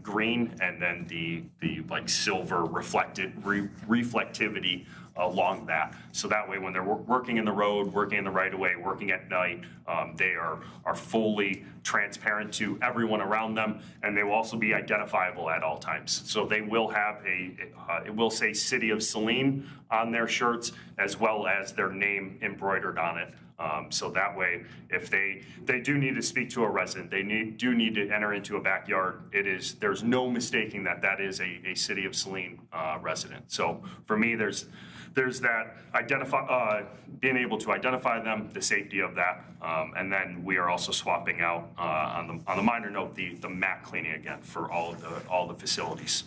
green, and then the like silver reflectivity along that. So that way when they're working in the road, working in the right of way, working at night, they are fully transparent to everyone around them, and they will also be identifiable at all times. So they will have it will say City of Saline on their shirts, as well as their name embroidered on it. So that way, if they do need to speak to a resident, they do need to enter into a backyard, there's no mistaking that is a City of Saline resident. So for me, there's that being able to identify them, the safety of that, and then we are also swapping out on the minor note the mat cleaning again for all the facilities.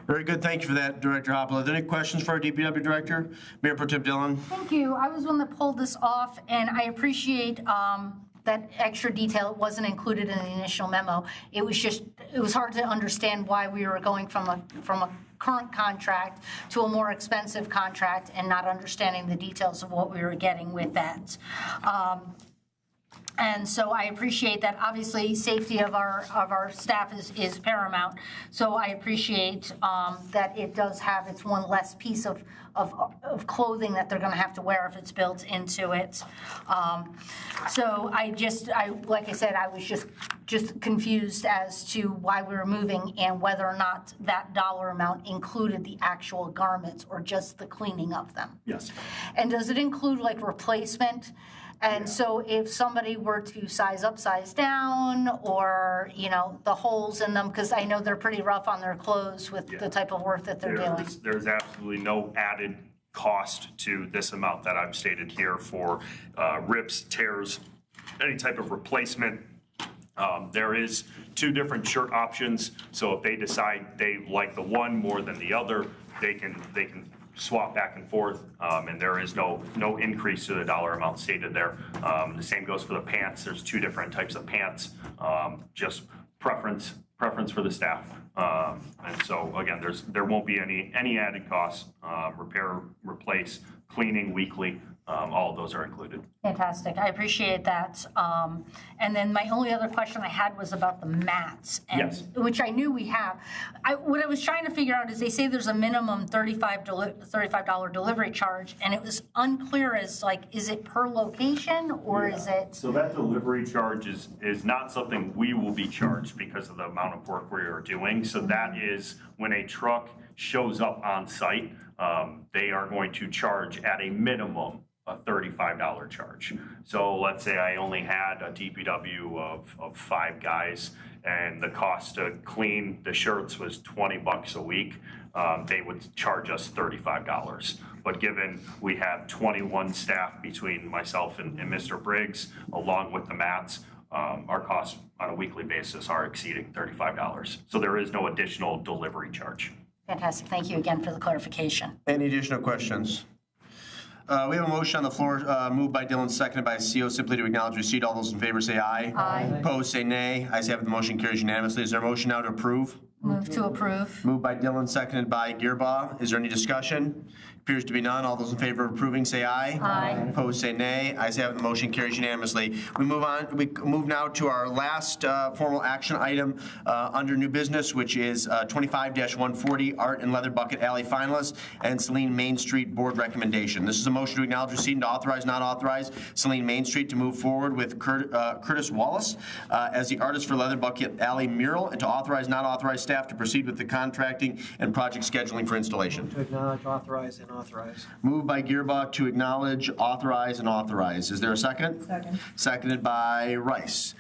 Very good. Thank you for that, Director Hoppola. Are there any questions for our DPW Director? Mayor Pro Tem Dillon. Thank you. I was one that pulled this off, and I appreciate that extra detail wasn't included in the initial memo. It was hard to understand why we were going from a current contract to a more expensive contract and not understanding the details of what we were getting with that. And so I appreciate that. Obviously, safety of our staff is paramount. So I appreciate that it does have its one less piece of clothing that they're going to have to wear if it's built into it. So like I said, I was just confused as to why we were moving and whether or not that dollar amount included the actual garments or just the cleaning of them. Yes. And does it include like replacement? And so if somebody were to size up, size down, or, the holes in them, because I know they're pretty rough on their clothes with the type of work that they're doing. There's absolutely no added cost to this amount that I've stated here for rips, tears, any type of replacement. There is 2 different shirt options, so if they decide they like the one more than the other, they can swap back and forth, and there is no increase to the dollar amount stated there. The same goes for the pants. There's 2 different types of pants, just preference for the staff. And so again, there won't be any added costs. Repair, replace, cleaning weekly, all of those are included. Fantastic. I appreciate that. And then my only other question I had was about the mats, Yes. which I knew we have. What I was trying to figure out is they say there's a minimum $35 delivery charge, and it was unclear as is it per location or is it? So that delivery charge is not something we will be charged because of the amount of work we are doing. So that is when a truck shows up on site, they are going to charge at a minimum a $35 charge. So let's say I only had a DPW of 5 guys and the cost to clean the shirts was $20 a week, they would charge us $35. But given we have 21 staff between myself and Mr. Briggs, along with the mats, our costs on a weekly basis are exceeding $35. So there is no additional delivery charge. Fantastic. Thank you again for the clarification. Any additional questions? We have a motion on the floor, moved by Dylan, seconded by CO, simply to acknowledge receipt. All those in favor say aye. Aye. Opposed, say nay. Ayes have it, the motion carries unanimously. Is there a motion now to approve? Move to approve. Moved by Dylan, seconded by Gearbaugh. Is there any discussion? Appears to be none. All those in favor of approving say aye. Aye. Opposed say nay. Ayes have it, the motion carries unanimously. We move now to our last formal action item under new business, which is 25-140 Art and Leather Bucket Alley Finalists and Saline Main Street Board Recommendation. This is a motion to acknowledge receipt and to authorize, not authorize Saline Main Street to move forward with Curtis Wallace as the artist for Leather Bucket Alley mural, and to authorize, not authorize staff to proceed with the contracting and project scheduling for installation. To acknowledge, authorize, and authorize. Moved by Gearbaugh to acknowledge, authorize, and authorize. Is there a second? Second. Seconded by Rice.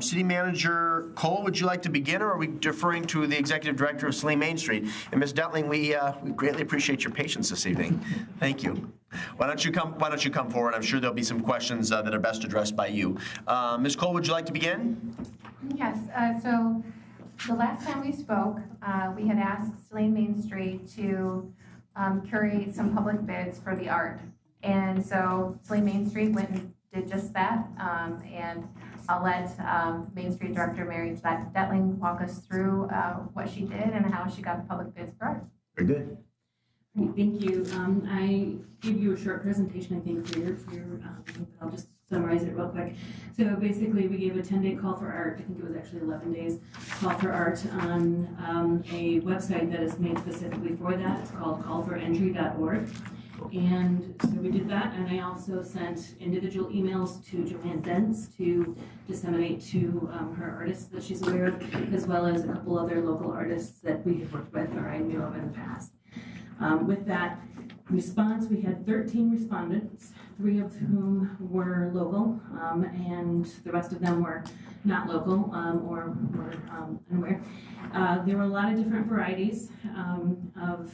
City Manager Cole, would you like to begin, or are we deferring to the Executive Director of Saline Main Street? And Ms. Detling, we greatly appreciate your patience this evening. Thank you. Why don't you come forward? I'm sure there'll be some questions that are best addressed by you. Ms. Cole, would you like to begin? Yes, so the last time we spoke, we had asked Saline Main Street to curate some public bids for the art. And so Saline Main Street went and did just that. And I'll let Main Street Director Mary Detling walk us through what she did and how she got the public bids for art. Very good. Great, thank you. I gave you a short presentation, I think, for your I'll just summarize it real quick. So basically, we gave a 10-day call for art. I think it was actually 11 days call for art on a website that is made specifically for that. It's called callforentry.org. And so we did that, and I also sent individual emails to Joanne Dents to disseminate to her artists that she's aware of, as well as a couple other local artists that we had worked with or I knew of in the past. With that response, we had 13 respondents, 3 of whom were local, and the rest of them were not local or were unaware. There were a lot of different varieties of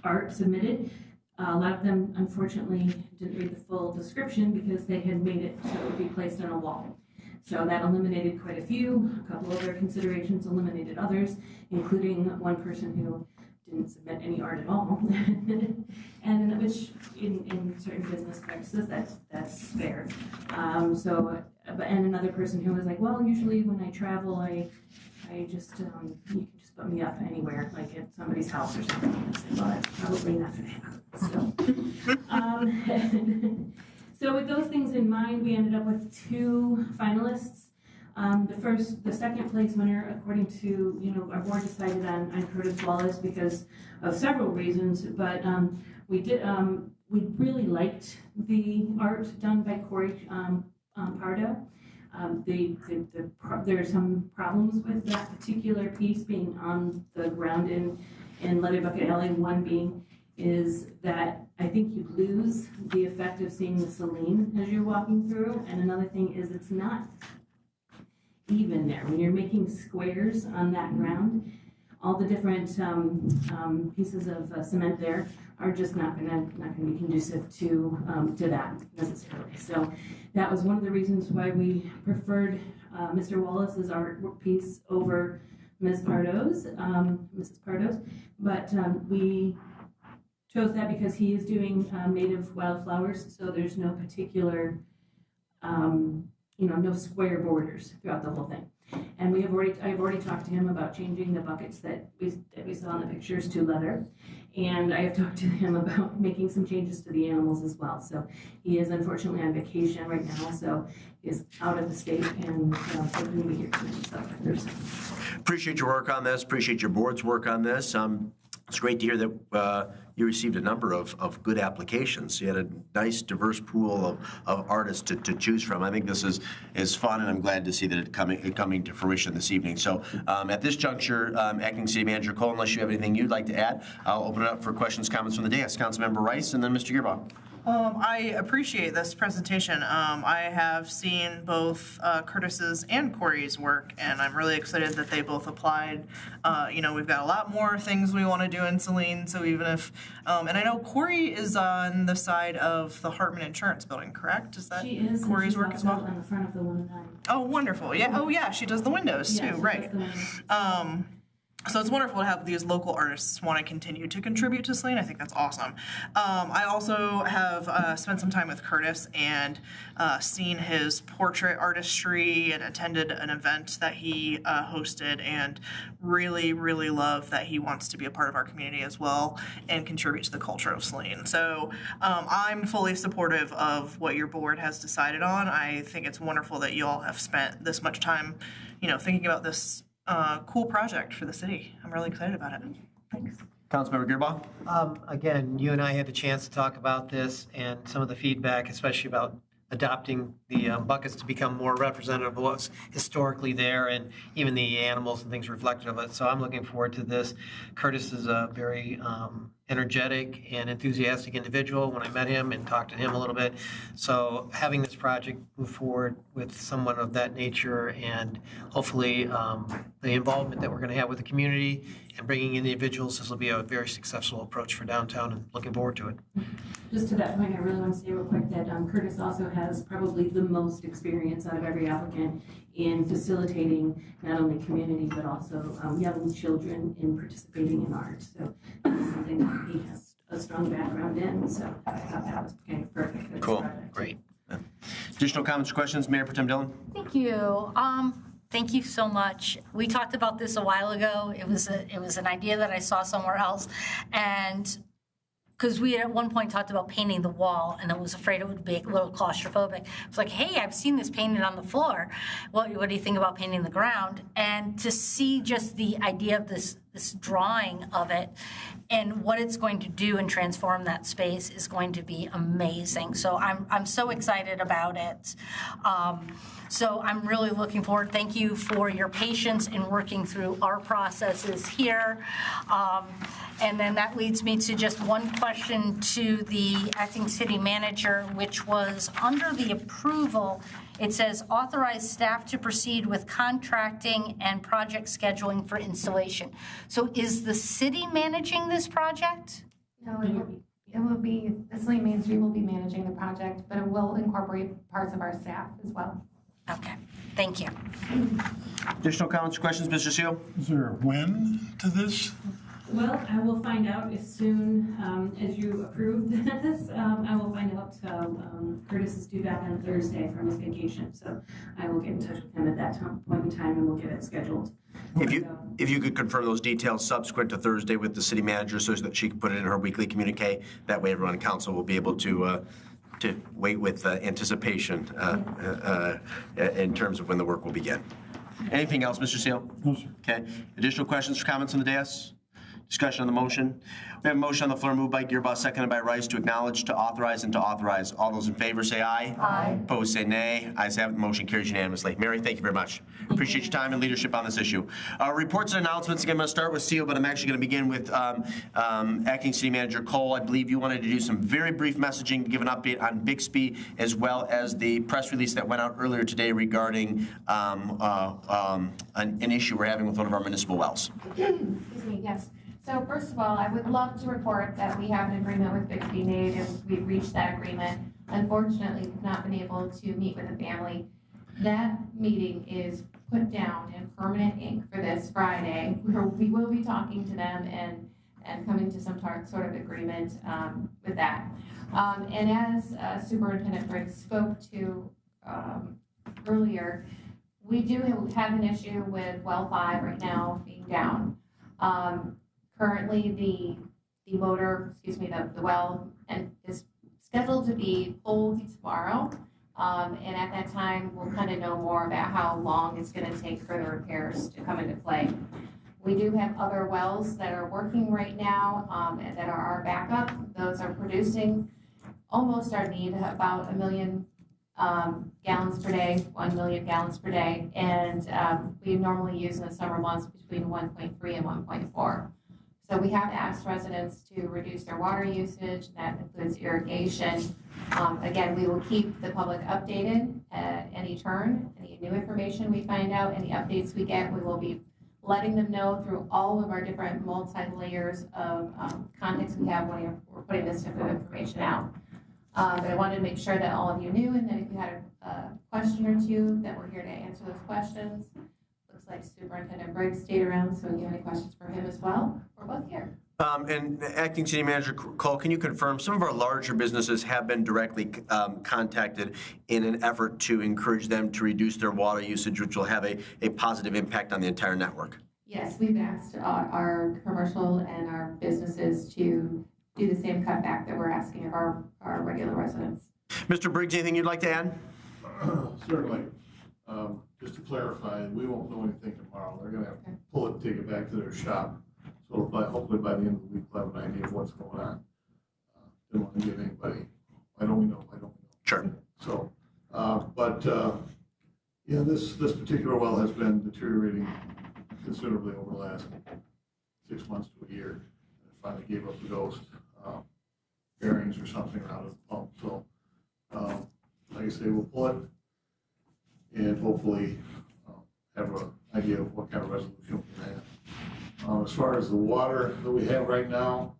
art submitted. A lot of them, unfortunately, didn't read the full description because they had made it so it would be placed on a wall. So that eliminated quite a few. A couple other considerations eliminated others, including one person who didn't submit any art at all, and which in certain business practices that's fair. And another person who was like, well, usually when I travel, I just, you can just put me up anywhere, like at somebody's house or something. I said, well, that's probably not going to happen. So with those things in mind, we ended up with 2 finalists. The second place winner, according to, our board decided on Curtis Wallace because of several reasons, but we really liked the art done by Corey Pardo. There are some problems with that particular piece being on the ground in Leather Bucket Alley. One being is that I think you lose the effect of seeing the Saline as you're walking through, and another thing is it's not even there. When you're making squares on that ground, all the different pieces of cement there are just not gonna be conducive to that necessarily. So that was one of the reasons why we preferred Mr. Wallace's art piece over Mrs. Pardo's. But we chose that because he is doing native wildflowers, so there's no particular, no square borders throughout the whole thing. And I've already talked to him about changing the buckets that we saw in the pictures to leather. And I have talked to him about making some changes to the animals as well. So he is unfortunately on vacation right now, so he is out of the state and so couldn't be here tonight. Appreciate your work on this. Appreciate your board's work on this. It's great to hear that you received a number of good applications. You had a nice, diverse pool of artists to choose from. I think this is fun, and I'm glad to see that it coming to fruition this evening. So at this juncture, Acting City Manager Cole, unless you have anything you'd like to add, I'll open it up for questions, comments from the dais. Councilmember Rice, and then Mr. Gearbaugh. I appreciate this presentation. I have seen both Curtis's and Corey's work, and I'm really excited that they both applied. We've got a lot more things we want to do in Saline, so even if, and I know Corey is on the side of the Hartman Insurance Building, correct? Is that she is, Corey's work as well? On the front of the 109. Oh, wonderful. Yeah. Oh, yeah, she does the windows too, right. So it's wonderful to have these local artists want to continue to contribute to Saline. I think that's awesome. I also have spent some time with Curtis and seen his portrait artistry and attended an event that he hosted, and really, really love that he wants to be a part of our community as well and contribute to the culture of Saline. So I'm fully supportive of what your board has decided on. I think it's wonderful that you all have spent this much time, thinking about this cool project for the city. I'm really excited about it. Thanks. Councilmember Gearbaugh? Again, you and I had the chance to talk about this and some of the feedback, especially about adopting the buckets to become more representative of what's historically there and even the animals and things reflective of it. So I'm looking forward to this. Curtis is a very energetic and enthusiastic individual when I met him and talked to him a little bit. So having this project move forward with someone of that nature and hopefully the involvement that we're going to have with the community and bringing in individuals, this will be a very successful approach for downtown, and looking forward to it. Just to that point, I really want to say real quick that Curtis also has probably the most experience out of every applicant in facilitating not only community but also young children in participating in art. So that's something that he has a strong background in. So I thought that was kind of perfect for this project. Great. Additional comments or questions, Mayor Pro Tem Dillon? Thank you. Thank you so much. We talked about this a while ago. It was an idea that I saw somewhere else, and because we at one point talked about painting the wall, and I was afraid it would be a little claustrophobic. It's like, hey, I've seen this painted on the floor. What do you think about painting the ground? And to see just the idea of this drawing of it and what it's going to do and transform that space is going to be amazing. So I'm so excited about it. So I'm really looking forward. Thank you for your patience in working through our processes here. And then that leads me to just one question to the acting city manager, which was under the approval, it says authorize staff to proceed with contracting and project scheduling for installation. So is the city managing this project? No, it will be, Saline Main Street will be managing the project, but it will incorporate parts of our staff as well. Okay, thank you. Additional comments or questions, Mr. Seal? Is there a when to this? Well, I will find out as soon as you approve this. I will find out. Curtis is due back on Thursday from his vacation, so I will get in touch with him at that point in time, and we'll get it scheduled. If you could confirm those details subsequent to Thursday with the city manager so that she can put it in her weekly communique, that way everyone in council will be able to wait with anticipation in terms of when the work will begin. Anything else, Mr. Seal? No, sir. Okay. Additional questions or comments on the dais? Discussion on the motion. We have a motion on the floor moved by Gearboss, seconded by Rice to acknowledge, to authorize, and to authorize. All those in favor say aye. Aye. Opposed say nay. Ayes have it. The motion carries unanimously. Mary, thank you very much. Appreciate your time and leadership on this issue. Reports and announcements. Again, I'm going to start with Seal, but I'm actually going to begin with Acting City Manager Cole. I believe you wanted to do some very brief messaging to give an update on Bixby, as well as the press release that went out earlier today regarding an issue we're having with one of our municipal wells. Excuse me, yes. So first of all, I would love to report that we have an agreement with Bixby Made, and we've reached that agreement. Unfortunately, we've not been able to meet with the family. That meeting is put down in permanent ink for this Friday, where we will be talking to them and coming to some sort of agreement with that. And as Superintendent Briggs spoke to earlier, we do have an issue with well 5 right now being down. Currently, the motor, the well, is scheduled to be pulled tomorrow. And at that time, we'll kind of know more about how long it's going to take for the repairs to come into play. We do have other wells that are working right now and that are our backup. Those are producing almost our need, about 1 million gallons per day, 1 million gallons per day. And we normally use in the summer months between 1.3 and 1.4. So we have asked residents to reduce their water usage. That includes irrigation. Again, we will keep the public updated at any turn, any new information we find out, any updates we get, we will be letting them know through all of our different multi-layers of context we have when we're putting this type of information out. But I wanted to make sure that all of you knew, and that if you had a question or two, that we're here to answer those questions. Looks like Superintendent Briggs stayed around, so if you have any questions for him as well, we're both here. And Acting City Manager Cole, can you confirm some of our larger businesses have been directly contacted in an effort to encourage them to reduce their water usage, which will have a positive impact on the entire network? Yes, we've asked our commercial and our businesses to do the same cutback that we're asking of our regular residents. Mr. Briggs, anything you'd like to add? Certainly. Just to clarify, we won't know anything tomorrow. They're going to have to pull it and take it back to their shop. So hopefully by the end of the week, we'll have an idea of what's going on. Didn't want to give anybody, I don't know. Sure. So, yeah, this particular well has been deteriorating considerably over the last 6 months to a year. And it finally gave up the ghost, bearings or something out of the pump. So, like I say, we'll pull it and hopefully have an idea of what kind of resolution we can have. As far as the water that we have right now,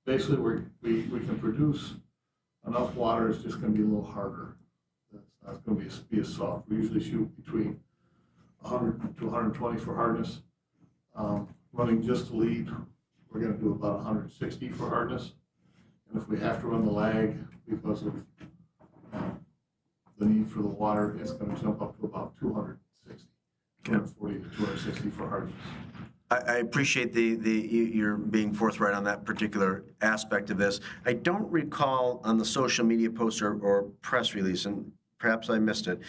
basically we can produce enough water. It's just going to be a little harder. It's not going to be as soft. We usually shoot between 100 to 120 for hardness. Running just the lead, we're going to do about 160 for hardness. And if we have to run the lag because of the need for the water, it's going to jump up to about 260, 240 to 260 for hardness. I appreciate you're being forthright on that particular aspect of this. I don't recall on the social media post or press release, and perhaps I missed it,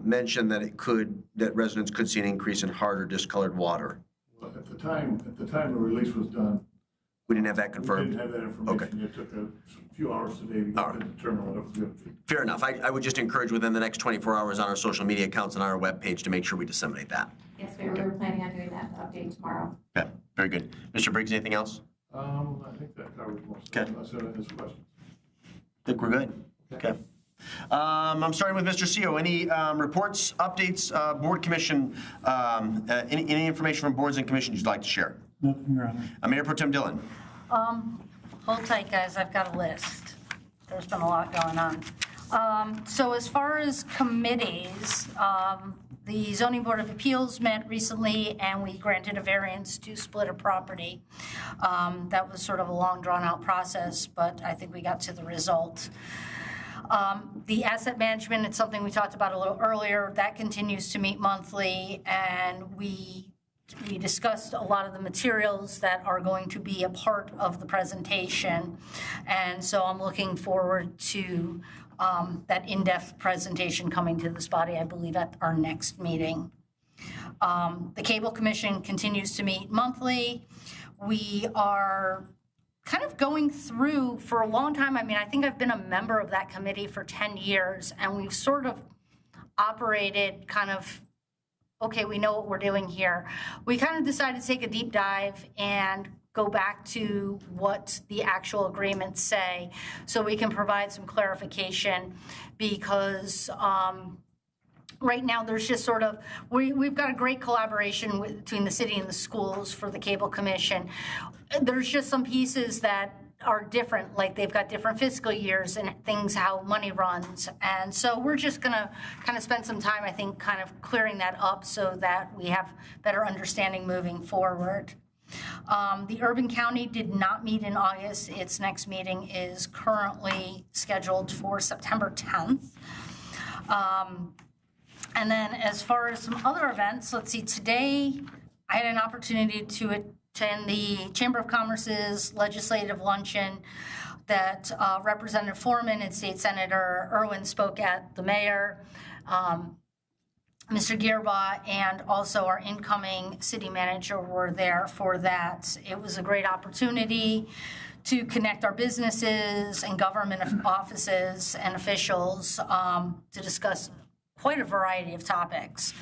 mention that residents could see an increase in hard or discolored water. Well, at the time the release was done, we didn't have that confirmed. We didn't have that information. Okay. It took a few hours today to determine what it was going to be. Fair enough. I would just encourage within the next 24 hours on our social media accounts and on our webpage to make sure we disseminate that. Yes, we were planning on doing that update tomorrow. Okay, very good. Mr. Briggs, anything else? I think that covers most of it. Unless there are any questions. I think we're good. Okay. I'm starting with Mr. CEO. Any reports, updates, board commission, any information from boards and commissions you'd like to share? Nothing, Your Honor. Mayor Pro Tem Dillon. Hold tight, guys. I've got a list. There's been a lot going on. So as far as committees, The Zoning Board of Appeals met recently, and we granted a variance to split a property. That was sort of a long, drawn-out process, but I think we got to the result. The asset management, it's something we talked about a little earlier. That continues to meet monthly, and we discussed a lot of the materials that are going to be a part of the presentation. And so I'm looking forward to that in-depth presentation coming to this body, I believe, at our next meeting. The Cable Commission continues to meet monthly. We are kind of going through for a long time. I mean, I think I've been a member of that committee for 10 years, and we've sort of operated kind of, okay, we know what we're doing here. We kind of decided to take a deep dive and go back to what the actual agreements say so we can provide some clarification, because right now there's just sort of, we've got a great collaboration between the city and the schools for the Cable Commission. There's just some pieces that are different, like they've got different fiscal years and things, how money runs. And so we're just gonna kind of spend some time, I think, kind of clearing that up so that we have better understanding moving forward. The Urban County did not meet in August. Its next meeting is currently scheduled for September 10th. And then as far as some other events, let's see, today I had an opportunity to attend the Chamber of Commerce's legislative luncheon that Representative Foreman and State Senator Irwin spoke at. The mayor, Mr. Gearbaugh, and also our incoming city manager were there for that. It was a great opportunity to connect our businesses and government offices and officials to discuss quite a variety of topics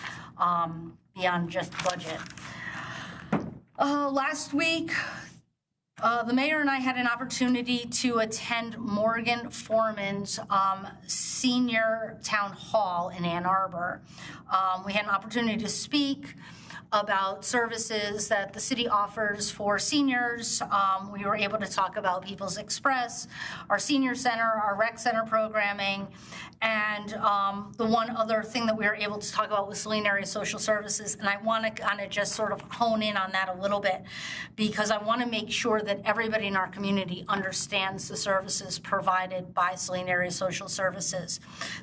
beyond just budget. Last week, the mayor and I had an opportunity to attend Morgan Foreman's senior town hall in Ann Arbor. We had an opportunity to speak about services that the city offers for seniors. We were able to talk about People's Express, our senior center, our rec center programming, and the one other thing that we were able to talk about was Saline Area Social Services. And I want to kind of just sort of hone in on that a little bit, because I want to make sure that everybody in our community understands the services provided by Saline Area Social Services.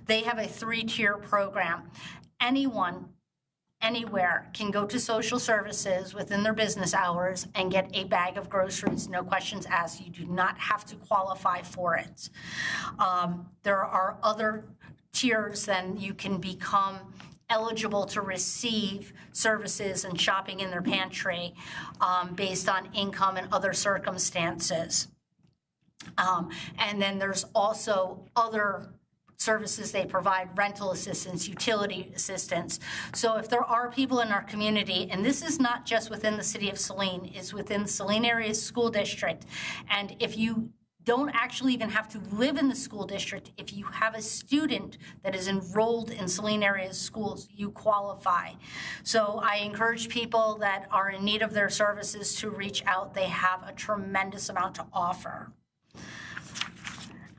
They have a 3-tier program. Anyone, anywhere can go to social services within their business hours and get a bag of groceries, no questions asked. You do not have to qualify for it. There are other tiers, then you can become eligible to receive services and shopping in their pantry based on income and other circumstances. And then there's also other services they provide, rental assistance, utility assistance. So if there are people in our community, and this is not just within the city of Saline, it's within the Saline Area School District, and if you don't actually even have to live in the school district, if you have a student that is enrolled in Saline Area schools, you qualify. So I encourage people that are in need of their services to reach out. They have a tremendous amount to offer.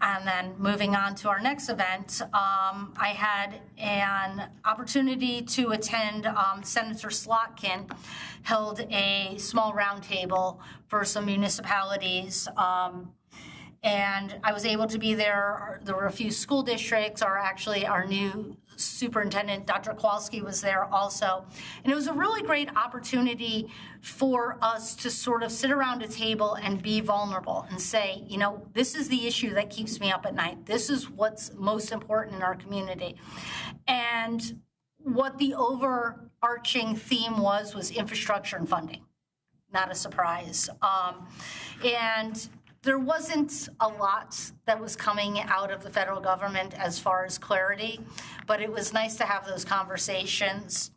And then moving on to our next event, I had an opportunity to attend Senator Slotkin held a small roundtable for some municipalities. And I was able to be there. There were a few school districts, our new superintendent, Dr. Kowalski, was there also. And it was a really great opportunity for us to sort of sit around a table and be vulnerable and say, you know, this is the issue that keeps me up at night. This is what's most important in our community. And what the overarching theme was infrastructure and funding. Not a surprise. And there wasn't a lot that was coming out of the federal government as far as clarity, but it was nice to have those conversations.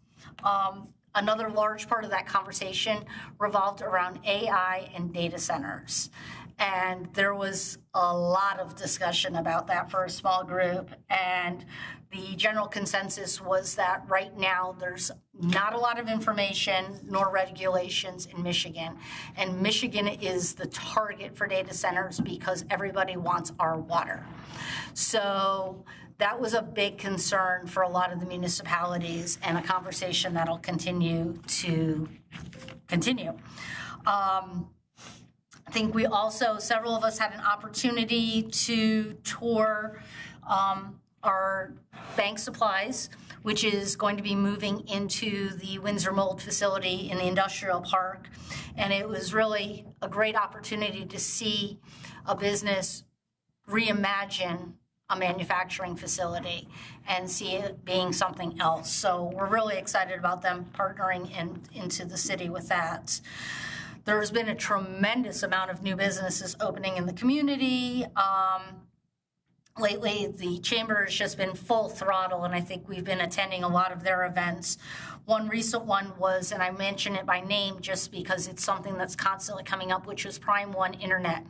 Another large part of that conversation revolved around AI and data centers. And there was a lot of discussion about that for a small group. And the general consensus was that right now there's not a lot of information nor regulations in Michigan. And Michigan is the target for data centers because everybody wants our water. So that was a big concern for a lot of the municipalities and a conversation that'll continue to continue. I think we also, several of us had an opportunity to tour our bank supplies, which is going to be moving into the Windsor Mold facility in the industrial park. And it was really a great opportunity to see a business reimagine a manufacturing facility and see it being something else. So we're really excited about them partnering into the city with that. There's been a tremendous amount of new businesses opening in the community. Lately, the chamber has just been full throttle, and I think we've been attending a lot of their events. One recent one was, and I mention it by name just because it's something that's constantly coming up, which was Prime One Internet.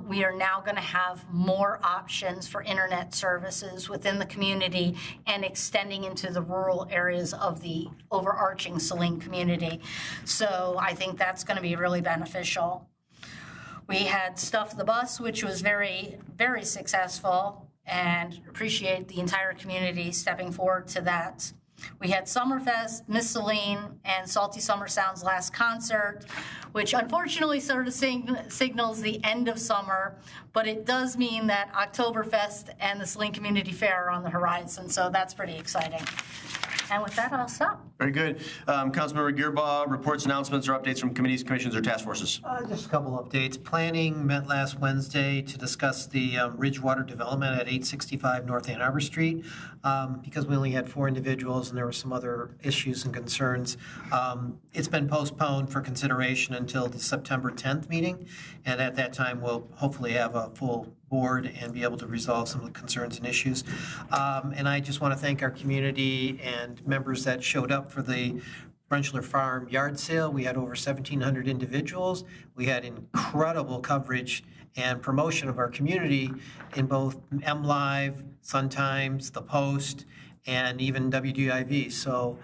We are now going to have more options for internet services within the community and extending into the rural areas of the overarching Saline community. So I think that's going to be really beneficial. We had Stuff the Bus, which was very, very successful, and appreciate the entire community stepping forward to that. We had Summerfest, Miss Saline, and Salty Summer Sound's last concert, which unfortunately sort of signals the end of summer, but it does mean that Oktoberfest and the Saline Community Fair are on the horizon, so that's pretty exciting. And with that, I'll stop. Very good. Councilmember Gearbaugh, reports, announcements, or updates from committees, commissions, or task forces? Just a couple updates. Planning met last Wednesday to discuss the Ridgewater development at 865 North Ann Arbor Street. Because we only had 4 individuals and there were some other issues and concerns, it's been postponed for consideration until the September 10th meeting. And at that time, we'll hopefully have a full board and be able to resolve some of the concerns and issues. And I just want to thank our community and members that showed up for the Brenchler Farm yard sale. We had over 1,700 individuals. We had incredible coverage and promotion of our community in both MLive, Sun Times, The Post, and even WDIV. So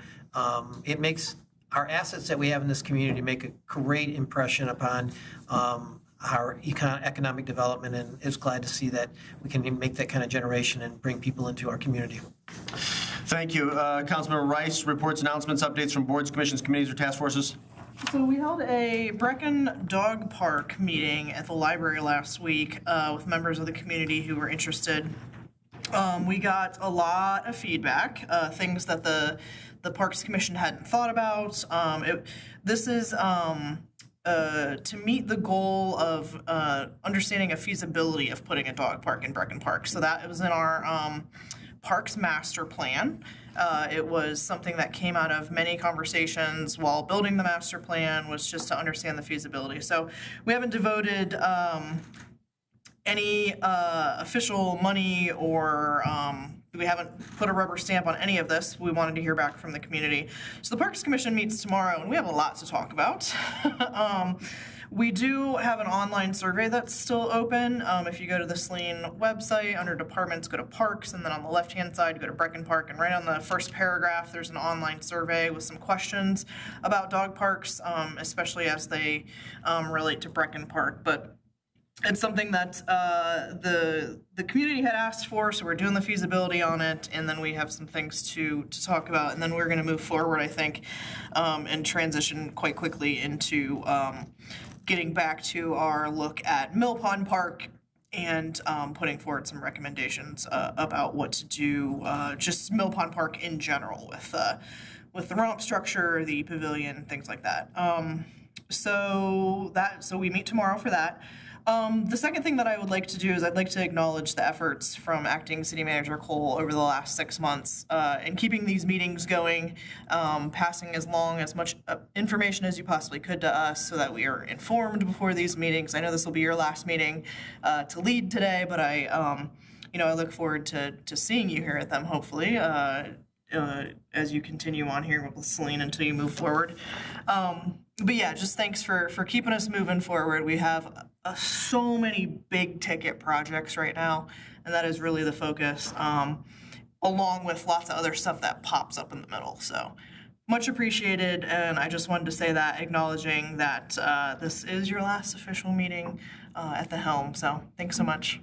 it makes our assets that we have in this community make a great impression upon our economic development, and is glad to see that we can make that kind of generation and bring people into our community. Thank you. Councilmember Rice, reports, announcements, updates from boards, commissions, committees, or task forces? So we held a Brecken Dog Park meeting at the library last week with members of the community who were interested. We got a lot of feedback, things that the Parks Commission hadn't thought about. This is to meet the goal of understanding a feasibility of putting a dog park in Brecken Park. So that it was in our Parks Master Plan. It was something that came out of many conversations while building the master plan, was just to understand the feasibility. So we haven't devoted any official money or we haven't put a rubber stamp on any of this. We wanted to hear back from the community. So the Parks Commission meets tomorrow, and we have a lot to talk about. We do have an online survey that's still open. If you go to the Saline website, under departments, go to parks, and then on the left-hand side, go to Brecken Park, and right on the first paragraph, there's an online survey with some questions about dog parks, especially as they relate to Brecken Park. But it's something that the community had asked for, so we're doing the feasibility on it, and then we have some things to talk about, and then we're going to move forward, I think, and transition quite quickly into getting back to our look at Mill Pond Park and putting forward some recommendations about what to do, just Mill Pond Park in general with the romp structure, the pavilion, things like that. So we meet tomorrow for that. The second thing that I would like to do is I'd like to acknowledge the efforts from Acting City Manager Cole over the last 6 months in keeping these meetings going, passing as much information as you possibly could to us so that we are informed before these meetings. I know this will be your last meeting to lead today, but I look forward to seeing you here at them, hopefully, as you continue on here with Saline until you move forward. But yeah, just thanks for keeping us moving forward. We have so many big ticket projects right now, and that is really the focus, along with lots of other stuff that pops up in the middle. So much appreciated, and I just wanted to say that, acknowledging that this is your last official meeting at the helm. So thanks so much.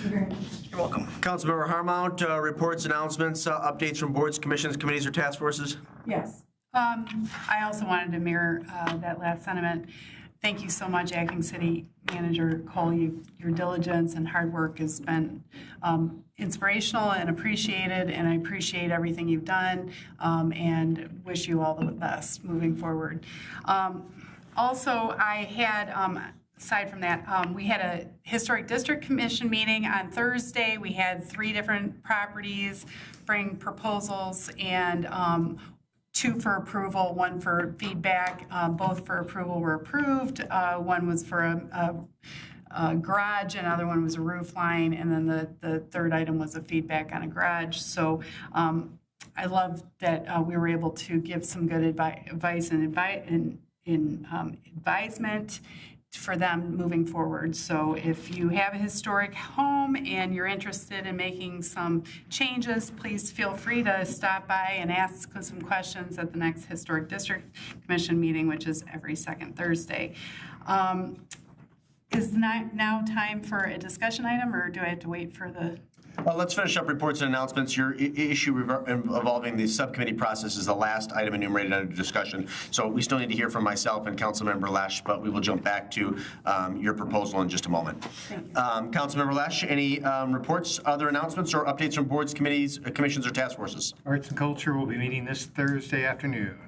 You're welcome. Councilmember Harmount, reports, announcements, updates from boards, commissions, committees, or task forces? Yes. I also wanted to mirror that last sentiment. Thank you so much, Acting City Manager Cole. Your diligence and hard work has been inspirational and appreciated, and I appreciate everything you've done and wish you all the best moving forward. Also, I had, aside from that, we had a Historic District Commission meeting on Thursday. We had 3 different properties bring proposals, and 2 for approval, 1 for feedback. Both for approval were approved. One was for a garage, another one was a roof line, and then the third item was a feedback on a garage. So I love that we were able to give some good advice and advisement for them moving forward. So if you have a historic home and you're interested in making some changes, please feel free to stop by and ask some questions at the next Historic District Commission meeting, which is every second Thursday. Is now time for a discussion item, or do I have to wait for the... Let's finish up reports and announcements. Your issue involving the subcommittee process is the last item enumerated under discussion. So we still need to hear from myself and Councilmember Lesh, but we will jump back to your proposal in just a moment. Councilmember Lesh, any reports, other announcements, or updates from boards, committees, commissions, or task forces? Arts and Culture will be meeting this Thursday afternoon.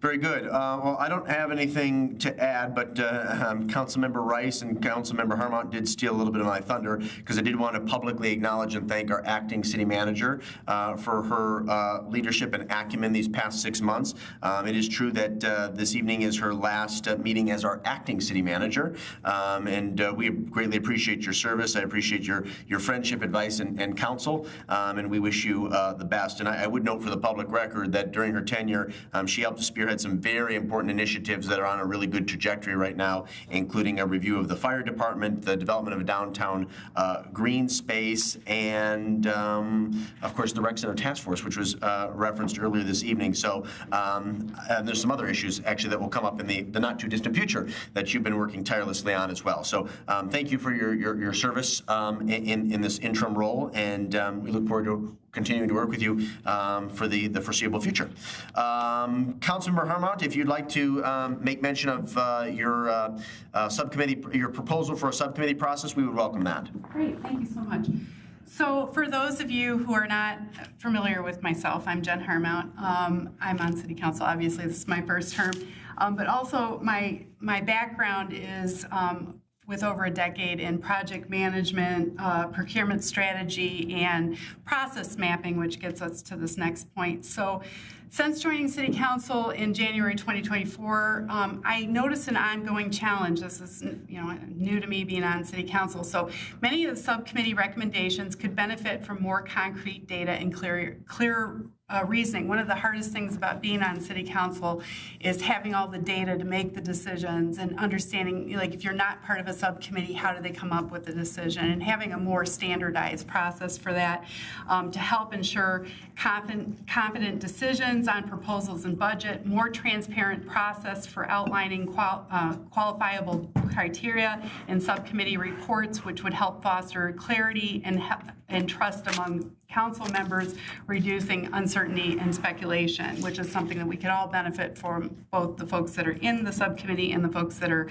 Very good. Well, I don't have anything to add, but Councilmember Rice and Councilmember Harmount did steal a little bit of my thunder, because I did want to publicly acknowledge and thank our acting city manager for her leadership and acumen these past 6 months. It is true that this evening is her last meeting as our acting city manager, and we greatly appreciate your service. I appreciate your friendship, advice, and counsel, and we wish you the best. And I would note for the public record that during her tenure, she helped to spearhead some very important initiatives that are on a really good trajectory right now, including a review of the fire department, the development of a downtown green space, and of course the rec center task force, which was referenced earlier this evening. So there's some other issues actually that will come up in the not too distant future that you've been working tirelessly on as well. So thank you for your service in this interim role, and we look forward to continuing to work with you for the foreseeable future. Councilmember Harmount, if you'd like to make mention of your subcommittee, your proposal for a subcommittee process, we would welcome that. Great, thank you so much. So for those of you who are not familiar with myself, I'm Jen Harmount. I'm on City Council. Obviously, this is my first term, but also my background is with over a decade in project management, procurement strategy, and process mapping, which gets us to this next point. So since joining City Council in January 2024, I noticed an ongoing challenge. This is new to me being on City Council. So many of the subcommittee recommendations could benefit from more concrete data and clear reasoning. One of the hardest things about being on City Council is having all the data to make the decisions and understanding, like, if you're not part of a subcommittee, how do they come up with the decision, and having a more standardized process for that to help ensure confident decisions on proposals and budget, more transparent process for outlining qualifiable criteria in subcommittee reports, which would help foster clarity and trust among council members, reducing uncertainty and speculation, which is something that we could all benefit from, both the folks that are in the subcommittee and the folks that are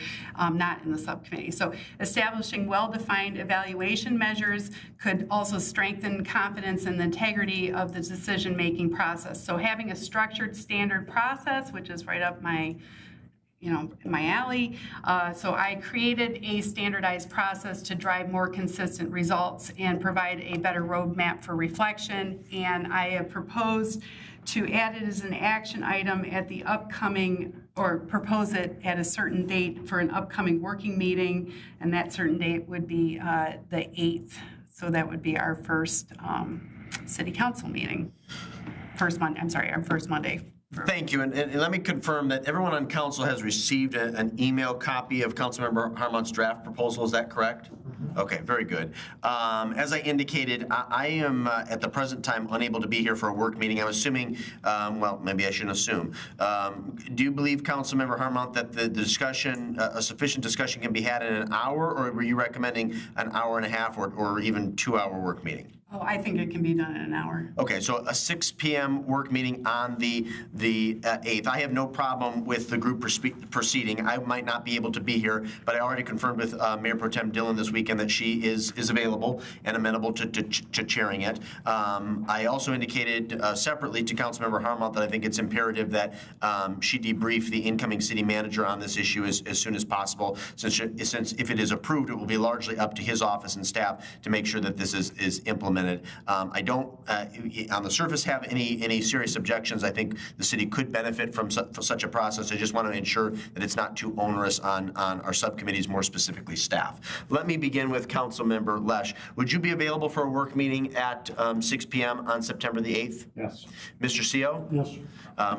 not in the subcommittee. So establishing well-defined evaluation measures could also strengthen confidence in the integrity of the decision-making process. So having a structured standard process, which is right up my in my alley. So I created a standardized process to drive more consistent results and provide a better roadmap for reflection. And I have proposed to add it as an action item at the upcoming, or propose it at a certain date for an upcoming working meeting. And that certain date would be the 8th. So that would be our first City Council meeting. Our first Monday. Thank you, and let me confirm that everyone on council has received an email copy of Councilmember Harmount's draft proposal. Is that correct? Okay, very good. As I indicated, I am at the present time unable to be here for a work meeting. I'm assuming, well, maybe I shouldn't assume. Do you believe, Councilmember Harmount, that the discussion, a sufficient discussion can be had in an hour, or were you recommending an hour and a half or even 2-hour work meeting? Oh, I think it can be done in an hour. Okay, so a 6 p.m. work meeting on the 8th. I have no problem with the group proceeding. I might not be able to be here, but I already confirmed with Mayor Pro Tem Dillon this weekend that she is available and amenable to chairing it. I also indicated separately to Councilmember Harmount that I think it's imperative that she debrief the incoming city manager on this issue as soon as possible, since if it is approved, it will be largely up to his office and staff to make sure that this is implemented. I don't, on the surface, have any serious objections. I think the city could benefit from such a process. I just want to ensure that it's not too onerous on our subcommittees, more specifically staff. Let me begin with Councilmember Lesh. Would you be available for a work meeting at 6 p.m. on September the 8th? Yes. Mr. CO? Yes.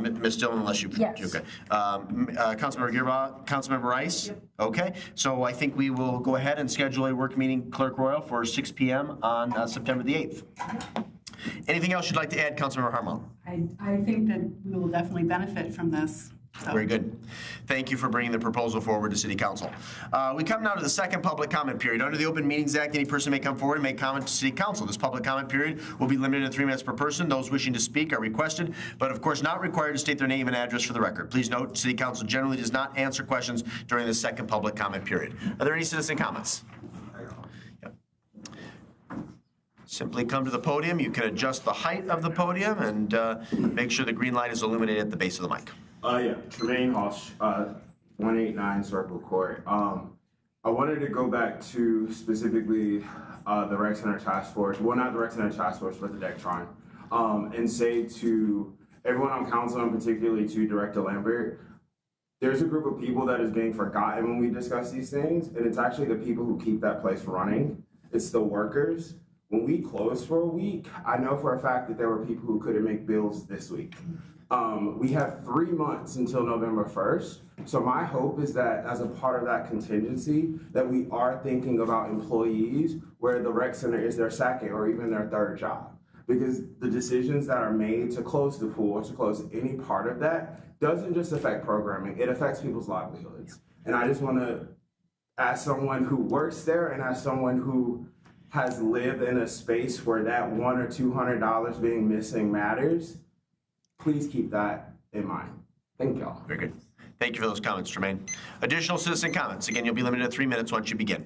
Ms. Dillon, unless you... Yes. Okay. Councilmember Gearbaugh, Councilmember Rice? Yep. Okay. So I think we will go ahead and schedule a work meeting, Clerk Royal, for 6 p.m. on September the 8th. Anything else you'd like to add, Councilmember Harmon? I think that we will definitely benefit from this. So. Very good. Thank you for bringing the proposal forward to City Council. We come now to the second public comment period. Under the Open Meetings Act, any person may come forward and make comment to City Council. This public comment period will be limited to 3 minutes per person. Those wishing to speak are requested, but of course not required to state their name and address for the record. Please note, City Council generally does not answer questions during the second public comment period. Are there any citizen comments? Yep. Simply come to the podium. You can adjust the height of the podium and make sure the green light is illuminated at the base of the mic. Yeah, Tremaine Hosh, 189 Circle Court. I wanted to go back to specifically the Rec Center Taskforce, well, not the Rec Center Taskforce, but the Dectron, and say to everyone on council, and particularly to Director Lambert, there's a group of people that is being forgotten when we discuss these things, and it's actually the people who keep that place running. It's the workers. When we closed for a week, I know for a fact that there were people who couldn't make bills this week. We have 3 months until November 1st. So my hope is that as a part of that contingency, that we are thinking about employees where the rec center is their second or even their third job. Because the decisions that are made to close the pool or to close any part of that doesn't just affect programming, it affects people's livelihoods. And I just want to, as someone who works there and as someone who has lived in a space where that $100 or $200 being missing matters, please keep that in mind. Thank y'all. Very good. Thank you for those comments, Tremaine. Additional citizen comments. Again, you'll be limited to 3 minutes once you begin.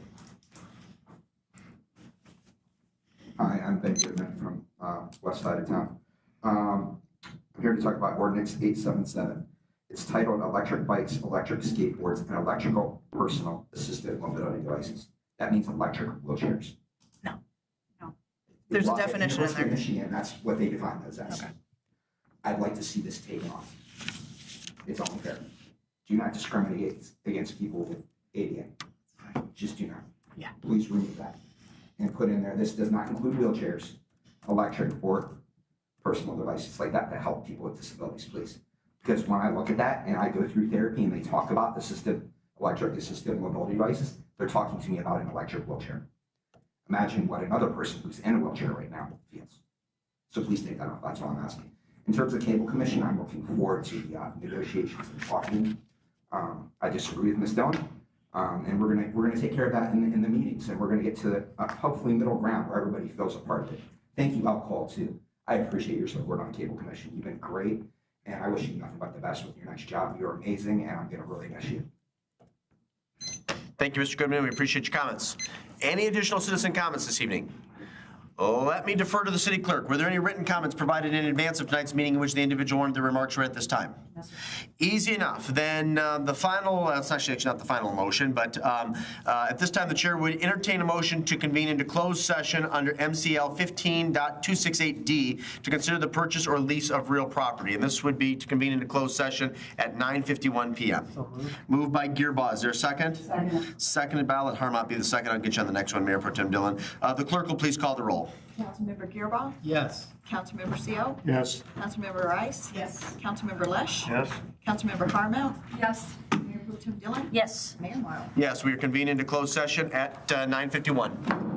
Hi, I'm Ben Goodman from west side of town. I'm here to talk about Ordinance 877. It's titled Electric Bikes, Electric Skateboards, and Electrical Personal Assistive Mobility Devices. That means electric wheelchairs. No. There's a definition in there. Michigan, that's what they define those as. Okay. I'd like to see this taken off. It's only fair. Do not discriminate against people with ADA. Just do not. Yeah. Please remove that. And put in there, this does not include wheelchairs, electric or personal devices like that help people with disabilities, please. Because when I look at that and I go through therapy and they talk about the electric assistive mobility devices, they're talking to me about an electric wheelchair. Imagine what another person who's in a wheelchair right now feels. So please take that off. That's all I'm asking. In terms of Cable Commission, I'm looking forward to the negotiations and talking. I disagree with Ms. Dillon, and we're gonna take care of that in the meetings, and we're gonna get to hopefully middle ground where everybody feels a part of it. Thank you, Alcohol, too. I appreciate your support on Cable Commission. You've been great, and I wish you nothing but the best with your next job. You're amazing, and I'm gonna really miss you. Thank you, Mr. Goodman. We appreciate your comments. Any additional citizen comments this evening? Let me defer to the city clerk. Were there any written comments provided in advance of tonight's meeting in which the individual wanted their remarks read at this time? Yes, sir. Easy enough. Then the final, it's actually not the final motion, but at this time the chair would entertain a motion to convene into closed session under MCL 15.268D to consider the purchase or lease of real property. And this would be to convene into closed session at 9:51 p.m. So moved by Gearbaugh. Is there a second? Second. Seconded by Harmont be the second. I'll get you on the next one, Mayor Pro Tem Dillon. The clerk will please call the roll. Councilmember Gearbaugh? Yes. Councilmember CO? Yes. Councilmember Rice? Yes. Councilmember Lesh? Yes. Councilmember Harmel? Yes. Mayor Pro Tim Dillon? Yes. Mayor Marl? Yes, we are convening into closed session at 9:51.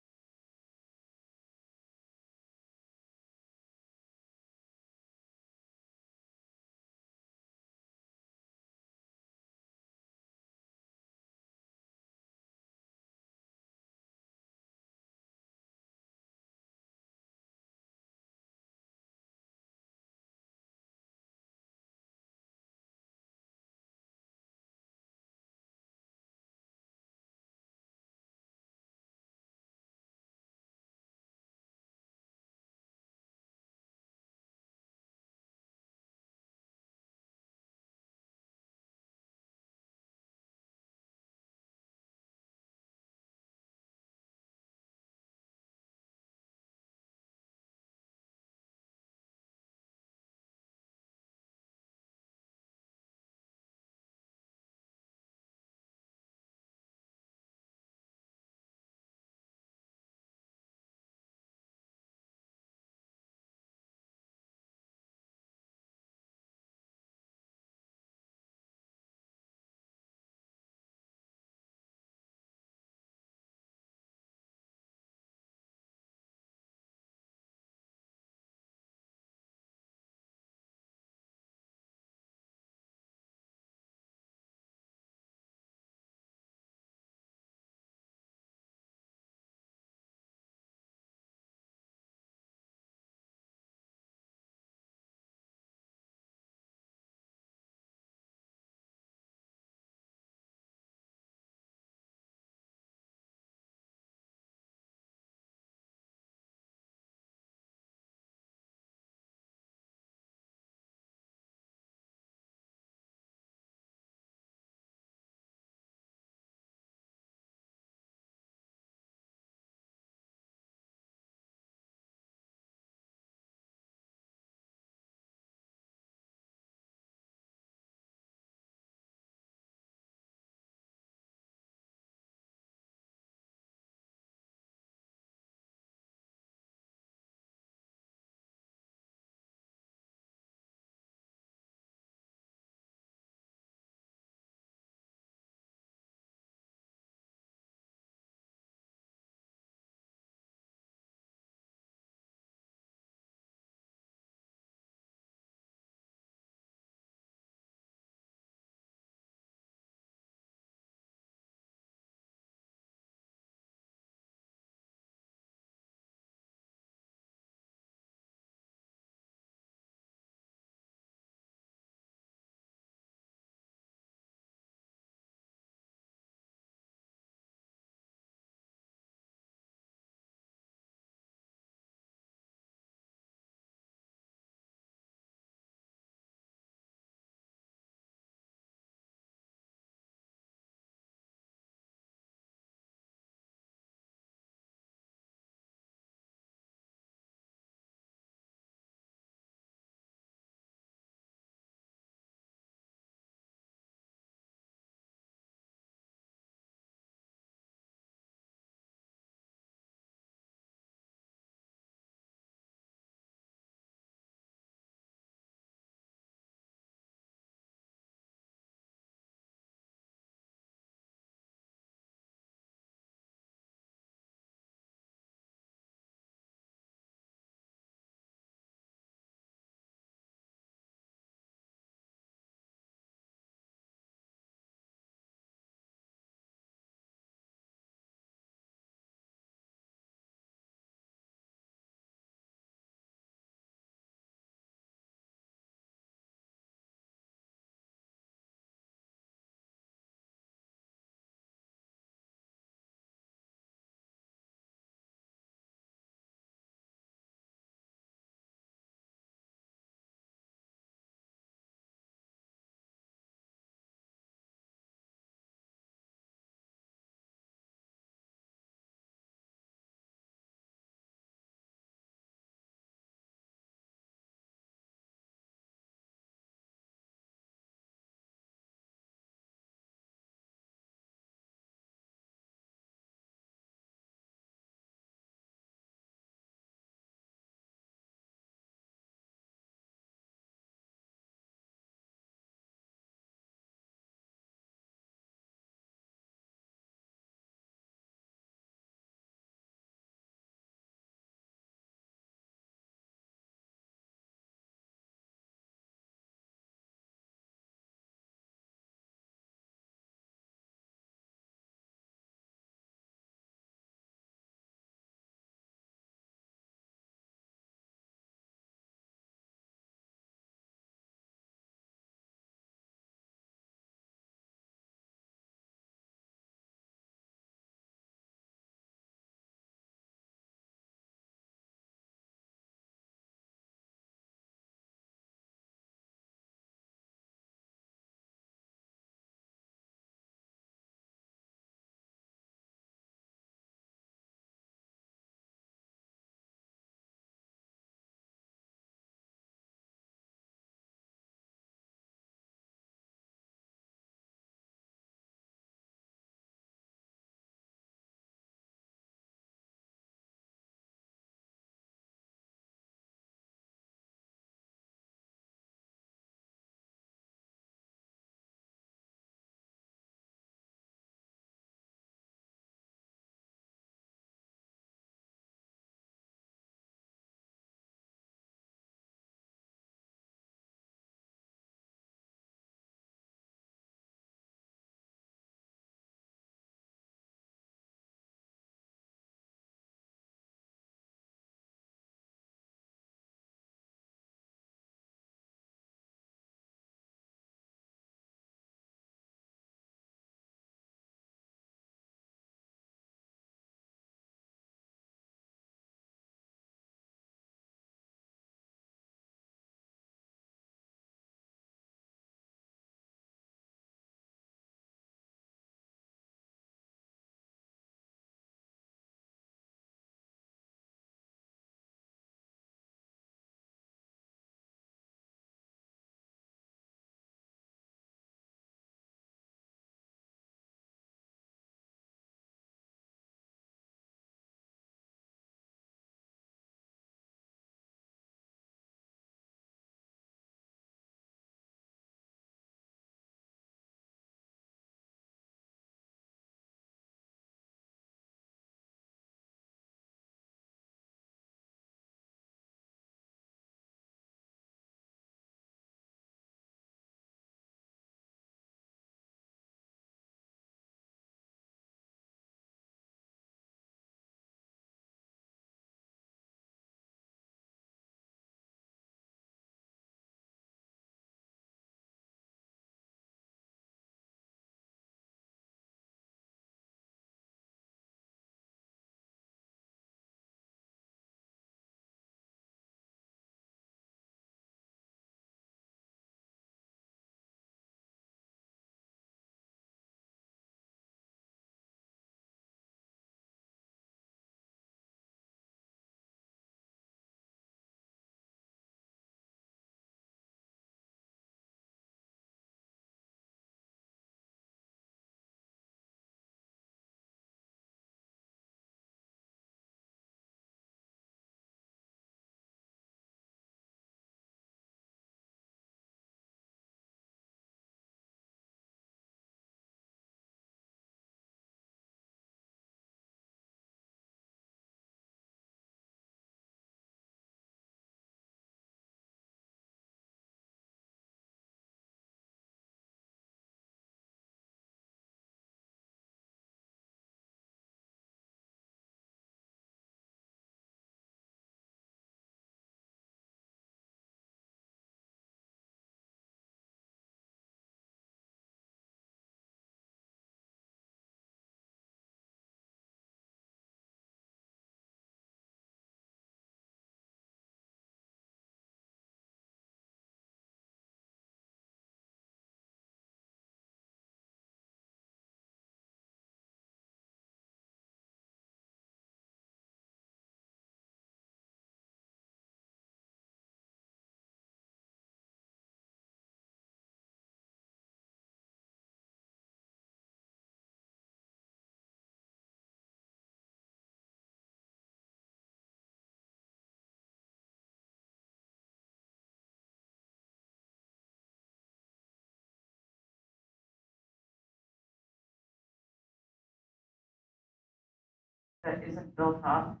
that isn't built up,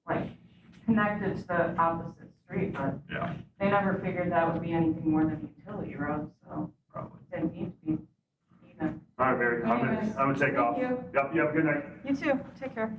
like connected to the opposite street, but Yeah. they never figured that would be anything more than a utility road, so it didn't need to be even. All right, Mary, I'm gonna take off. Thank you. Yep, you have a good night. You too, take care.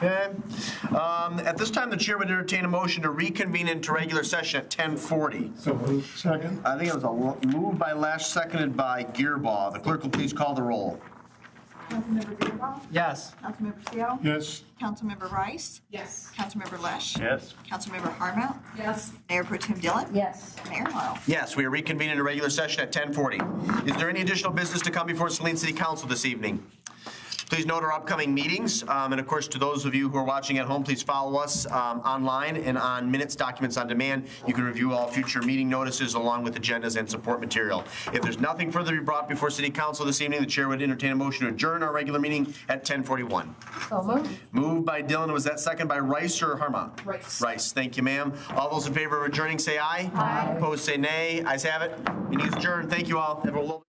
Okay. At this time, the chair would entertain a motion to reconvene into regular session at 10:40. So moved. Second. I think it was a move by Lesh, seconded by Gearbaugh. The clerk will please call the roll. Councilmember Beerbaum? Yes. Councilmember Seal? Yes. Councilmember Rice? Yes. Councilmember Lesh? Yes. Councilmember Harmount? Yes. Mayor Pro Tem Dillon? Yes. Mayor Morrow? Yes, we are reconvening in a regular session at 10:40. Is there any additional business to come before Saline City Council this evening? Please note our upcoming meetings, and of course, to those of you who are watching at home, please follow us online and on Minutes Documents on Demand. You can review all future meeting notices along with agendas and support material. If there's nothing further to be brought before City Council this evening, the chair would entertain a motion to adjourn our regular meeting at 10:41. So moved. Moved by Dillon. Was that second by Rice or Harmont? Rice. Rice. Thank you, ma'am. All those in favor of adjourning, say aye. Aye. Opposed, say nay. Ayes have it. Meeting is adjourned. Thank you all. Have a lovely